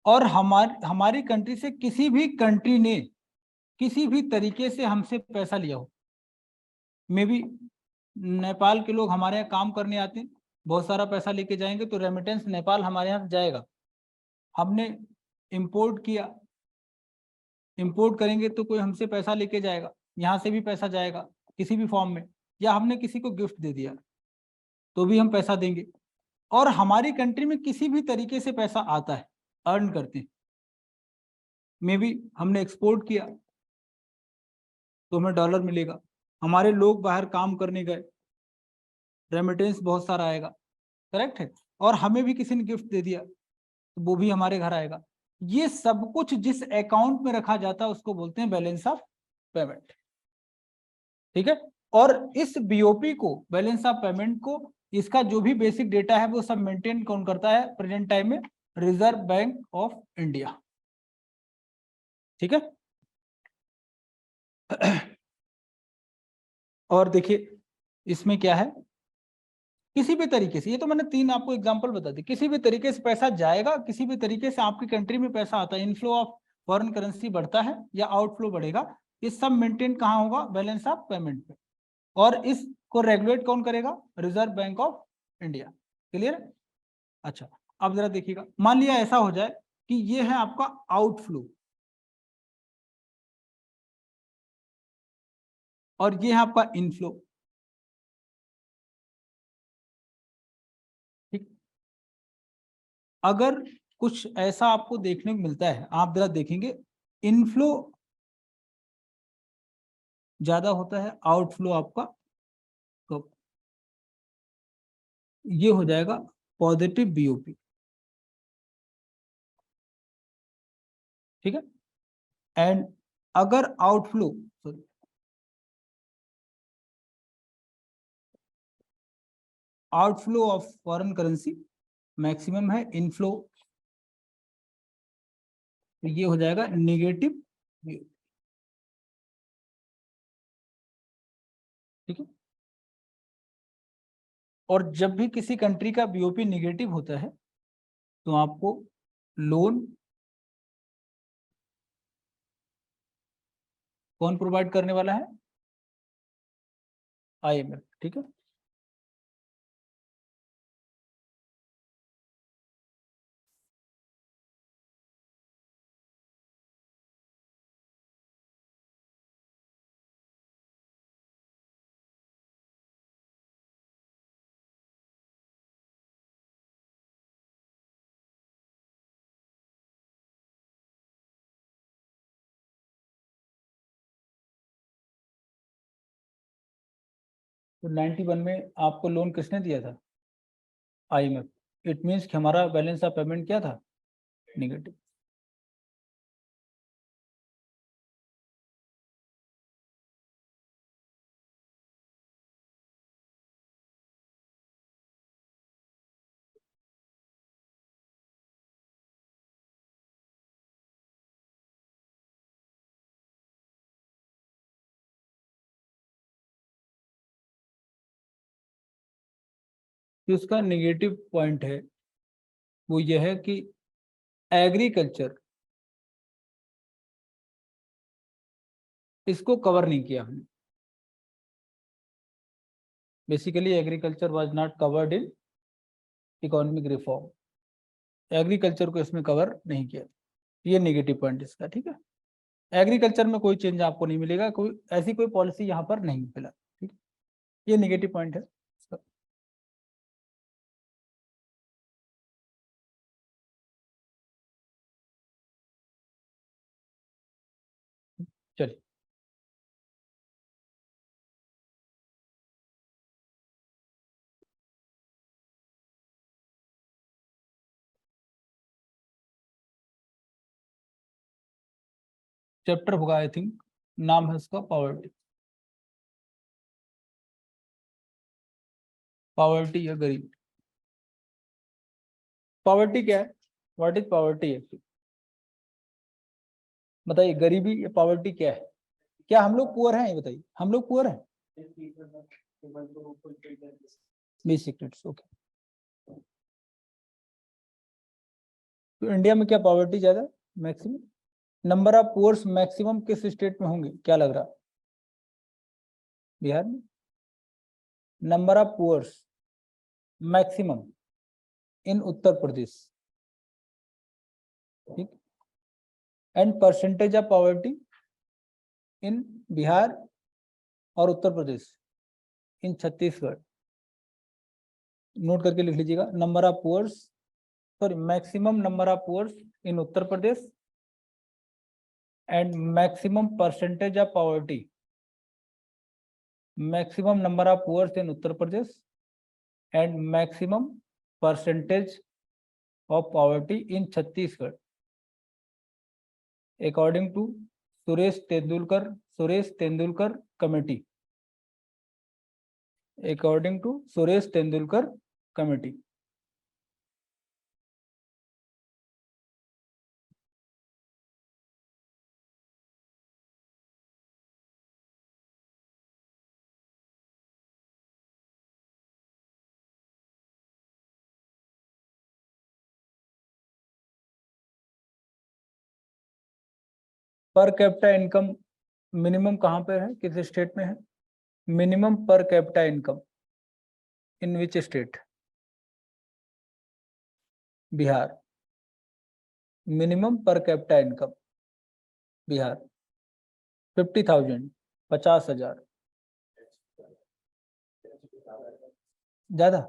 और हमारी कंट्री से किसी भी कंट्री ने किसी भी तरीके से हमसे पैसा लिया हो, मे बी नेपाल के लोग हमारे यहाँ काम करने आते हैं, बहुत सारा पैसा लेके जाएंगे तो रेमिटेंस नेपाल हमारे यहाँ से जाएगा। हमने इंपोर्ट किया, इंपोर्ट करेंगे तो कोई हमसे पैसा लेके जाएगा, यहाँ से भी पैसा जाएगा किसी भी फॉर्म में, या हमने किसी को गिफ्ट दे दिया तो भी हम पैसा देंगे। और हमारी कंट्री में किसी भी तरीके से पैसा आता है, अर्न करते हैं, मे बी हमने एक्सपोर्ट किया तो हमें डॉलर मिलेगा, हमारे लोग बाहर काम करने गए, रेमिटेंस बहुत सारा आएगा, करेक्ट है, और हमें भी किसी ने गिफ्ट दे दिया तो वो भी हमारे घर आएगा। ये सब कुछ जिस अकाउंट में रखा जाता है उसको बोलते हैं बैलेंस ऑफ पेमेंट, ठीक है। और इस बीओपी को, बैलेंस ऑफ पेमेंट को, इसका जो भी बेसिक डेटा है वो सब मेंटेन कौन करता है प्रेजेंट टाइम में, रिजर्व बैंक ऑफ इंडिया, ठीक है। और देखिए इसमें क्या है, किसी भी तरीके से, ये तो मैंने तीन आपको एग्जांपल बता दी, किसी भी तरीके से पैसा जाएगा, किसी भी तरीके से आपकी कंट्री में पैसा आता है, इनफ्लो ऑफ फॉरेन करेंसी बढ़ता है या आउटफ्लो बढ़ेगा, ये सब मेंटेन कहाँ होगा, बैलेंस ऑफ पेमेंट पे। और इसको रेगुलेट कौन करेगा, reserve bank of India, clear. अच्छा अब जरा देखिएगा, मान लिया ऐसा हो जाए कि ये है आपका आउटफ्लो और ये है आपका इनफ्लो, ठीक। अगर कुछ ऐसा आपको देखने को मिलता है, आप जरा देखेंगे, इनफ्लो ज्यादा होता है, आउटफ्लो आपका कम, ये हो जाएगा पॉजिटिव बीओपी, ठीक है। एंड अगर outflow, sorry, outflow of foreign currency maximum है, इनफ्लो तो ये हो जाएगा निगेटिव, ठीक है। और जब भी किसी कंट्री का बीओपी निगेटिव होता है तो आपको लोन कौन प्रोवाइड करने वाला है, आईएमएफ, ठीक है। तो 91 में आपको लोन किसने दिया था, आईएमएफ। इट मीन्स कि हमारा बैलेंस ऑफ पेमेंट क्या था, निगेटिव। तो इसका नेगेटिव पॉइंट है वो यह है कि एग्रीकल्चर, इसको कवर नहीं किया हमने, basically agriculture was not covered in economic reform, agriculture को इसमें कवर नहीं किया, ये नेगेटिव पॉइंट इसका, ठीक है। एग्रीकल्चर में कोई चेंज आपको नहीं मिलेगा, कोई ऐसी कोई पॉलिसी यहाँ पर नहीं मिला, ठीक है, ये नेगेटिव पॉइंट है इसका। चलिए। चैप्टर होगा आई थिंक, नाम है उसका पॉवर्टी, पॉवर्टी या गरीब। पॉवर्टी क्या है, व्हाट इज पॉवर्टी एक्चुअली, बताइए गरीबी या पॉवर्टी क्या है? क्या हम लोग पुअर हैं, ये बताइए, हम लोग पुअर हैं? बी सीक्रेट्स, ओके। तो इंडिया में क्या पॉवर्टी ज्यादा, maximum number of poors maximum किस स्टेट में होंगे, क्या लग रहा? बिहार में। Number of poors maximum in Uttar Pradesh, ठीक। And percentage of poverty in Bihar और उत्तर प्रदेश, इन छत्तीसगढ़। नोट करके लिख लीजिएगा, number of poors, sorry maximum number of poors in Uttar Pradesh and maximum percentage of poverty, maximum number of poors in Uttar Pradesh and maximum percentage of poverty in Chhattisgarh, according to Suresh Tendulkar committee, according to Suresh Tendulkar committee. Per capita income minimum कहाँ पे है, किस state में है? Minimum per capita income in which state? Bihar. Minimum per capita income Bihar 50,000, 50,000 ज्यादा,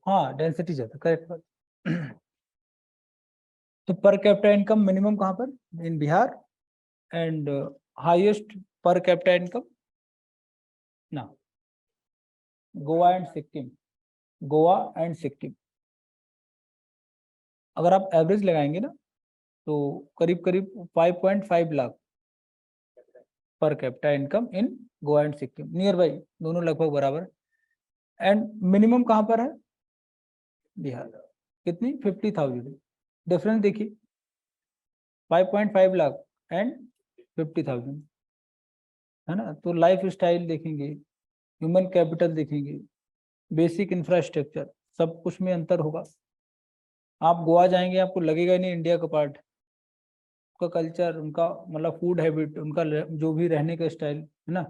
हाँ density ज्यादा, correct बात। तो पर कैपिटा इनकम मिनिमम कहाँ पर, in Bihar, and highest per capita income ना, गोवा एंड सिक्किम, गोवा एंड सिक्किम। अगर आप एवरेज लगाएंगे ना तो करीब करीब 5.5 लाख पर capita income in Goa and Sikkim, near by, दोनों लगभग बराबर। एंड मिनिमम कहाँ पर है? बिहार। कितनी? 50,000। डिफरेंस देखिए, 5.5 लाख एंड 50,000, है ना। तो लाइफ स्टाइल देखेंगे, ह्यूमन कैपिटल देखेंगे, बेसिक इंफ्रास्ट्रक्चर, सब कुछ में अंतर होगा। आप गोवा जाएंगे आपको लगेगा नहीं इंडिया का पार्ट, उनका कल्चर, उनका मतलब फूड हैबिट, उनका जो भी रहने का स्टाइल है ना,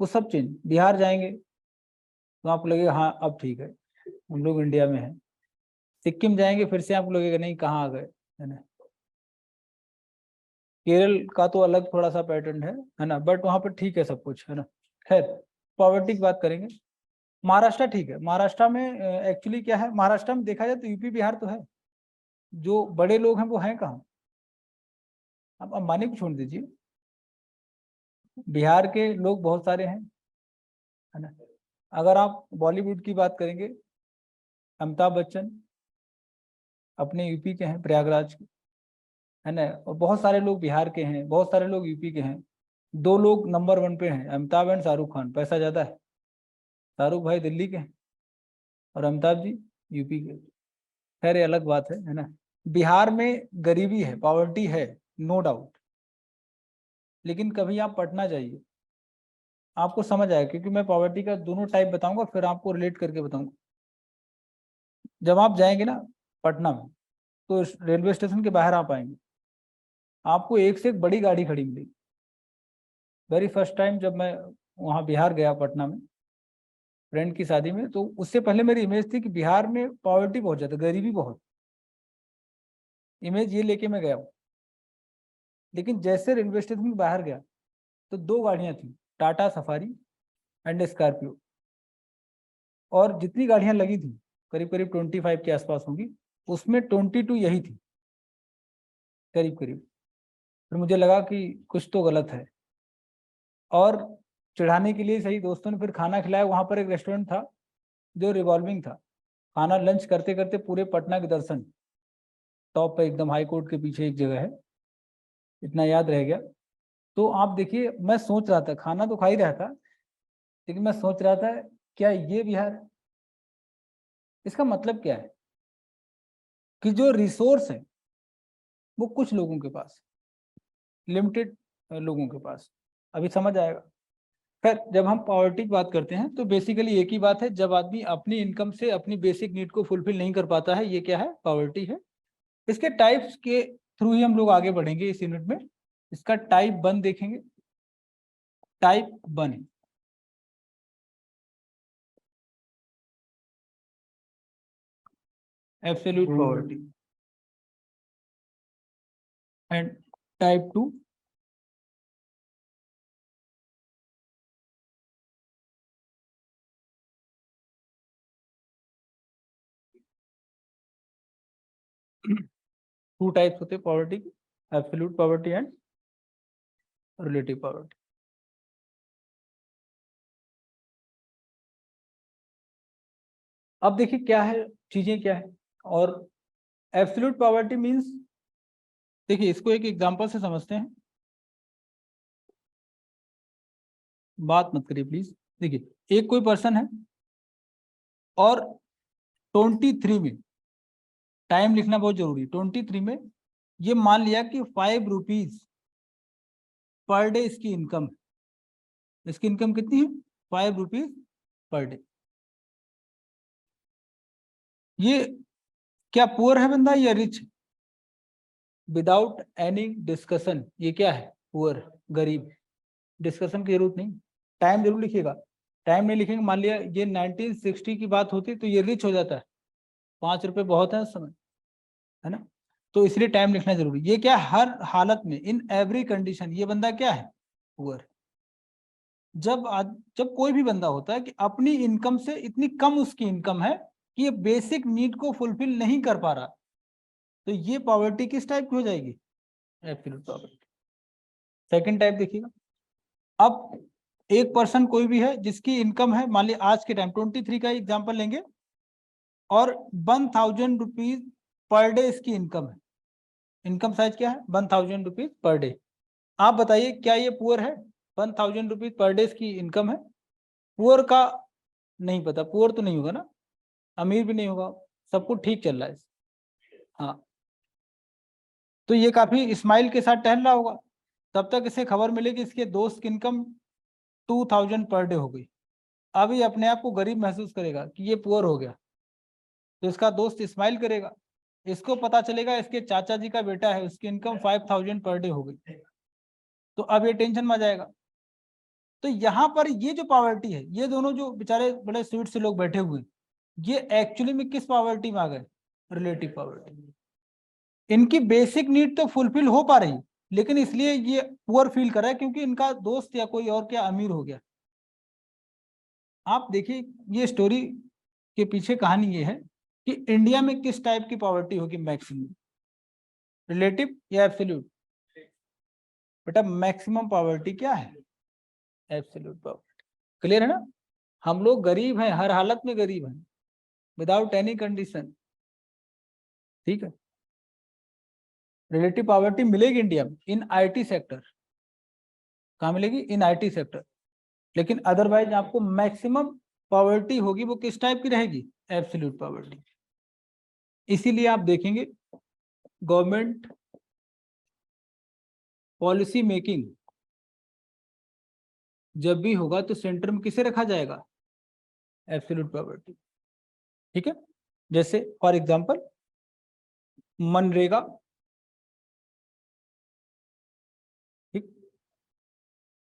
वो सब चेंज। बिहार जाएंगे तो आपको लगेगा हाँ अब ठीक है, हम लोग इंडिया में हैं। सिक्किम जाएंगे फिर से आपको लगेगा नहीं कहाँ आ गए, है ना। केरल का तो अलग थोड़ा सा पैटर्न है ना, बट वहाँ पर ठीक है सब कुछ, है ना। खैर पॉवर्टी की बात करेंगे। महाराष्ट्र ठीक है, महाराष्ट्र में एक्चुअली क्या है, महाराष्ट्र में देखा जाए तो यूपी बिहार तो है, जो बड़े लोग हैं वो हैं कहाँ? आप अंबानी को छोड़ दीजिए, बिहार के लोग बहुत सारे हैं, है ना। अगर आप बॉलीवुड की बात करेंगे, अमिताभ बच्चन अपने यूपी के हैं, प्रयागराज के, है ना। और बहुत सारे लोग बिहार के हैं, बहुत सारे लोग यूपी के हैं। दो लोग नंबर 1 पे हैं, अमिताभ एंड शाहरुख खान, पैसा ज्यादा है। शाहरुख भाई दिल्ली के हैं और अमिताभ जी यूपी के। खैर ये अलग बात है ना। बिहार में गरीबी है, पॉवर्टी है, नो डाउट। लेकिन कभी आप पटना जाइए, आपको समझ आएगा, क्योंकि मैं पॉवर्टी का दोनों टाइप बताऊंगा, फिर आपको रिलेट करके बताऊंगा। जब आप जाएंगे ना पटना में, तो रेलवे स्टेशन के बाहर आप आएंगे, आपको एक से एक बड़ी गाड़ी खड़ी मिलेगी। वेरी फर्स्ट टाइम जब मैं वहाँ बिहार गया, पटना में फ्रेंड की शादी में, तो उससे पहले मेरी इमेज थी कि बिहार में पॉवर्टी बहुत ज्यादा, गरीबी बहुत, इमेज ये लेके मैं गया हूँ। लेकिन जैसे रेलवे स्टेशन के बाहर गया तो दो गाड़ियां थी, टाटा सफारी एंड स्कॉर्पियो, और जितनी गाड़ियां लगी थी करीब करीब 25 के आसपास होंगी, उसमें 22 यही थी करीब करीब। फिर मुझे लगा कि कुछ तो गलत है, और चढ़ाने के लिए सही दोस्तों ने फिर खाना खिलाया। वहां पर एक रेस्टोरेंट था जो रिवॉल्विंग था, खाना लंच करते करते पूरे पटना के दर्शन, टॉप पे एकदम हाई कोर्ट के पीछे एक जगह है, इतना याद रह गया। तो आप देखिए, मैं सोच रहा था, खाना तो खा ही रहा था, लेकिन मैं सोच रहा था क्या ये बिहार, इसका मतलब क्या है कि जो रिसोर्स है वो कुछ लोगों के पास, लिमिटेड लोगों के पास। अभी समझ आएगा। खैर, जब हम पॉवर्टी की बात करते हैं तो बेसिकली एक ही बात है, जब आदमी अपनी इनकम से अपनी बेसिक नीड को फुलफिल नहीं कर पाता है, ये क्या है, पॉवर्टी है। इसके टाइप्स के थ्रू ही हम लोग आगे बढ़ेंगे इस यूनिट में। इसका टाइप 1 देखेंगे। Type 1, absolute poverty. And type 2, two types होते हैं पॉवर्टी की, absolute poverty and relative poverty. अब देखिए क्या है, चीजें क्या है। और एब्सोल्यूट पॉवर्टी मींस, देखिए इसको एक एग्जांपल से समझते हैं, बात मत करिए प्लीज। देखिए एक कोई पर्सन है और 23 में, टाइम लिखना बहुत जरूरी, 23 में ये मान लिया कि 5 रुपीज पर डे इसकी इनकम है। इसकी इनकम कितनी है, 5 रुपीज पर डे। ये क्या पुअर है बंदा या रिच? विदाउट एनी डिस्कशन ये क्या है, पुअर, गरीब। डिस्कशन की जरूरत नहीं, टाइम जरूर लिखिएगा। टाइम नहीं लिखेंगे, मान लिया ये 1960 की बात होती तो ये रिच हो जाता है। 5 रुपए बहुत है उस समय, है ना। तो इसलिए टाइम लिखना जरूरी। ये क्या, हर हालत में, इन एवरी कंडीशन, ये बंदा क्या है, पुअर। जब कोई भी बंदा होता है कि अपनी इनकम से इतनी कम उसकी इनकम है कि ये बेसिक नीड को फुलफिल नहीं कर पा रहा, तो ये पॉवर्टी किस टाइप की हो जाएगी, एब्सोल्यूट पॉवर्टी। सेकंड टाइप देखिएगा। अब एक पर्सन कोई भी है जिसकी इनकम है, मान लिया आज के टाइम 23 का एग्जांपल लेंगे, और 1000 रुपीज पर डे इसकी इनकम है। इनकम साइज क्या है, 1000 रुपीज पर डे। आप बताइए क्या ये पुअर है? 1000 रुपीज पर डे इसकी इनकम है। पुअर का नहीं पता, पुअर तो नहीं होगा ना, अमीर भी नहीं होगा, सब कुछ ठीक चल रहा है। हाँ, तो ये काफी स्माइल के साथ टहल रहा होगा। तब तक इसे खबर मिली कि इसके दोस्त की इनकम 2000 पर डे हो गई। अभी अपने आप को गरीब महसूस करेगा कि ये पुअर हो गया, तो इसका दोस्त स्माइल करेगा। इसको पता चलेगा इसके चाचा जी का बेटा है, उसकी इनकम 5000 पर डे हो गई, तो अब ये टेंशन में आ जाएगा। तो यहाँ पर ये जो पॉवर्टी है, ये दोनों जो बेचारे बड़े स्वीट से लोग बैठे हुए हैं, ये एक्चुअली में किस पॉवर्टी में आ गए, रिलेटिव पॉवर्टी। इनकी बेसिक नीड तो फुलफिल हो पा रही, लेकिन इसलिए ये पुअर फील कर रहा है क्योंकि इनका दोस्त या कोई और क्या अमीर हो गया। आप देखिए ये स्टोरी के पीछे कहानी ये है कि इंडिया में किस टाइप की पॉवर्टी होगी मैक्सिमम, रिलेटिव या एब्सोल्यूट? बेटा मैक्सिमम पॉवर्टी क्या है, एब्सोल्यूट पॉवर्टी। क्लियर है ना। हम लोग गरीब हैं, हर हालत में गरीब हैं, विदाउट एनी कंडीशन। ठीक है। रिलेटिव पॉवर्टी मिलेगी इंडिया में इन आईटी सेक्टर। कहाँ मिलेगी, इन आईटी सेक्टर। लेकिन अदरवाइज आपको मैक्सिमम पॉवर्टी होगी, वो किस टाइप की रहेगी, एब्सोल्यूट पॉवर्टी। इसीलिए आप देखेंगे गवर्नमेंट पॉलिसी मेकिंग जब भी होगा तो सेंटर में किसे रखा जाएगा, एब्सोल्यूट पॉवर्टी। ठीक है। जैसे फॉर एग्जांपल मनरेगा, ठीक,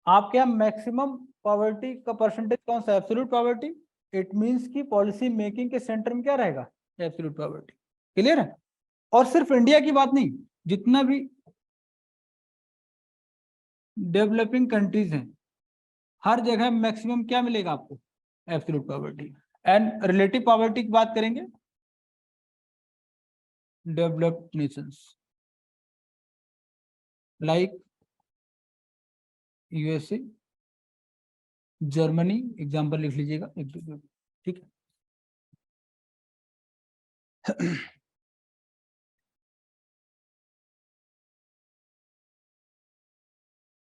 आपके यहाँ मैक्सिमम पॉवर्टी का परसेंटेज कौन सा है, एब्सोल्यूट पॉवर्टी। इट मींस कि पॉलिसी मेकिंग के सेंटर में क्या रहेगा, एब्सोल्यूट पॉवर्टी। क्लियर है। और सिर्फ इंडिया की बात नहीं, जितना भी डेवलपिंग कंट्रीज हैं, हर जगह मैक्सिमम क्या मिलेगा आपको, absolute poverty. And relative poverty की बात करेंगे, developed Nations like USA, Germany, example लिख लीजिएगा एक दो। ठीक है।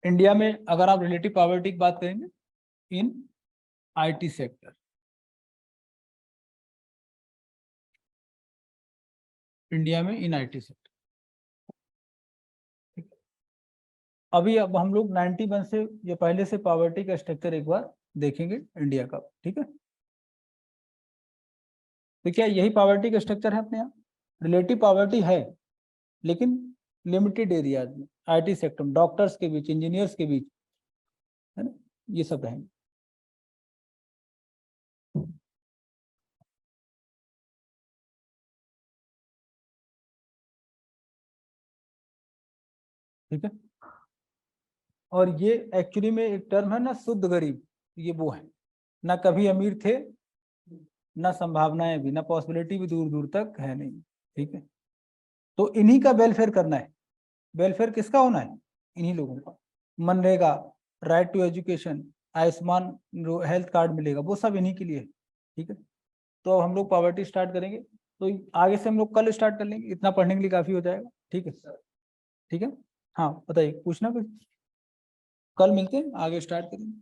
इंडिया में अगर आप रिलेटिव पॉवर्टी की बात करेंगे इन आईटी सेक्टर, इंडिया में इन आईटी सेक्टर। अभी अब हम लोग 91 से ये पहले से पॉवर्टी का स्ट्रक्चर एक बार देखेंगे इंडिया का, ठीक है। तो क्या यही पॉवर्टी का स्ट्रक्चर है अपने यहाँ? रिलेटिव पॉवर्टी है लेकिन लिमिटेड एरियाज में, आईटी सेक्टर में, डॉक्टर्स के बीच, इंजीनियर्स के बीच, है ना, ये सब रहेंगे। ठीक है। और ये एक्चुअली में एक टर्म है ना, शुद्ध गरीब, ये वो है, ना कभी अमीर थे, ना संभावनाएं भी, ना पॉसिबिलिटी भी दूर दूर तक है नहीं, ठीक है। तो इन्हीं का वेलफेयर करना है। वेलफेयर किसका होना है? इन्हीं लोगों का। मनरेगा, राइट टू एजुकेशन, आयुष्मान जो हेल्थ कार्ड मिलेगा, वो सब इन्हीं के लिए है, ठीक है। तो अब हम लोग पॉवर्टी स्टार्ट करेंगे, तो आगे से हम लोग कल स्टार्ट कर लेंगे, इतना पढ़ने के लिए काफी हो जाएगा, ठीक है। ठीक है, हाँ बताइए, पूछना कुछ? कल मिलते हैं, आगे स्टार्ट करेंगे।